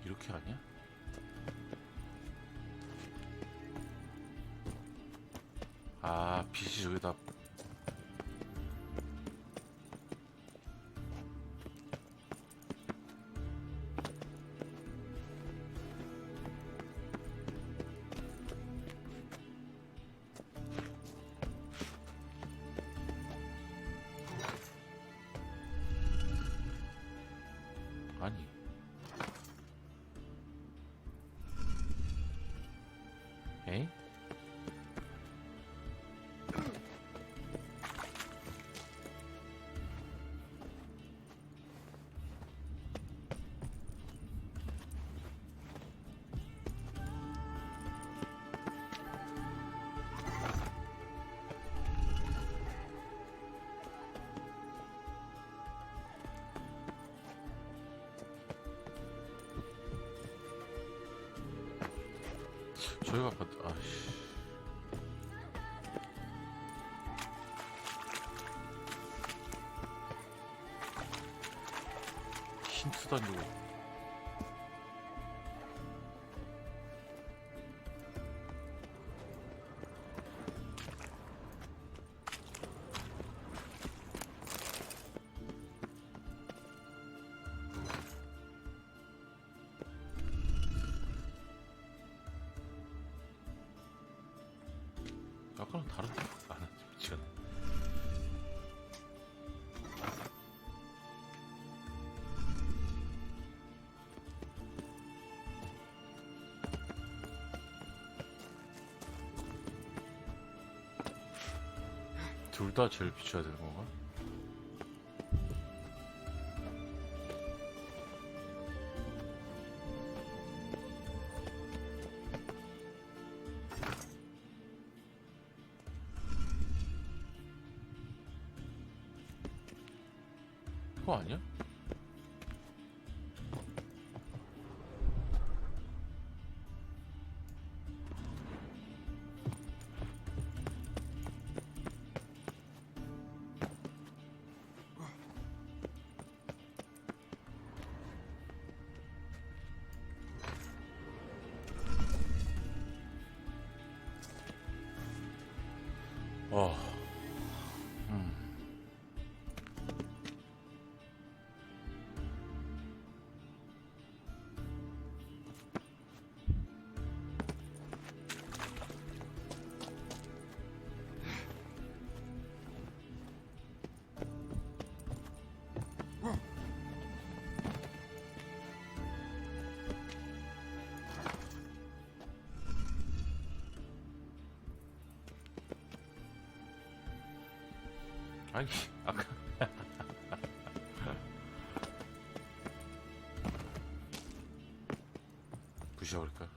이렇게 아니야? 아, 빛이 저기다. 아니. 에이? 저희가 아씨. 힌트도 안 주고. 아까랑 다른데? 안 하지, 미치겠네. 둘 다 제일 비춰야 되는 건가? 그거 아니야? 아니 아까 부셔버릴까?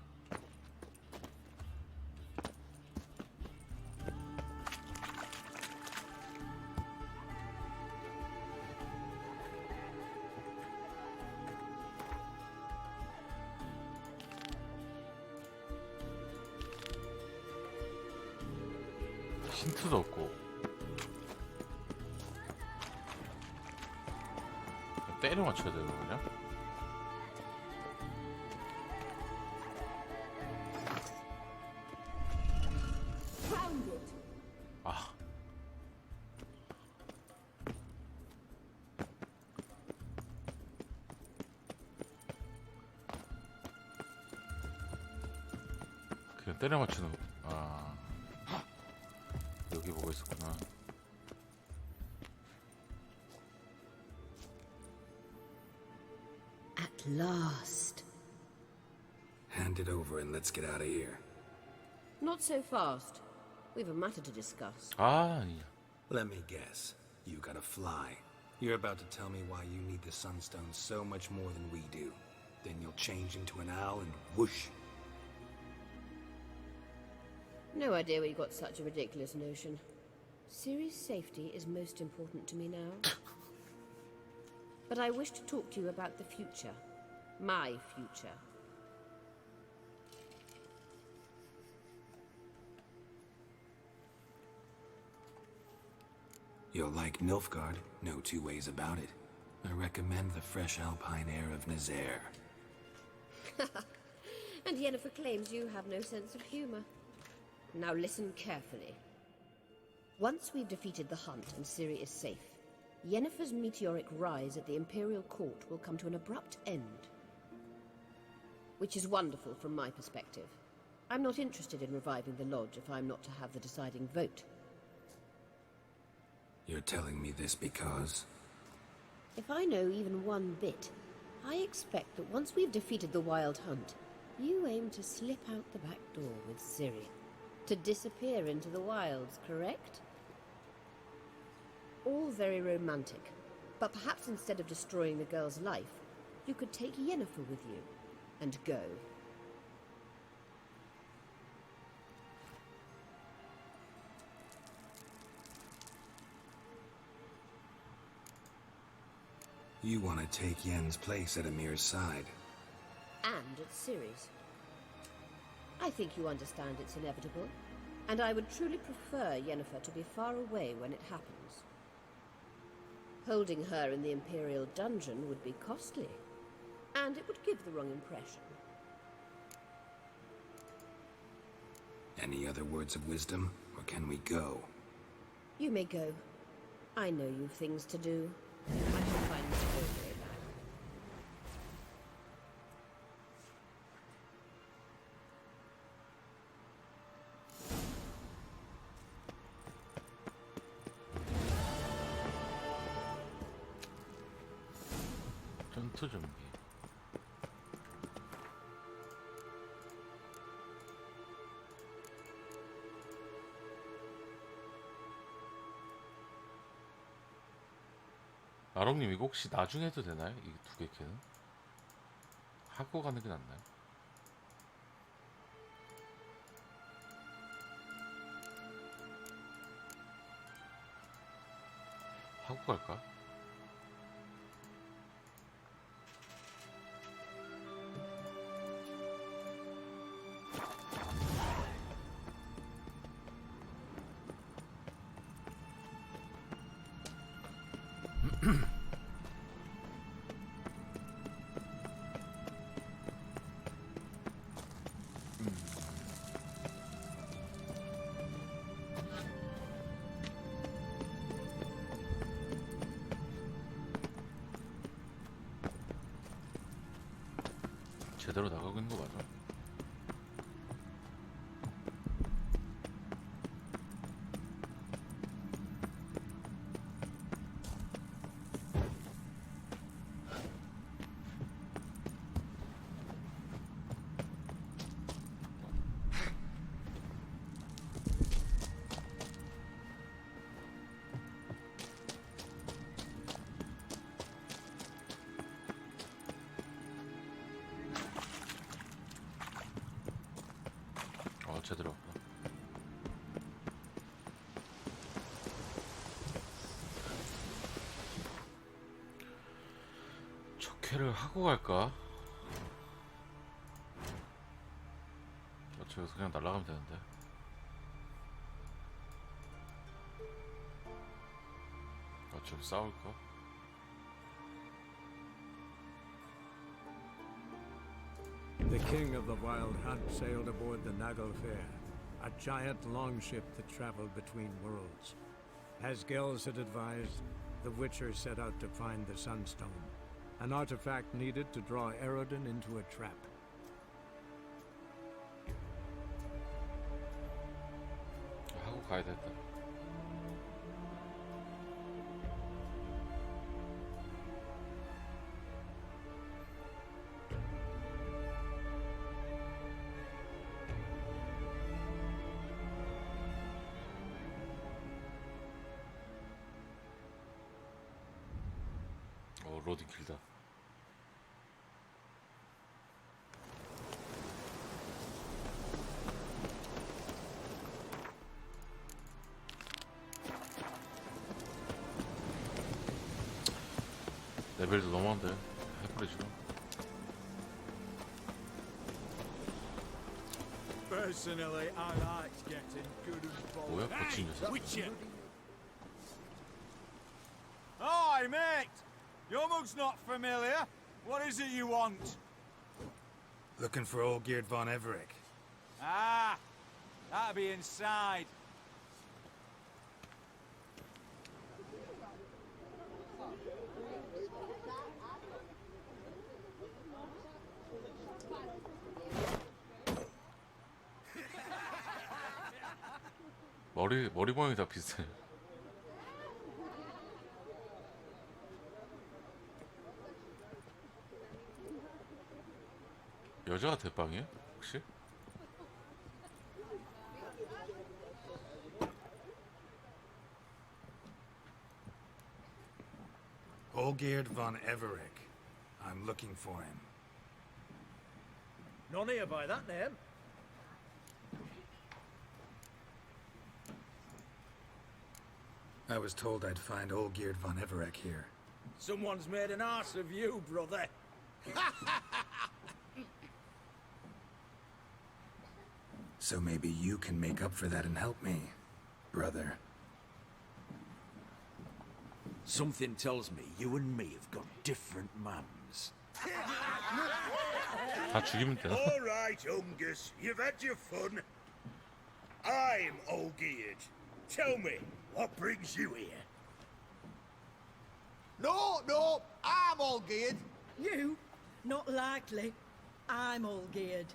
힌트도 없고 때려 맞춰야 되는 거냐? 아. 그냥 때려 맞추는 거. 아. 여기 보고 있었구나. At last. Hand it over and let's get out of here. Not so fast. We've a matter to discuss. 아니야. Let me guess. You gotta fly. You're about to tell me why you need the Sunstone so much more than we do. Then you'll change into an owl and whoosh. No idea where you got such a ridiculous notion. Ciri's safety is most important to me now. But I wish to talk to you about the future. My future. You'll like Nilfgaard, no two ways about it. I recommend the fresh alpine air of Nazaire. And Yennefer claims you have no sense of humor. Now listen carefully. Once we've defeated the Hunt and Ciri is safe, Yennefer's meteoric rise at the Imperial Court will come to an abrupt end. Which is wonderful from my perspective. I'm not interested in reviving the Lodge if I'm not to have the deciding vote. You're telling me this because... If I know even one bit, I expect that once we've defeated the Wild Hunt, you aim to slip out the back door with Ciri. To disappear into the wilds, correct? All very romantic, but perhaps instead of destroying the girl's life, you could take Yennefer with you, and go. You want to take Yen's place at Amir's side. And at Ciri's. I think you understand it's inevitable, and I would truly prefer Yennefer to be far away when it happens. Holding her in the Imperial dungeon would be costly, and it would give the wrong impression. Any other words of wisdom, or can we go? You may go. I know you've things to do. I can find Miss Aubrey back. 전투 준비. 아롱님 이거 혹시 나중에 해도 되나요? 이 두 개 캐는? 하고 가는 게 낫나요? 하고 갈까? 제대로 나가고 있는 거 맞아? 제대로 할까? 적회를 하고 갈까? 어차피 그냥 날아가면 되는데. 어차피 싸울까? The king of the Wild Hunt sailed aboard the Naglfar, a giant longship that traveled between worlds. As Gels had advised, the Witcher set out to find the Sunstone, an artifact needed to draw Eredin into a trap. 하고 가야 됐다. 로드 길다. 레벨도 너무한데 해버리죠. Personally, I like getting good and bold. 뭐야 거친 녀석. Witcher! Hi, mate! Your mug's not familiar. What is it you want? Looking for Olgierd von Everec. Ah, that'll be inside. 머리 모양이 다 비슷해. 여자가 대빵이야? 혹시? Olgierd von Everec. I'm looking for him. None here by that name. I was told I'd find Olgierd von Everec here. Someone's made an arse of you, brother. So maybe you can make up for that and help me, brother. Something tells me you and me have got different mums. 다 죽이면 되나? All right, Ungus, you've had your fun. I'm Olgierd. Tell me, what brings you here? No, I'm all geared. You? Not likely. I'm all geared.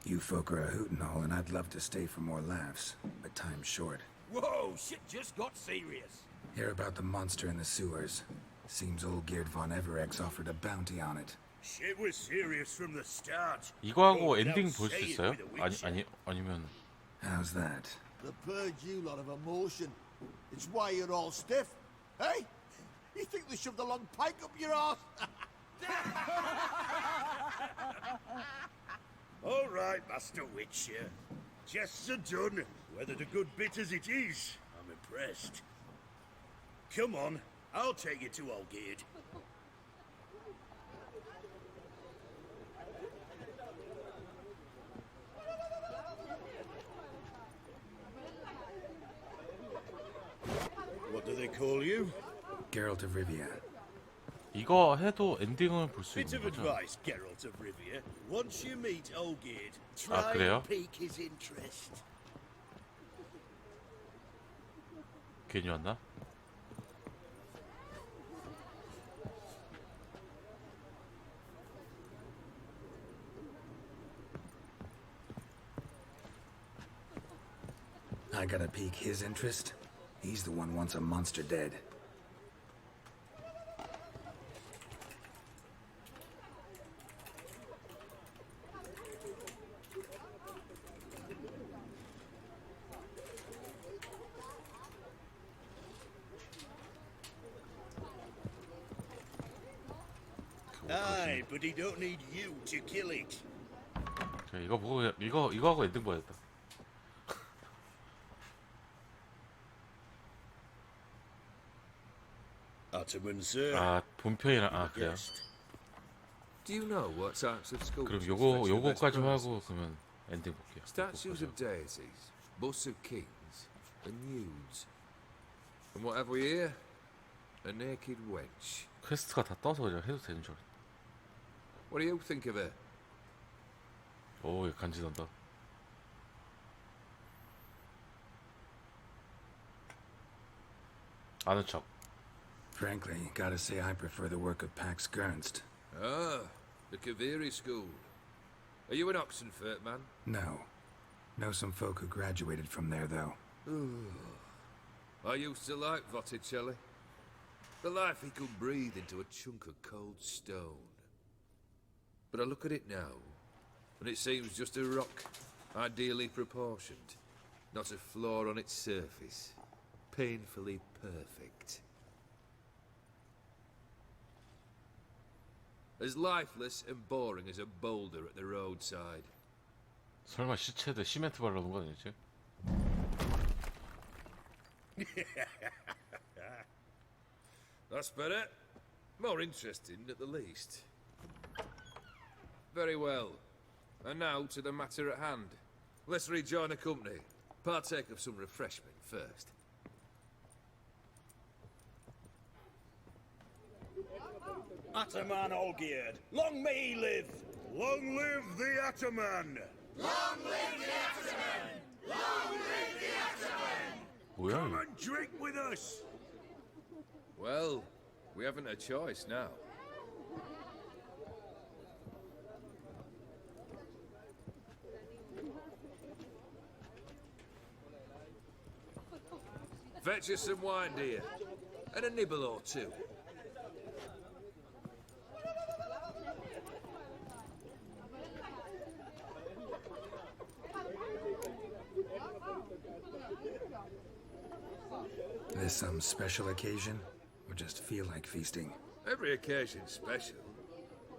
You folk are a hoot and all, and I'd love to stay for more laughs, but time's short. Whoa, shit just got serious. Hear about the monster in the sewers. Seems old Geard von Everex offered a bounty on it. Shit was serious from the start. 이거하고 엔딩 볼 수 있어요? 아니면 How's that? The purge you lot of emotion. It's why you're all stiff. Hey? You think they shoved a long pike up your arse? All right, Master Witcher. Jests are done. Whether the good bit as it is, I'm impressed. Come on, I'll take you to Olgierd. What do they call you? Geralt of Rivia. 이거 해도 엔딩을 볼 수 Bit 있는 of 거죠? advice, Geralt of Rivia. Once you meet Olgierd, 아, try 그래요? and pique his interest. 괜히 왔나? I gotta pique his interest? He's the one wants a monster dead. Aye, but he don't need you to kill it. 자, 이거 보고 이거 하고 엔딩 봐야겠다. Ataman, sir. 아, 본편이랑 그래요. Do you know what types of 그럼 sculptures 요거 fetch the best 요거까지 prices? 하고 그러면 엔딩 볼게요. Statues of deities, busts of kings, and nudes. And what have we here? A naked wench. 퀘스트가 다 떠서 그냥 해도 되는 줄 알았네. What do you think of her? 오, 얘 간지난다. 아는 척. Frankly, gotta say I prefer the work of Pax Gernst. Ah, the Kaviri school. Are you an Oxenfurt man? No. Know some folk who graduated from there, though. I used to like Botticelli. The life he could breathe into a chunk of cold stone. But I look at it now, and it seems just a rock, ideally proportioned. Not a flaw on its surface. Painfully perfect. As lifeless and boring as a boulder at the roadside. 설마 시체에다 시멘트 바르는 거 아니지? That's better. More interesting, at the least. Very well. And now to the matter at hand. Let's rejoin the company. Partake of some refreshment first. Ataman Olgierd, long may he live! Long live the Ataman! Long live the Ataman! Long live the Ataman! 뭐야? Come and drink with us! Well, we haven't a choice now. Fetch us some wine, dear. And a nibble or two. This some special occasion? Or just feel like feasting? Every occasion's special.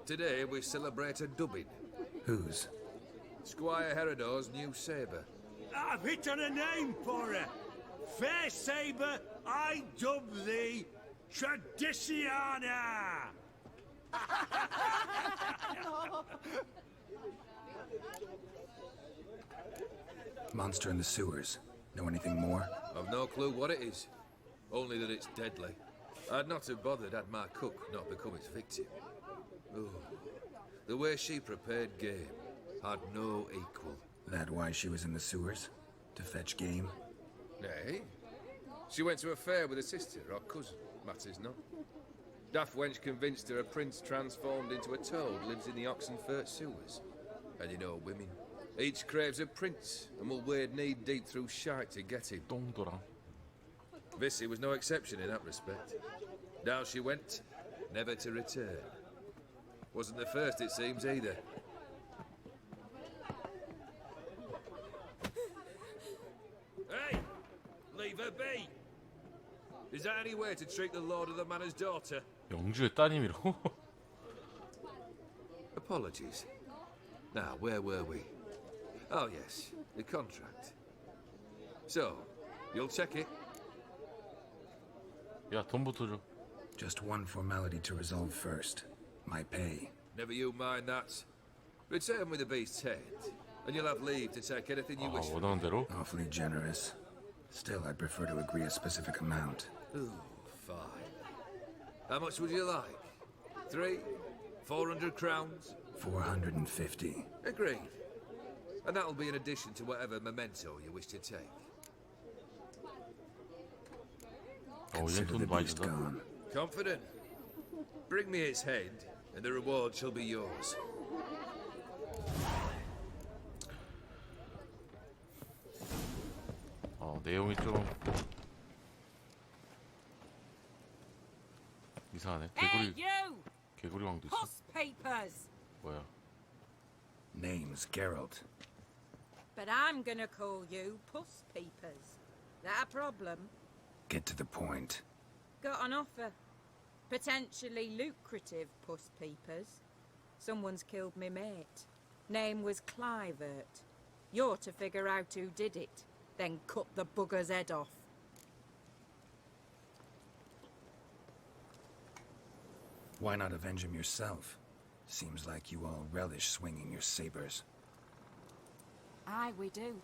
Today we celebrate a dubbing. Whose? Squire Herodor's new sabre. I've hit on a name for her. Fair Sabre, I dub thee Tradiciana! Monster in the sewers. Know anything more? I've no clue what it is. Only that it's deadly. I'd not have bothered had my cook not become its victim. Oh, the way she prepared game had no equal. That why she was in the sewers? To fetch game? Nay. She went to a fair with a sister or cousin, matters not. Daft wench convinced her a prince transformed into a toad lives in the Oxenfurt sewers. And you know women. Each craves a prince and will wade knee-deep through shite to get him. Vissy was no exception in that respect. Down she went, never to return. Wasn't the first, it seems, either. Hey! Leave her be! Is that any way to treat the lord of the manor's daughter? 영주의 따님이라고? Apologies. Now, where were we? Oh, yes, the contract. So, you'll check it? 야, 돈부터 줘. Just one formality to resolve first. My pay. Never you mind that. Return with the beast's head, and you'll have leave to take anything you wish. 원하는 대로? Awfully generous. Still, I'd prefer to agree a specific amount. Ooh, fine. How much would you like? 300, 400 crowns? 450. Agreed. And that'll be in addition to whatever memento you wish to take. Consider the beast gone. Confident? Bring me its head, and the reward shall be yours. 내용이 좀 이상하네. Hey, you! 개구리 왕도 있어. Puss papers! 뭐야? Name's Geralt. But I'm gonna call you Puss Peepers. That a problem? Get to the point. Got an offer. Potentially lucrative Puss Peepers. Someone's killed me mate. Name was Clivert. You're to figure out who did it, then cut the bugger's head off. Why not avenge him yourself? Seems like you all relish swinging your sabers. Aye, we do.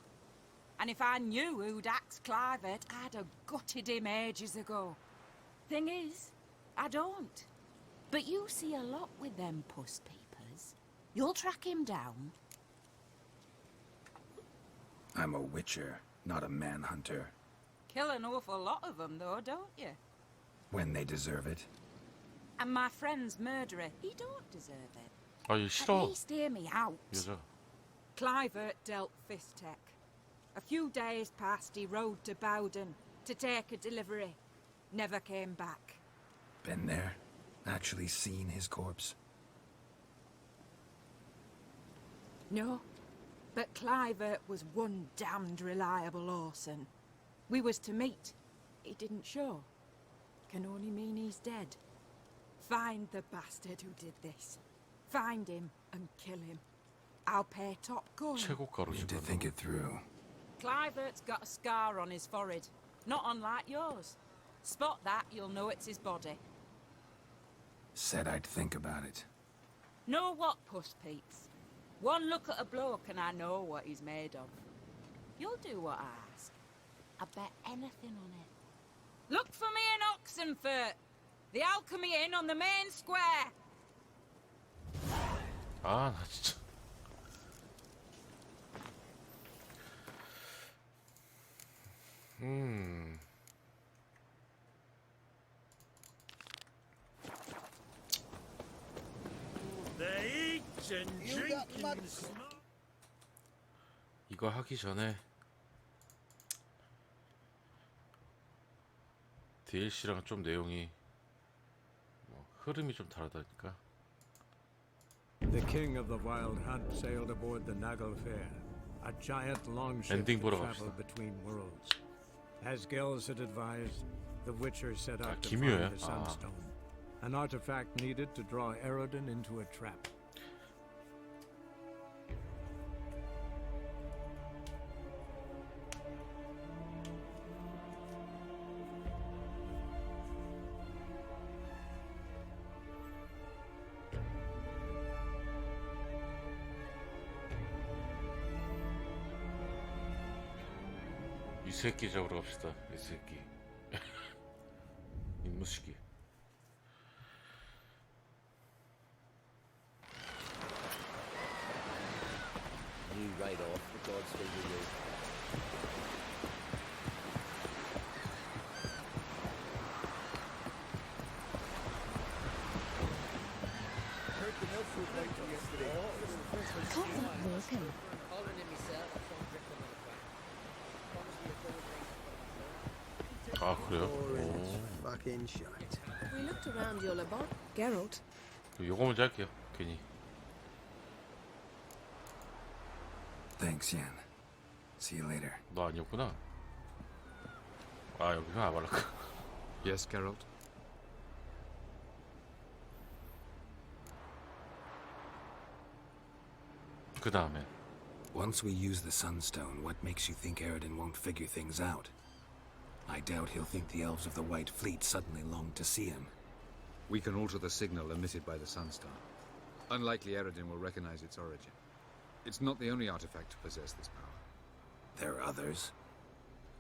And if I knew who'd axed Clivert, I'd have gutted him ages ago. Thing is, I don't. But you see a lot with them Puss Peepers. You'll track him down. I'm a witcher, not a manhunter. Kill an awful lot of them, though, don't you? When they deserve it. And my friend's murderer, he don't deserve it. 얘 싫어. At least hear me out. 여자. Clivert dealt Fistek. A few days past, he rode to Bowden to take a delivery. Never came back. Been there? Actually seen his corpse? No, but Clivert was one damned reliable Orson. We was to meet. He didn't show. Can only mean he's dead. Find the bastard who did this. Find him and kill him. I'll pay top coin. Need to think it through. Clivert's got a scar on his forehead, not unlike yours. Spot that, you'll know it's his body. Said I'd think about it. Know what, Puss Peeps? One look at a bloke and I know what he's made of. You'll do what I ask. I bet anything on it. Look for me in Oxenfurt. The Alchemy Inn on the main square. 나 진짜. They eat and drink and smoke. 이거 하기 전에 DLC랑 좀 내용이 흐름이 좀 다르다니까. The king of the Wild Hunt sailed aboard the Naglfair, a giant longship 엔딩 that 보러 traveled 갑시다. between worlds. As Gels had advised, the Witcher set out to 김유야? find the Sunstone, an artifact needed to draw Erodin into a trap. 새끼 잡으러 갑시다. 이 새끼. 인무시기. You right off, the gods be with you. Heard the milk food like yesterday. Can't that work? 아 그래요? Fucking shite. We looked around your laboratory. Geralt, 요거 먼저 할게요. 괜히. Thanks, Yen. See you later. 너 아니었구나. 아 여기가 아발라카. Yes, Geralt? 그 다음에. Once we use the Sunstone, what makes you think Eredin won't figure things out? I doubt he'll think the elves of the White Fleet suddenly longed to see him. We can alter the signal emitted by the Sunstar. Unlikely Eredin will recognize its origin. It's not the only artifact to possess this power. There are others?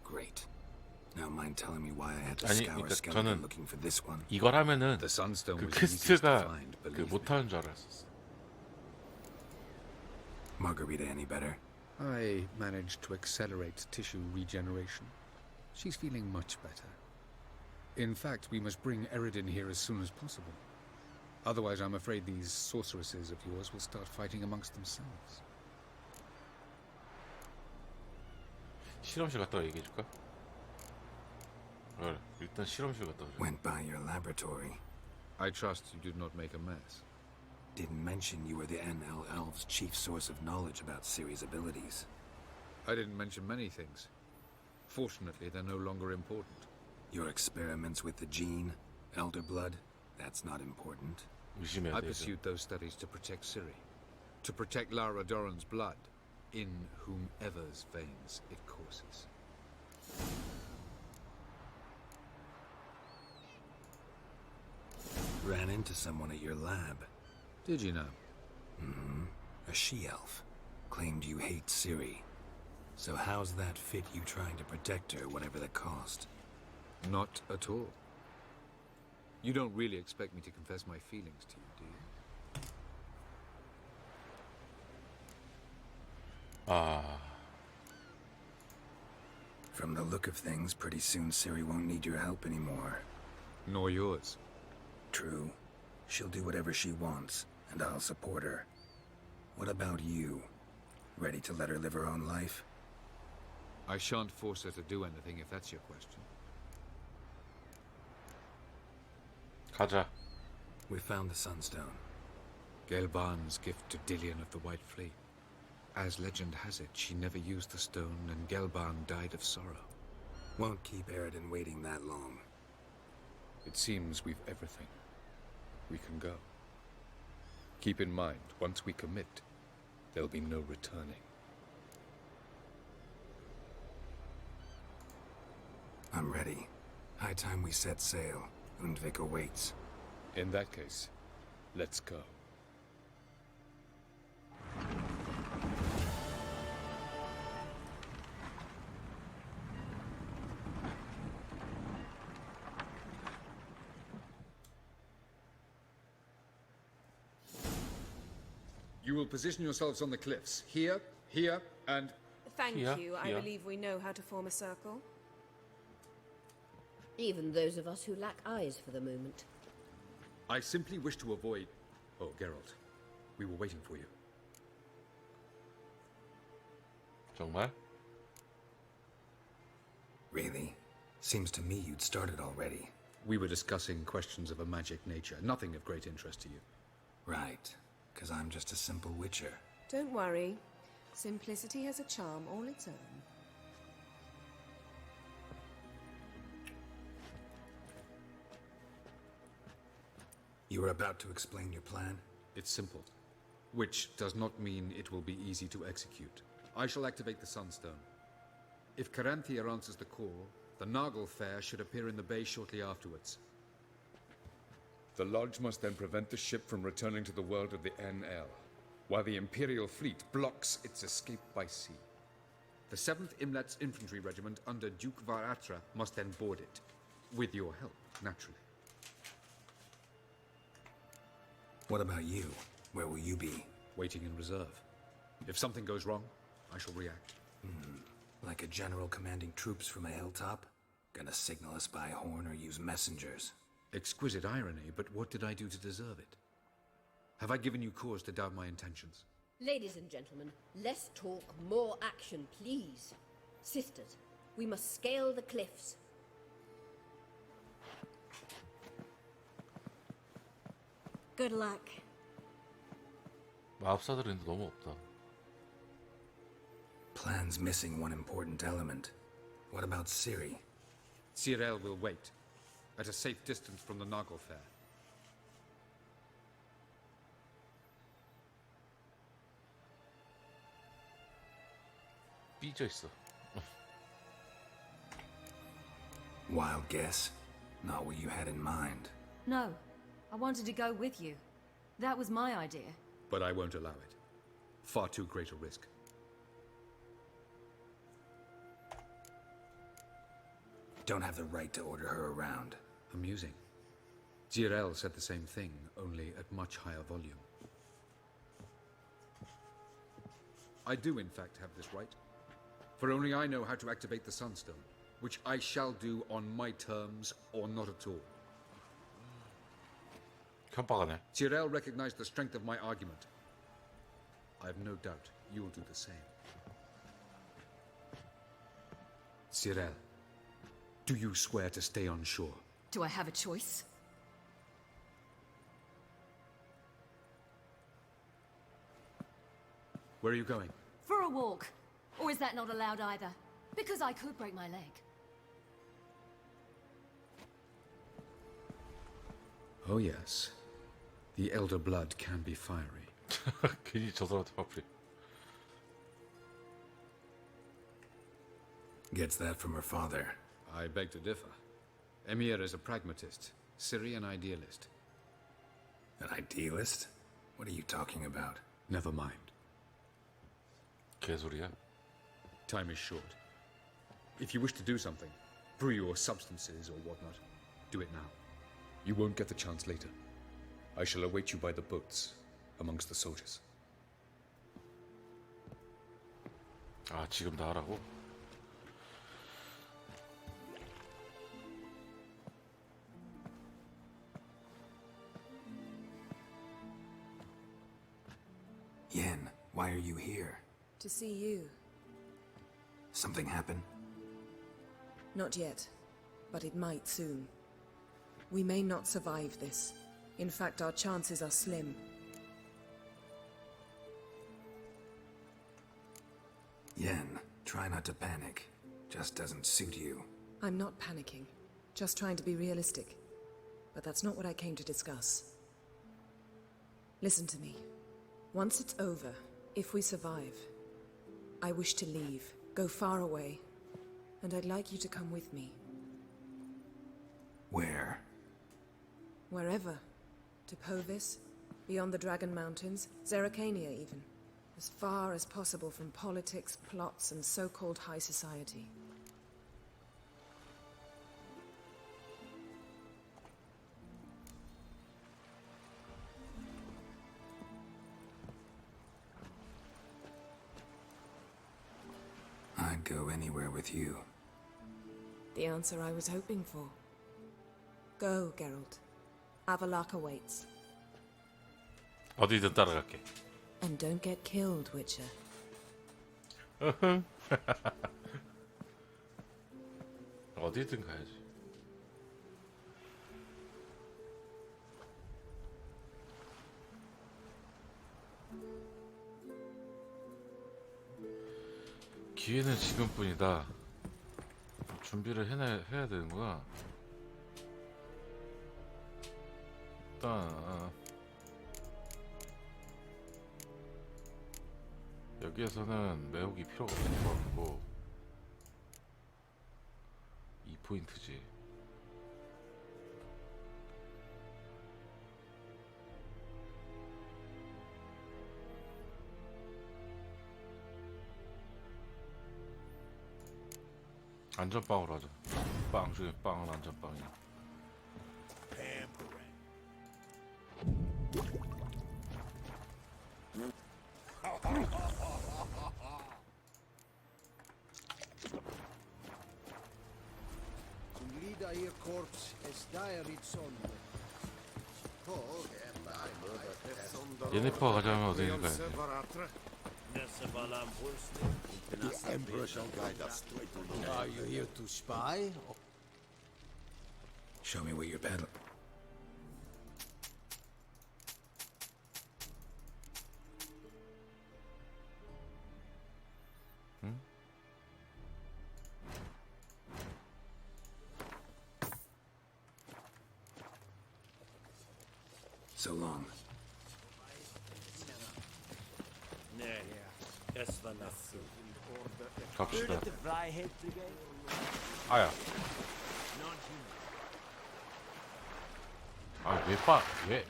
Great. Now mind telling me why I had to 아니, scour 그러니까 Skeleton 저는 looking for this one? 이걸 하면은 The Sunstone 그 was the easiest to 퀘스트가 find, 그 believe me. 못하는 줄 알았어. Margarita any better? I managed to accelerate tissue regeneration. She's feeling much better. In fact, we must bring Eredin here as soon as possible. Otherwise, I'm afraid these sorceresses of yours will start fighting amongst themselves. 실험실 갔다가 얘기해 줄까? 그래, 일단 실험실 갔다 오자. Went by your laboratory. I trust you did not make a mess. Didn't mention you were the NL Elves' chief source of knowledge about Ciri's abilities. I didn't mention many things. Fortunately, they're no longer important. Your experiments with the gene, Elder Blood, that's not important. I pursued those studies to protect Ciri. To protect Lara Doran's blood, in whomever's veins it courses. Ran into someone at your lab. Did you know? Mm-hmm. A she-elf. Claimed you hate Ciri. So how's that fit you trying to protect her, whatever the cost? Not at all. You don't really expect me to confess my feelings to you, do you? From the look of things, pretty soon Ciri won't need your help anymore. Nor yours. True. She'll do whatever she wants, and I'll support her. What about you? Ready to let her live her own life? I shan't force her to do anything if that's your question. 가자. We found the Sunstone. Gelban's gift to Dillion of the White Fleet. As legend has it, she never used the stone, and Gelban died of sorrow. Won't keep Eredin waiting that long. It seems we've everything. We can go. Keep in mind, once we commit, there'll be no returning. I'm ready. High time we set sail. Undvik awaits. In that case, let's go. You will position yourselves on the cliffs. Here, here, and... Thank Here, you. I here. believe we know how to form a circle. Even those of us who lack eyes for the moment. I simply wish to avoid... Oh, Geralt. We were waiting for you. 정말? Really? Seems to me you'd started already. We were discussing questions of a magic nature, nothing of great interest to you. Right. 'Cause I'm just a simple witcher. Don't worry. Simplicity has a charm all its own. You were about to explain your plan? It's simple. Which does not mean it will be easy to execute. I shall activate the Sunstone. If Caranthia answers the call, the Nagel Fair should appear in the bay shortly afterwards. The Lodge must then prevent the ship from returning to the world of the NL, while the Imperial fleet blocks its escape by sea. The 7th Imlet's infantry regiment under Duke Varatra must then board it. With your help, naturally. What about you? Where will you be? Waiting in reserve. If something goes wrong, I shall react. Like a general commanding troops from a hilltop? Gonna signal a spy horn or use messengers? Exquisite irony, but what did I do to deserve it? Have I given you cause to doubt my intentions? Ladies and gentlemen, less talk, more action, please. Sisters, we must scale the cliffs. Good luck. 마법사들인데 너무 없다. Plan's missing one important element. What about Ciri? Cyril will wait, at a safe distance from the Noggle Fair. 삐져 있어. Wild guess? Not what you had in mind. No, I wanted to go with you. That was my idea. But I won't allow it. Far too great a risk. Don't have the right to order her around. Amusing. Jirel said the same thing, only at much higher volume. I do, in fact, have this right. For only I know how to activate the Sunstone, which I shall do on my terms or not at all. 깜빡하네. Jirel recognized the strength of my argument. I have no doubt you will do the same. Jirel, do you swear to stay on shore? Do I have a choice? Where are you going? For a walk. Or is that not allowed either? Because I could break my leg. Oh yes. The elder blood can be fiery. 괜히 저 사람한테 화풀이. Gets that from her father. I beg to differ. Emir is a pragmatist, Ciri an idealist. An idealist? What are you talking about? Never mind. 개소리야. Time is short. If you wish to do something, brew your substances or whatnot, do it now. You won't get the chance later. I shall await you by the boats, amongst the soldiers. 아, 지금 다 하라고? Yen, why are you here? To see you. Something happen? Not yet, but it might soon. We may not survive this. In fact, our chances are slim. Yen, try not to panic. Just doesn't suit you. I'm not panicking, just trying to be realistic. But that's not what I came to discuss. Listen to me. Once it's over, if we survive, I wish to leave, go far away, and I'd like you to come with me. Where? Wherever. To Povis, beyond the Dragon Mountains, Zerrikania even. As far as possible from politics, plots, and so-called high society. I'd go anywhere with you. The answer I was hoping for. Go, Geralt. Avalok awaits. 어디든 따라갈게. And don't get killed, Witcher. 어디든 가야지. 기회는 지금뿐이다. 준비를 해야 되는구나. 일단 여기에서는 매혹이 필요가 없을 것 같고 2포인트지. 안전빵으로 하자. 빵 중에 빵은 안전빵이야. Lida ihr Korps es daerit sonde. 예네퍼 가자면 어디 가야 돼? The Emperor shall guide us. Are you here to spy? Show me where you're peddling. So long. 갑시다. 아야. 아, 왜?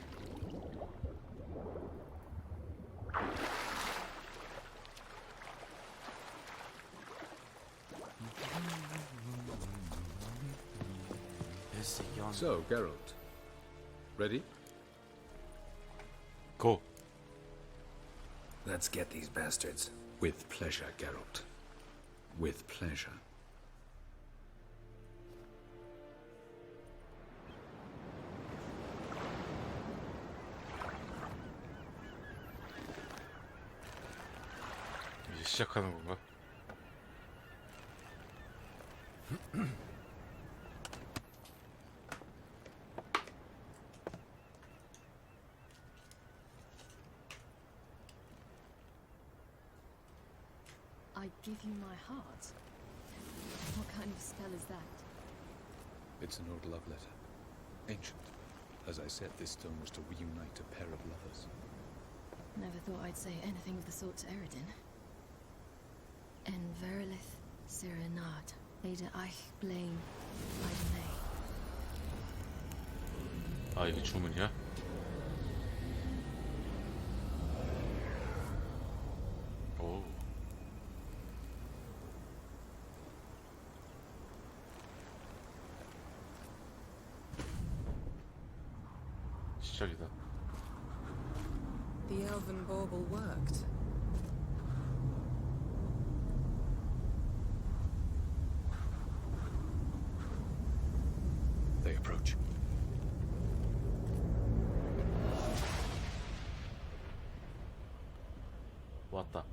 So, Geralt. Ready? Go. Let's get these bastards. With pleasure, Geralt. With pleasure. 이제 시작하는 건가? I give you my heart. What kind of spell is that? It's an old love letter. Ancient. As I said, this stone was to reunite a pair of lovers. Never thought I'd say anything of the sort to Eredin. En verilith Sirenad, Ada Eich Blaine, Idenay. 아, 이게 주문이야? 오. 시작이다. The elven bauble worked. They approach. 왔다.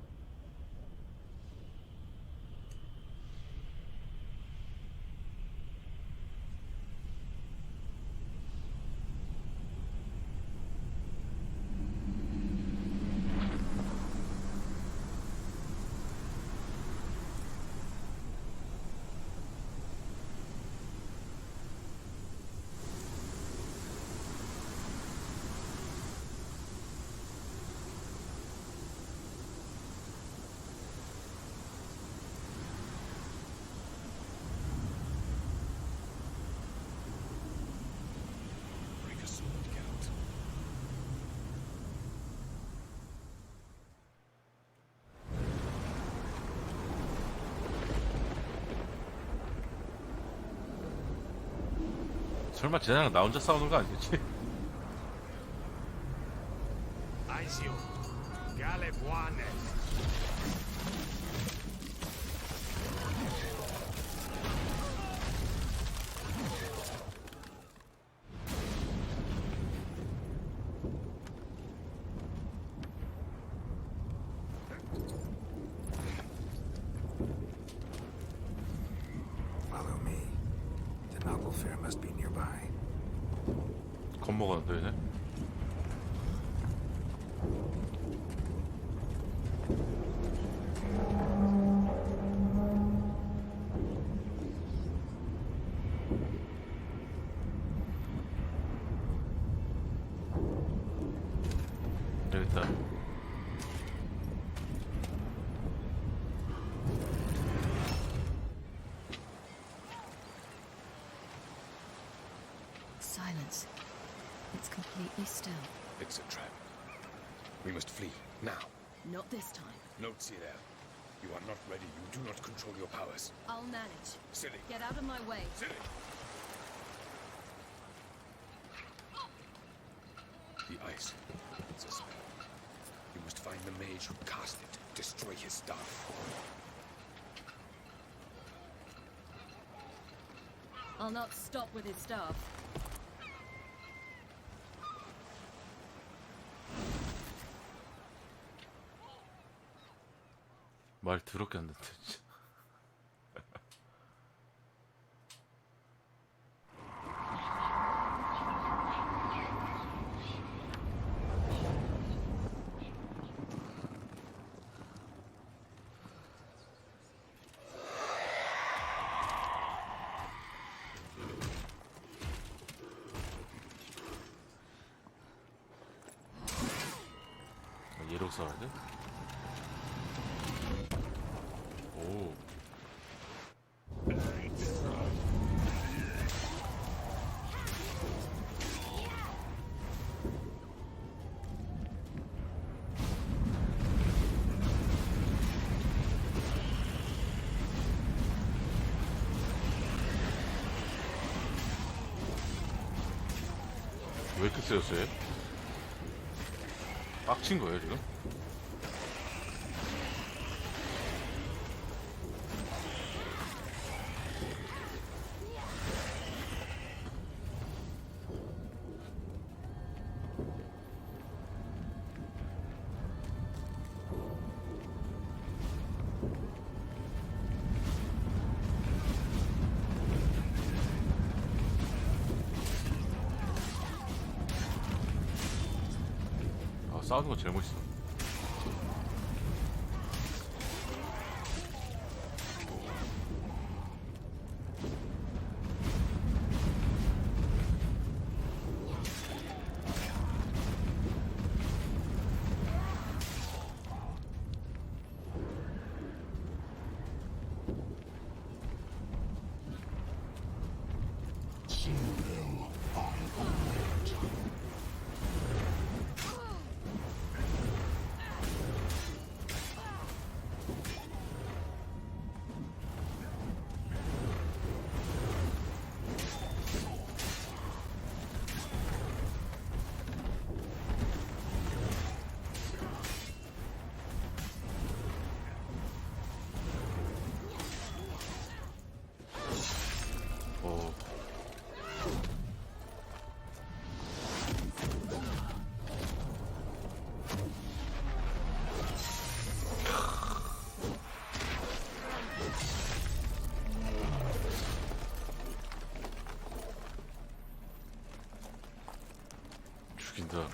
Break a sword, Geralt. 설마 쟤네랑 나 혼자 싸우는 거 아니겠지? Aizio, Galebuane. Follow me. The Noggle Fair must be nearby. 겁먹었는데 얘네? 여기 있다. Silence. It's completely still. It's a trap. We must flee, now. Not this time. Not see there. You are not ready. You do not control your powers. I'll manage. Silly. Get out of my way. Silly. The ice. It's a spell. You must find the mage who cast it. Destroy his staff. I'll not stop with his staff. 말 더럽게 안 듣네 진짜. 얘로 써야 돼? 오. 왜 이렇게 세졌어요? 빡친 거예요 지금? 싸우는 거 제일 멋있어. 죽인다.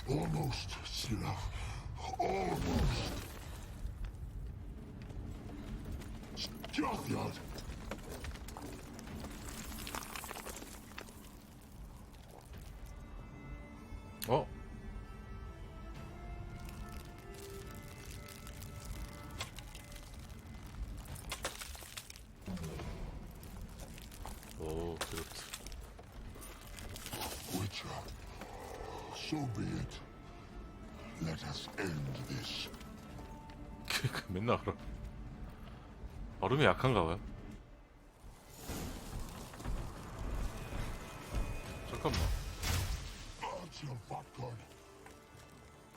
Almost, Sila. Almost. Stjärnjad. 어? 오, 그렇다. Witcher. So be it. Let us end this. 맨날 얼음. 얼음이 약한가 봐요. 잠깐만.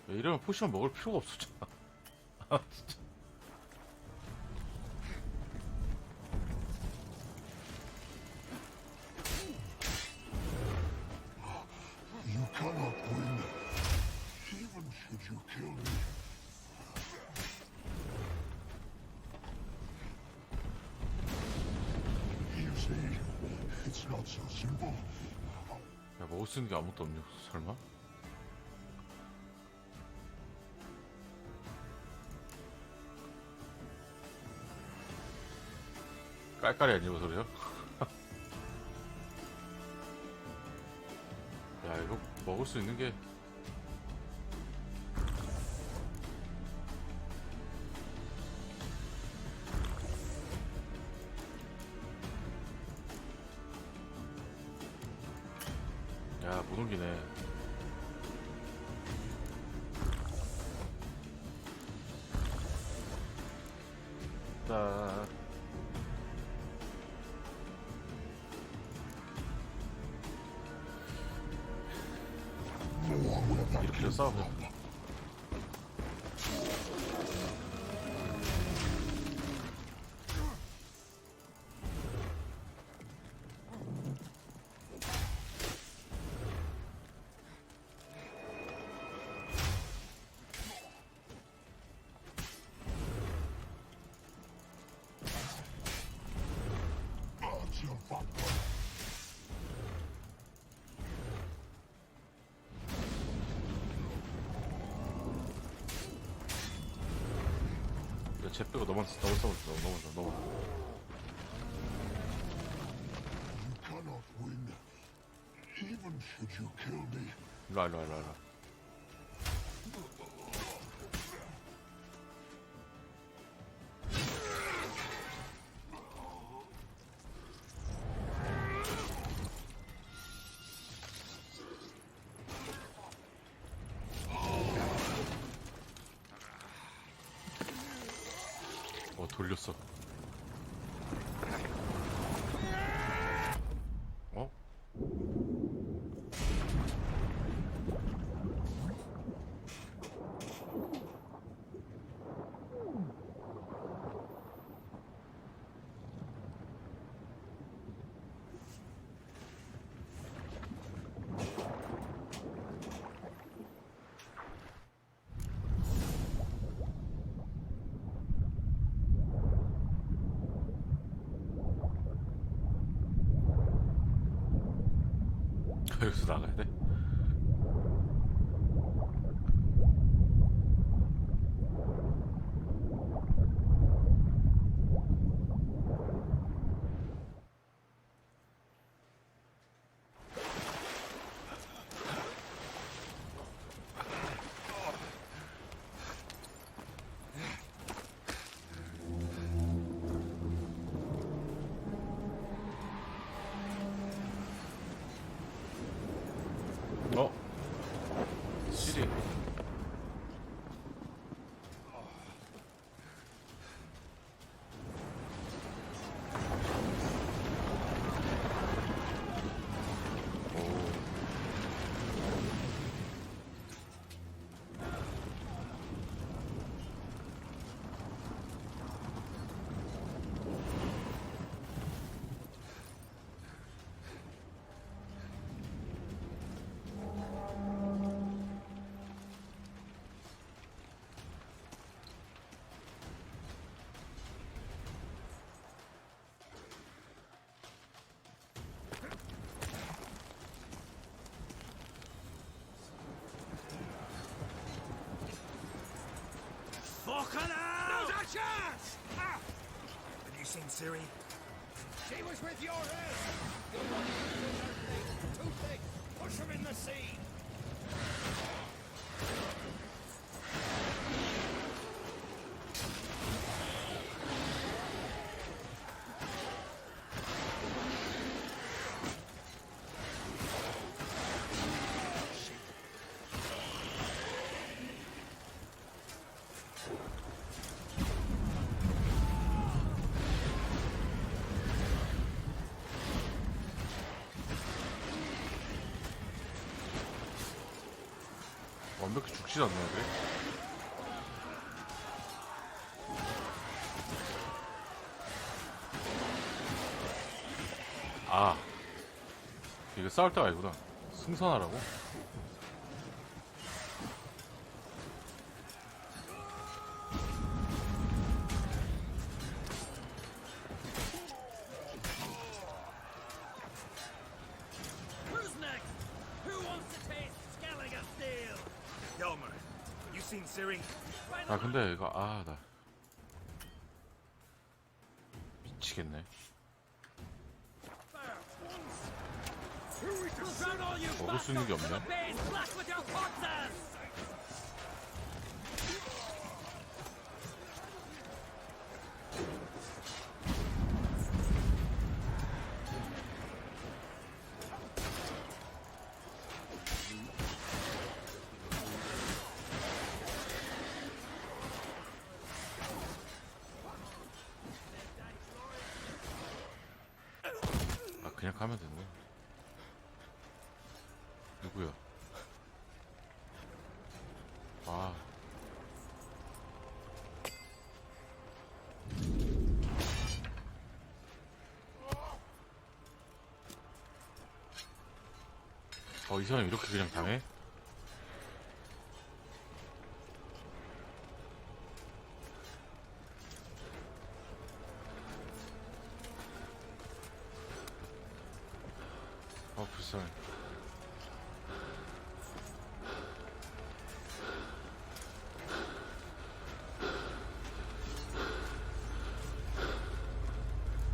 이러면 포션 먹을 필요가 없었잖아. 아 진짜. You cannot win, even should you kill me. You say Not so simple. 야, 먹을 수 있는 게 아무것도 없냐? 설마? 깔깔이 아니고 소리요? 야, 이거 먹을 수 있는 게 야, 못 옮기네. 자, 이렇게 싸우면 쟤 빼고 너무 You cannot win, even should you kill me. 일로. 돌렸어. 어? 여기서 나가야 돼? 시리. Fucking hell! There's a chance! Ah. Have you seen Ciri? She was with your head! You're one of too big! Push him in the sea! 완벽히 죽지 않나 그래? 아, 이거 싸울 때가 아니구나. 승선하라고? Ciri. 아 근데 이거 나 미치겠네. 먹을 수 있는 게 없네. 그냥 가면 됐네. 누구야? 이 사람 이렇게 그냥 당해? 불쌍해.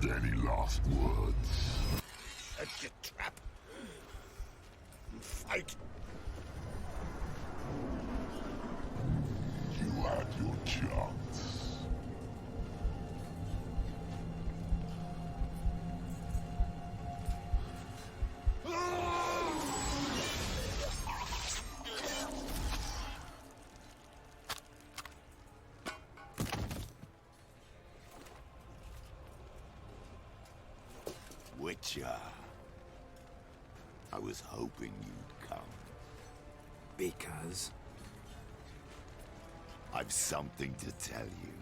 Any last words? Set your trap. Fight. You had your chance. Witcher. I was hoping you'd come. Because? I've something to tell you.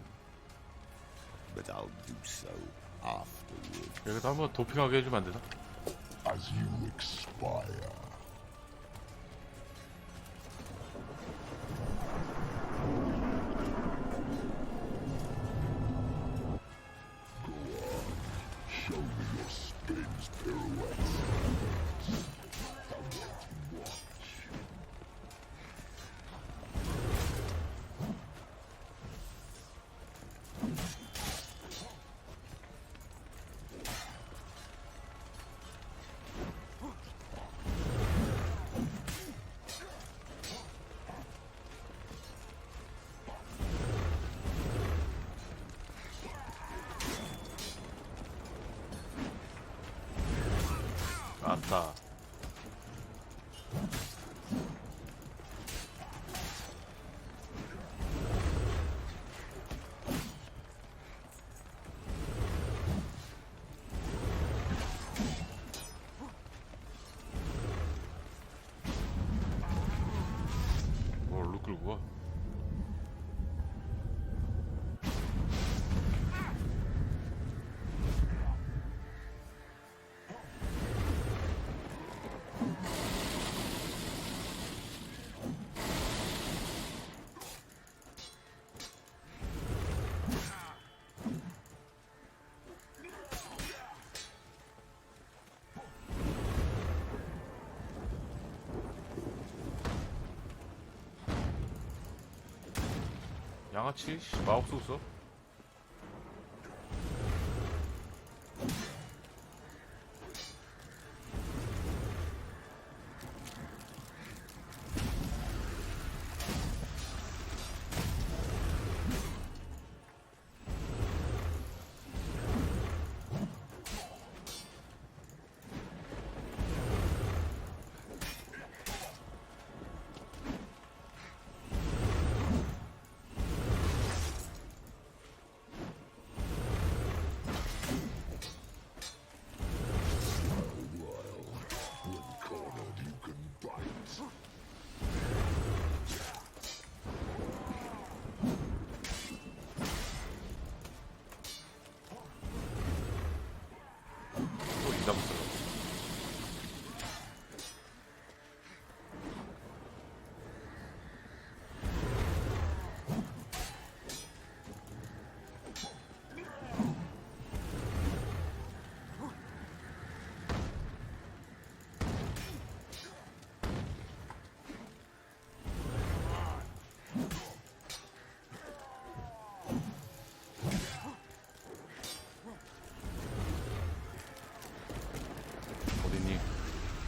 But I'll do so afterwards. 여기다 한번 도핑하게 해주면 안 되나? As you expire. Go on. Show me your spins, pirouettes. I want to watch. 많다. 뭘로 끌고 와? 양아치? 마법소서?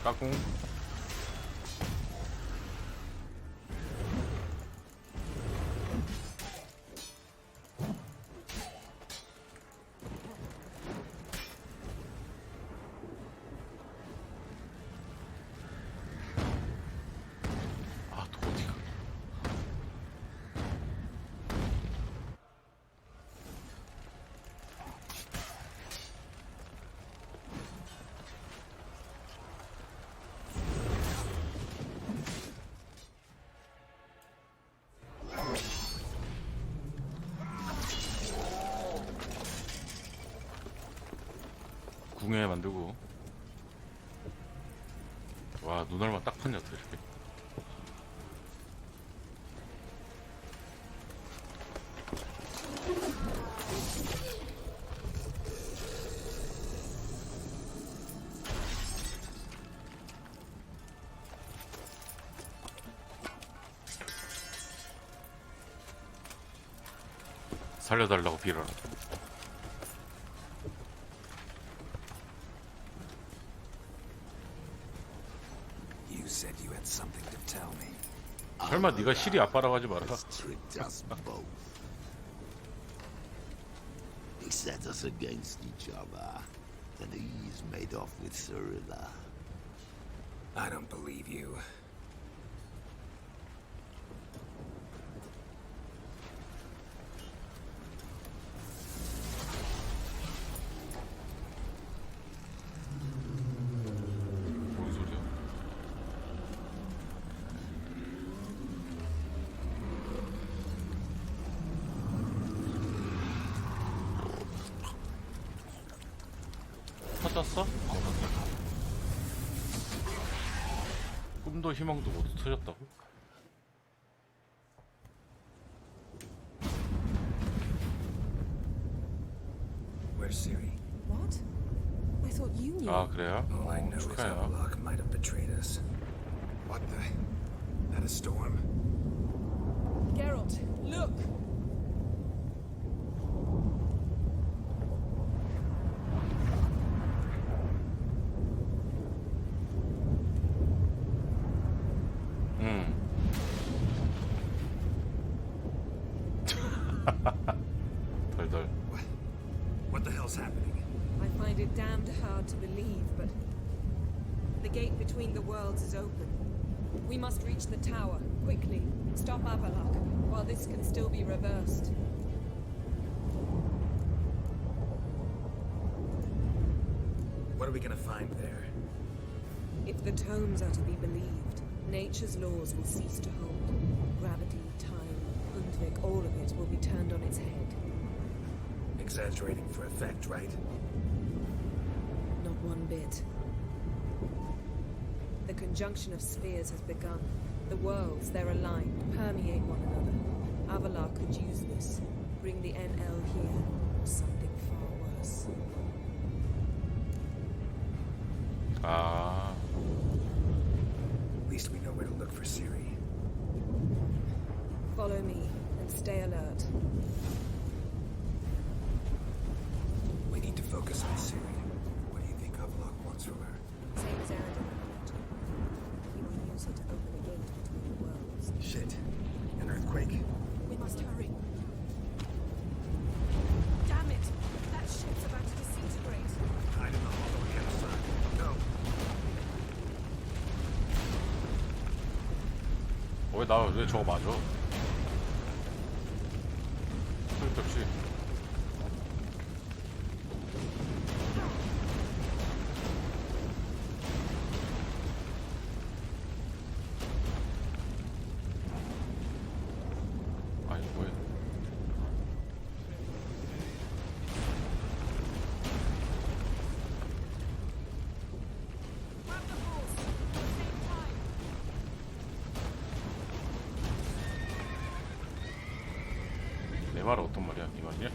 까꿍. 아, 또 어디가? 궁에 만들고. 와, 눈알만 딱 팠네 어떻게 이렇게. 살려달라고 빌어라. You said you had something to tell me. 설마 네가 시리 아빠라고 하지 마라. Tricked us both. He set us against each other. Then he's made off with Cyrilla. I don't believe you. 뭔 소리야? 터졌어? 꿈도 희망도 모두 터졌다고? Where's Ciri? What? I thought you knew. 아, 그래요? All I know is 축하해요. Avalok might have betrayed us. What the? That a storm? Geralt, look! 덜덜. What the hell's happening? I find it damned hard to believe, but the gate between the worlds is open. We must reach the tower, quickly. Stop Avalok, while this can still be reversed. What are we gonna find there? If the tomes are to be believed, nature's laws will cease to hold. Gravity, time, Undvik, all of it will be turned on its head. Exaggerating for effect, right? Not one bit. The conjunction of spheres has begun. The worlds, they're aligned, permeate one another. Avalok could use this. Bring the NL here, or something far worse. 아, At least we know where to look for Ciri. Follow me, and stay alert. We need to focus on Ciri. What do you think Avalok wants from her? Same as Arendelle imagined. He will use it to open a gate between the worlds. Shit. An earthquake. We must hurry. Damn it! That ship's about to disintegrate. Hide in the hollow on the other side. Go. 왜 저거 맞아? 쓸데없이. 아니, 뭐야? 내 말은 어떤 말이야? 이 말이야?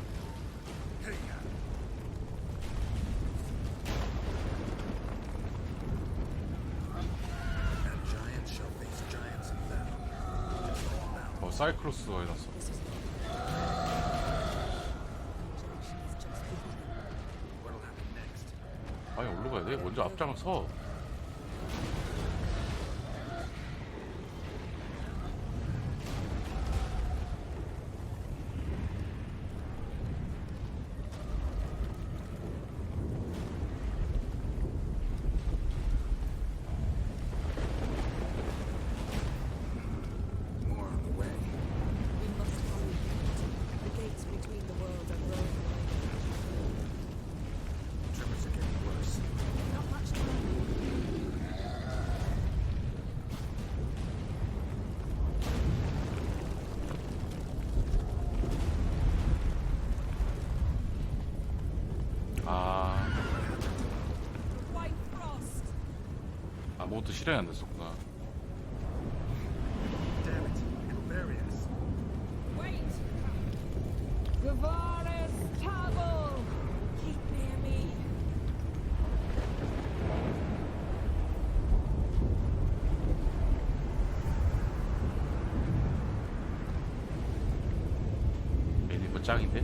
사이클로스가 해놨어. 아니, 올라가야 돼? 먼저 앞장을 서. 그것도 실행이 안 됐었구나. Damn it. It'll bury us. Wait! Gavaris Taggle! Keep near me. 애니버 짱인데?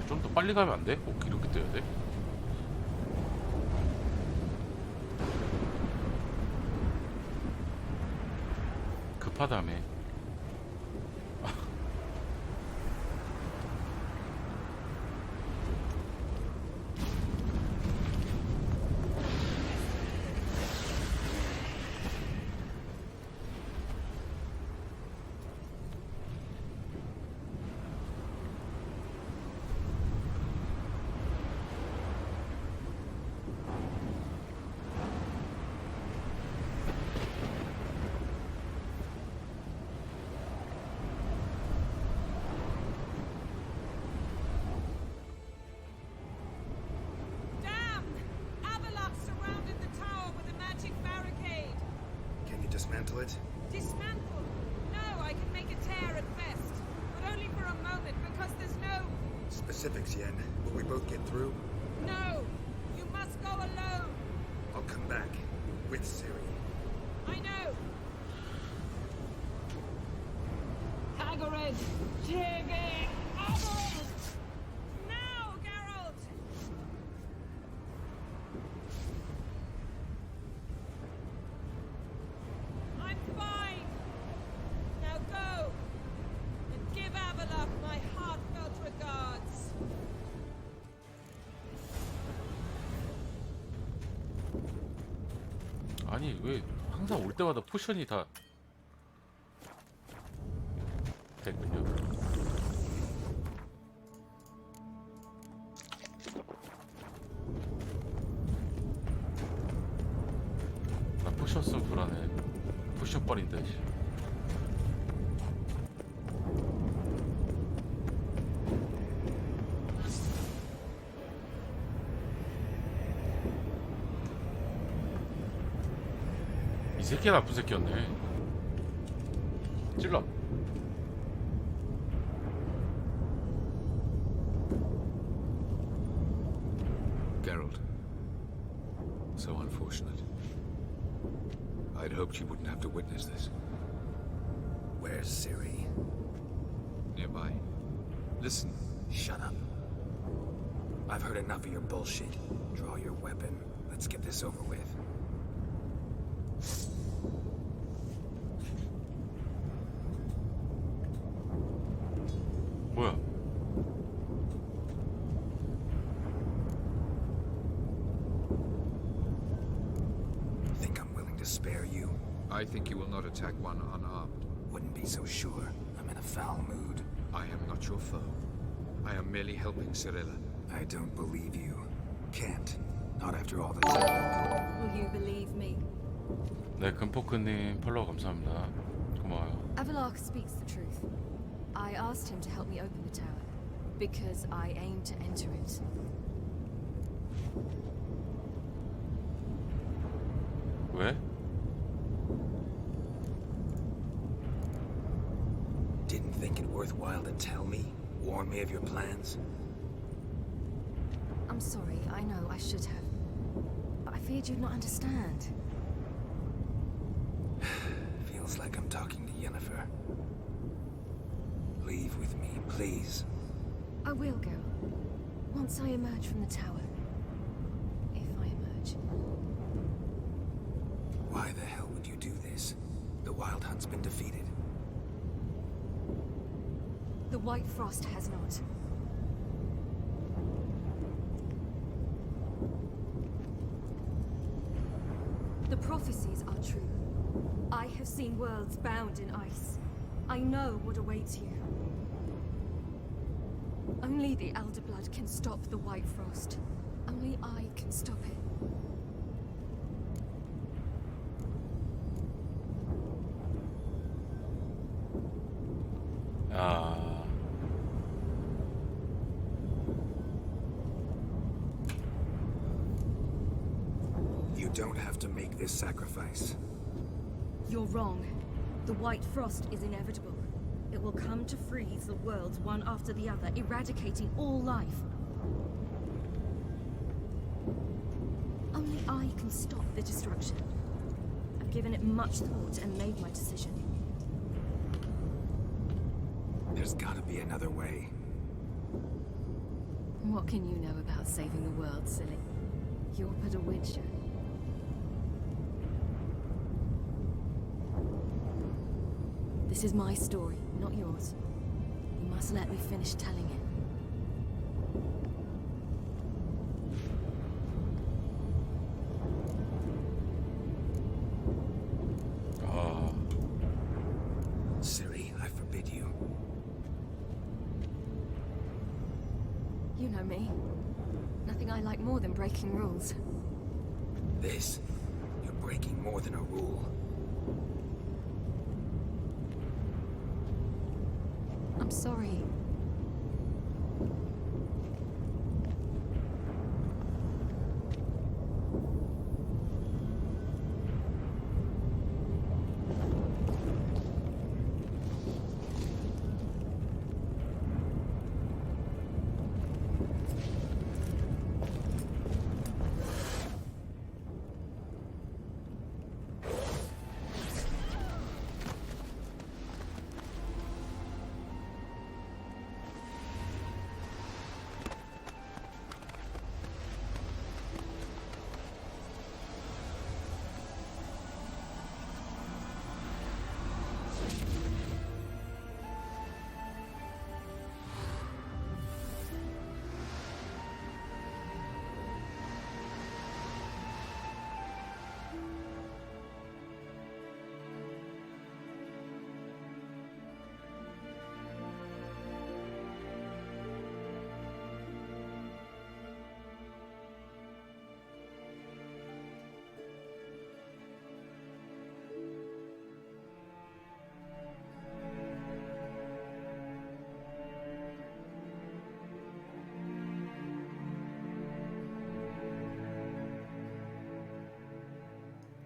좀 더 빨리 가면 안 돼? 꼭 이렇게 뛰어야 돼? 급하다며. Dismantle it? Dismantle? No, I can make a tear at best. But only for a moment, because there's no... Specifics, Yen. Will we both get through? No! You must go alone! I'll come back. With Ciri. I know! Hagrid! Jiggy! Hagrid! Now, Geralt! I'm fine! Now go! And give Avalok my heartfelt regards! 아니 왜 항상 올 때마다 포션이 다 됐군요. 나 포션 쓰면 불안해. 포션 뻘인데. 이 새끼 나쁜 새끼였네. 찔러. Geralt. So unfortunate. I'd hoped you wouldn't have to witness this. Where's Ciri? Nearby. Listen. Shut up. I've heard enough of your bullshit. Draw your weapon. Let's get this over with. 뭐야? Think I'm willing to spare you? I think you will not attack one unarmed. Wouldn't be so sure. I'm in a foul mood. I am not your foe. I am merely helping Cirilla. I don't believe you. Can't. Not after all the time. Will you believe me? 네, 금포크님 팔로우 감사합니다. 고마워요. Avalok speaks the truth. I asked him to help me open the tower, because I aim to enter it. 왜? Didn't think it worthwhile to tell me? Warn me of your plans? I'm sorry, I know I should have. But I feared you'd not understand. Feels like I'm talking to Yennefer. Leave with me, please. I will go. Once I emerge from the tower. If I emerge. Why the hell would you do this? The Wild Hunt's been defeated. The White Frost has not. The prophecies are true. I have seen worlds bound in ice. I know what awaits you. Only the Elder Blood can stop the White Frost. Only I can stop it. You don't have to make this sacrifice. You're wrong. The White Frost is inevitable. It will come to freeze the worlds one after the other, eradicating all life. Only I can stop the destruction. I've given it much thought and made my decision. There's gotta be another way. What can you know about saving the world, silly? You're but a witcher. This is my story, not yours. You must let me finish telling it. Ciri, I forbid you. You know me. Nothing I like more than breaking rules. This, you're breaking more than a rule. I'm sorry.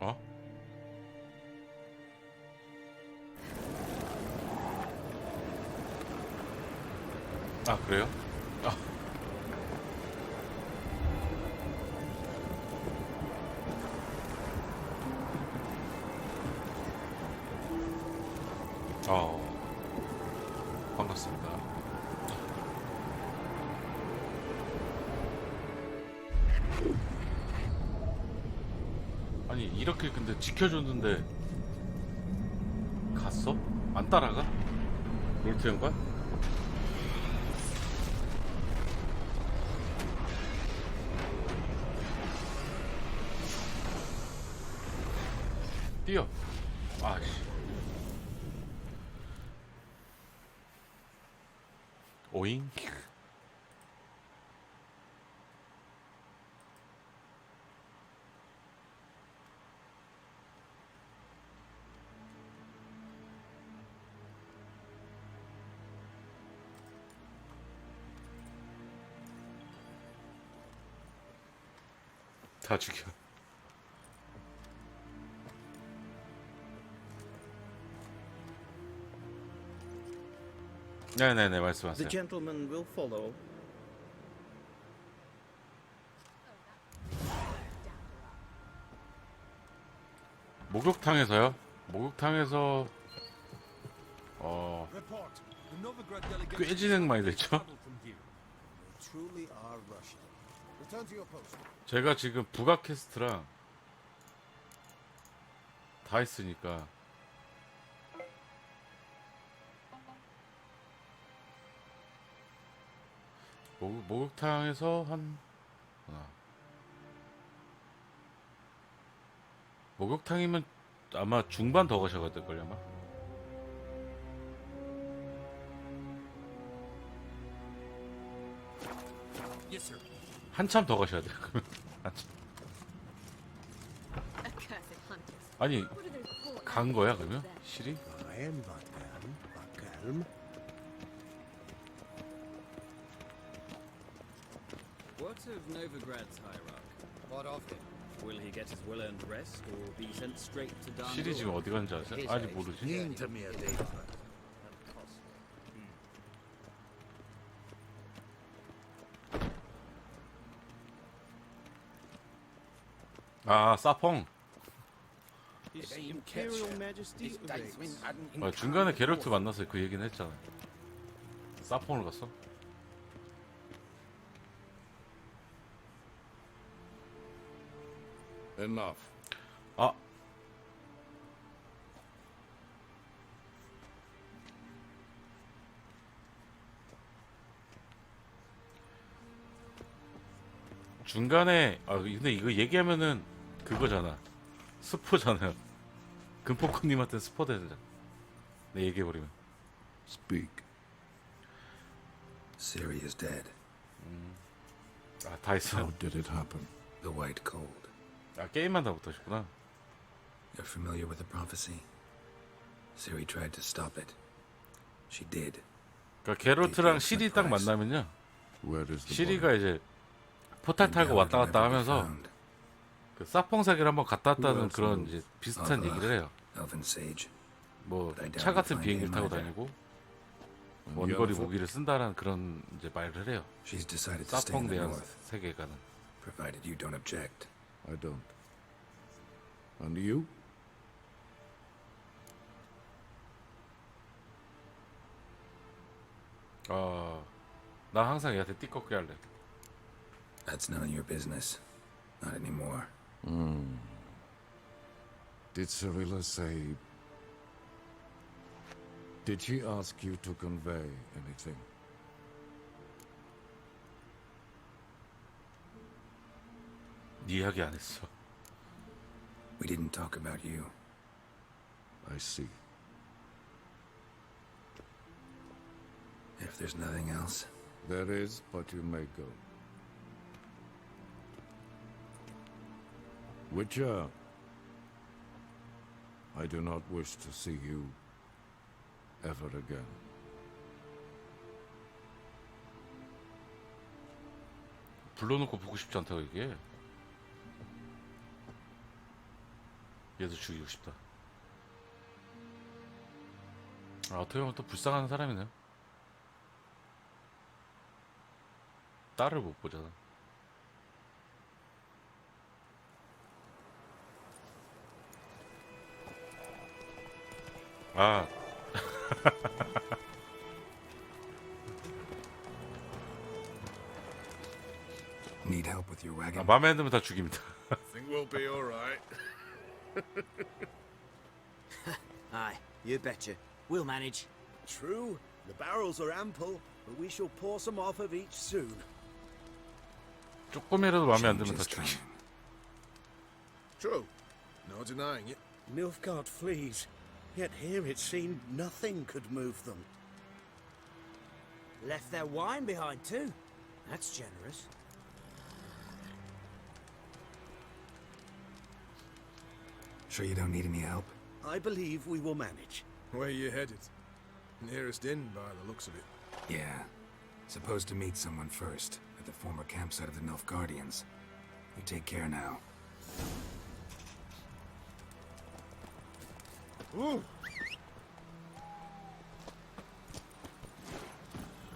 어? 아, 그래요? 아. 반갑습니다. 아니, 이렇게 근데 지켜줬는데 갔어? 안 따라가? 롤트 형관? 뛰어. 아씨. 오잉? 다 죽여. 네네네, 말씀하세요. The gentleman will follow. 목욕탕에서요? 목욕탕에서 꽤 진행 많이 됐죠? Truly are Russian. Return to your post. 제가 지금 부가 캐스트랑 다 했으니까 목욕탕에서 한 목욕탕이면 아마 중반 더 가셔야 될걸요 아마. Yes, sir. 한참 더 가셔야 돼. 그러면 한참. Accursed hunters. 아니 What are those poor 간 거야 그러면? 실이? Fine, Vatkalm. What of Novigrad's hierarch? What of him? Will he get his well-earned rest, or be sent straight to Darnlor? 실이 지금 어디 간지 아세요? 아직 모르지. Into me a day. 아 사펑. His Imperial Majesty awaits. 중간에 게롤트 만나서 그 얘기는 했잖아. 사펑을 갔어? Enough. 아. 중간에 근데 이거 얘기하면은 그거잖아. 스포잖아요. 금포크님한테 스포 되잖아. 내 얘기해버리면. Speak. Ciri is dead. 아, 다 했어. How did it happen? The White Cold. 아, 게임만 다 못하셨구나. You're familiar with the prophecy? Ciri tried to stop it. She did. 그러니까 게롤트랑 시리 딱 만나면요. 시리가 이제 포탈 타고 왔다 갔다 하면서 그 사펑 세계를 한번 갔다 왔다는 그런 이제 비슷한 얘기를 해요. 뭐 차 같은 비행기를 타고 다니고 원거리 무기를 쓴다는 그런 이제 말을 해요. 사펑 대한 세계관은. Provided you don't object. I don't. And you? 나 항상 얘한테 띠꺾게 할래. That's none of your business. Not anymore. Did Cirilla say... Did she ask you to convey anything? 네 이야기 안 했어. We didn't talk about you. I see. If there's nothing else... There is, but you may go. Witcher, I do not wish to see you ever again. 불러놓고 보고 싶지 않다고 얘기해. 얘도 죽이고 싶다. 어떻게 보면 또 불쌍한 사람이네요. 딸을 못 보잖아. 아. Need help with your wagon? 마음에 안 들면 다 죽입니다. Think we'll be all right. Aye, you betcha. We'll manage. True, the barrels are ample, but we shall pour some off of each soon. 조금이라도 마음에 안 들면 다 죽이. True, no denying it. Nilfgaard flees, yet here it seemed nothing could move them. Left their wine behind too. That's generous. Sure you don't need any help? I believe we will manage. Where you headed? Nearest inn by the looks of it. Yeah. Supposed to meet someone first, at the former campsite of the Nilfgaardians. You take care now. Ooh.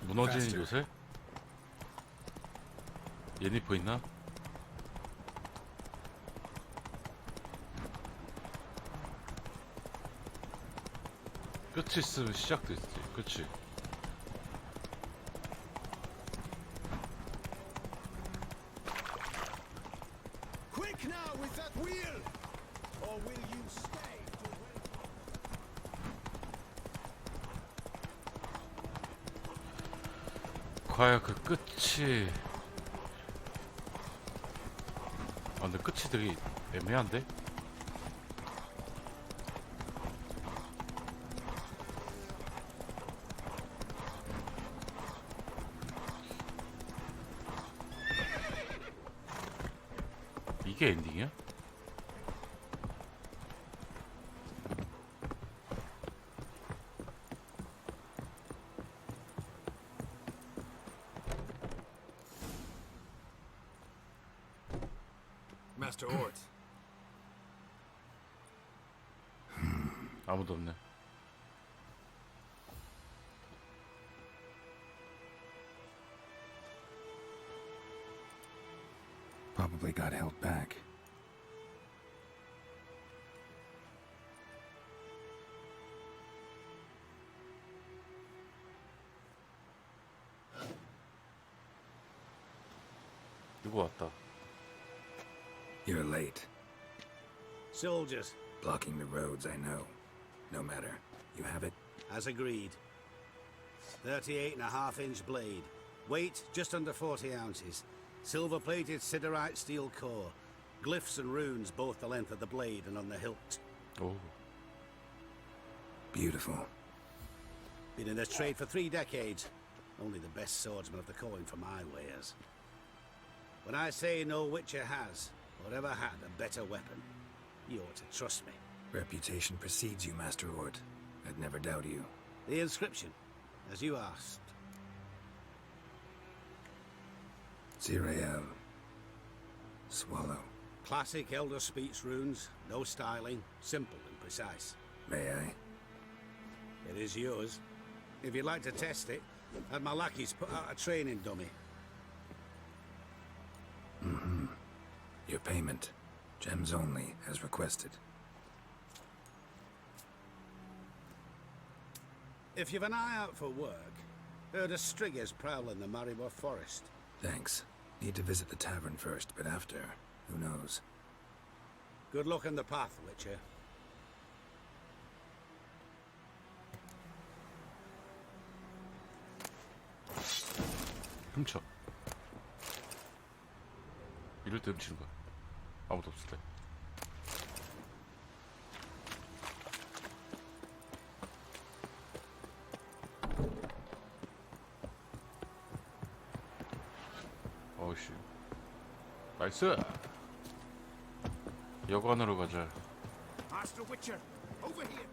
무너지는 요새? 예니퍼 있나? 끝이 있으면 시작도 있지. 그치? Quick now with that wheel! Or will you stay to wait? 과연 그 끝이... 근데 끝이 되게 애매한데? 이게 엔딩이야? Master Ort. 아무도 없네. Probably got held back. 누구 왔다. You're late. Soldiers. Blocking the roads, I know. No matter. You have it? As agreed. 38.5-inch blade. Weight just under 40 ounces. Silver-plated siderite steel core. Glyphs and runes both the length of the blade and on the hilt. Oh. Beautiful. Been in this trade for 3 decades. Only the best swordsman of the calling for my wares. When I say no Witcher has, or ever had, a better weapon, you ought to trust me. Reputation precedes you, Master Ort. I'd never doubt you. The inscription, as you asked. Zirael. Swallow. Classic Elder Speech runes, no styling, simple and precise. May I? It is yours. If you'd like to test it, had my lackeys put out a training dummy. Mm-hmm. Your payment. Gems only, as requested. If you've an eye out for work, heard of Striggers prowling the Maribor Forest. Thanks. Need to visit the tavern first, but after, who knows? Good luck on the path, Witcher. 훔쳐. 이럴 때 훔치는 거야. 아무도 없을 때. 어이씨. 나이스. 여관으로 가자. Master Witcher, over here.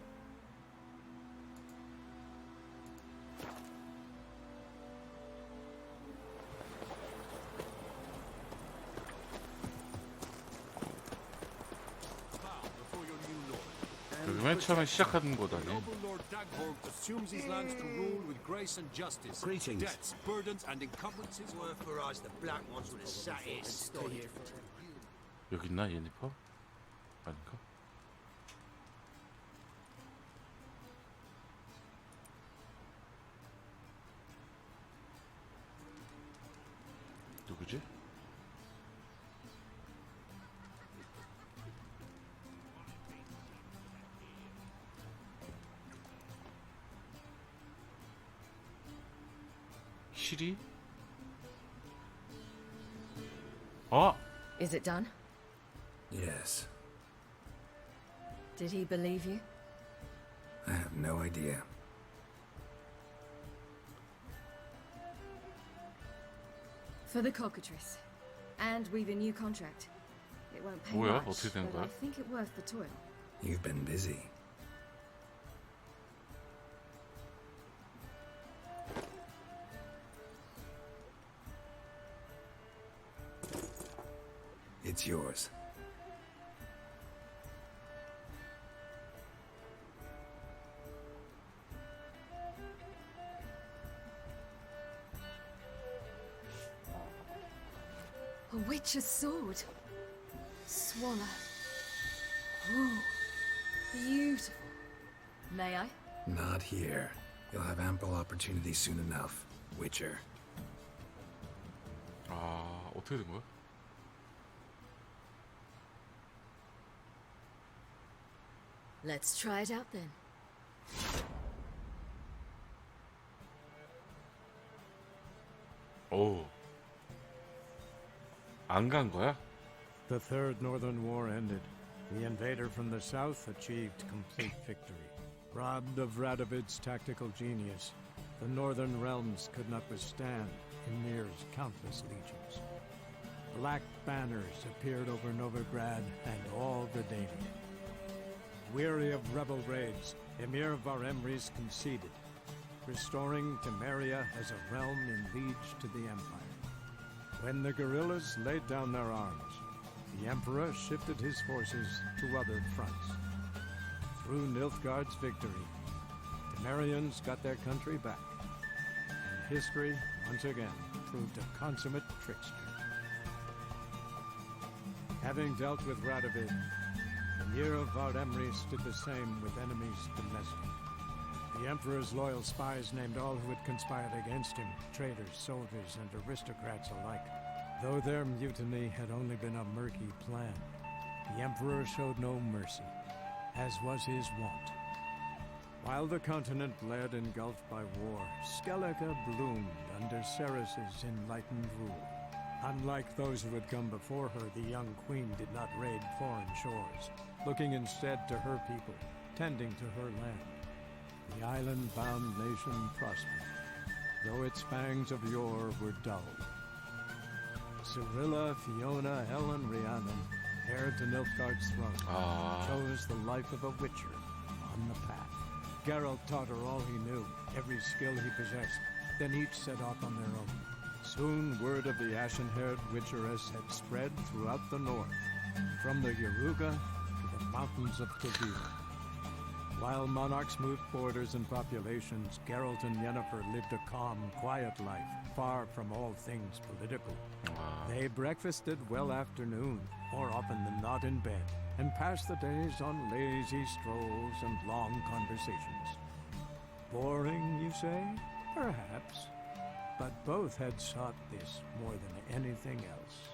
여기 맨 처음에 시작하는 곳 아니야? Noble Lord Dagborg assumes his lands to rule with grace and justice. Greetings. Debts, burdens, and encumbrances Were for us, the black ones would have sat here studying. 여기 있나 예니퍼? 아닌가? 누구지? 시리? 아! Is it done? Yes. Did he believe you? I have no idea. For the cockatrice. And we've a new contract. It won't pay 뭐야? much, 어떻게 된 but 거야? I think it worth the toil. You've been busy. It's yours. A witch's sword. Swallow. Ooh, beautiful. May I? Not here. You'll have ample opportunity soon enough, Witcher. 아, 어떻게 된 거야? Let's try it out then. 오. 안 간 거야? The Third Northern War ended. The invader from the south achieved complete victory. Robbed of Radovid's tactical genius, the northern realms could not withstand Ymir's countless legions. Black banners appeared over Novigrad and all the Daemon. Weary of rebel raids, Emir Varemres conceded, restoring Temeria as a realm in liege to the Empire. When the guerrillas laid down their arms, the Emperor shifted his forces to other fronts. Through Nilfgaard's victory, Temerians got their country back, and history once again proved a consummate trickster. Having dealt with Radovid, Emir of Varemres did the same with enemies domestic. The Emperor's loyal spies named all who had conspired against him, traitors, soldiers, and aristocrats alike. Though their mutiny had only been a murky plan, the Emperor showed no mercy, as was his wont. While the continent lay engulfed by war, Skellige bloomed under Ceres's enlightened rule. Unlike those who had come before her, the young queen did not raid foreign shores, looking instead to her people, tending to her land. The island-bound nation prospered, though its fangs of yore were dulled. Cirilla, Fiona, Helen, Rhiannon, heir to Nilfgaard's throne, chose the life of a witcher on the path. Geralt taught her all he knew, every skill he possessed. Then each set off on their own. Soon word of the ashen-haired witcheress had spread throughout the north, from the Yaruga to the mountains of Tavir. While monarchs moved borders and populations, Geralt and Yennefer lived a calm, quiet life, far from all things political. They breakfasted well after noon, more often than not in bed, and passed the days on lazy strolls and long conversations. Boring, you say? Perhaps. But both had sought this more than anything else.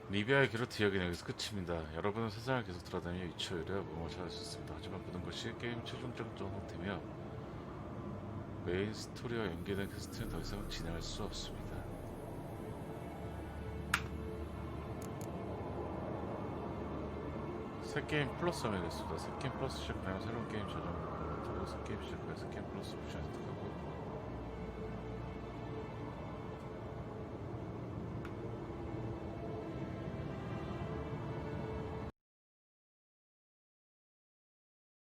리비아의 기로트 이야기는 여기서 끝입니다. 여러분은 세상을 계속 돌아다니며 위쳐 유리와 몸을 찾을 수 있습니다. 하지만 모든 것이 게임 최종적인 형태며 메인 스토리와 연계된 퀘스트는 더 이상 진행할 수 없습니다. 새 게임 플러스 하면 됐습니다. 새 게임 플러스 시작하면 새로운 게임 저장을 만들고 새 게임 시작하여 새 게임 플러스 옵션에서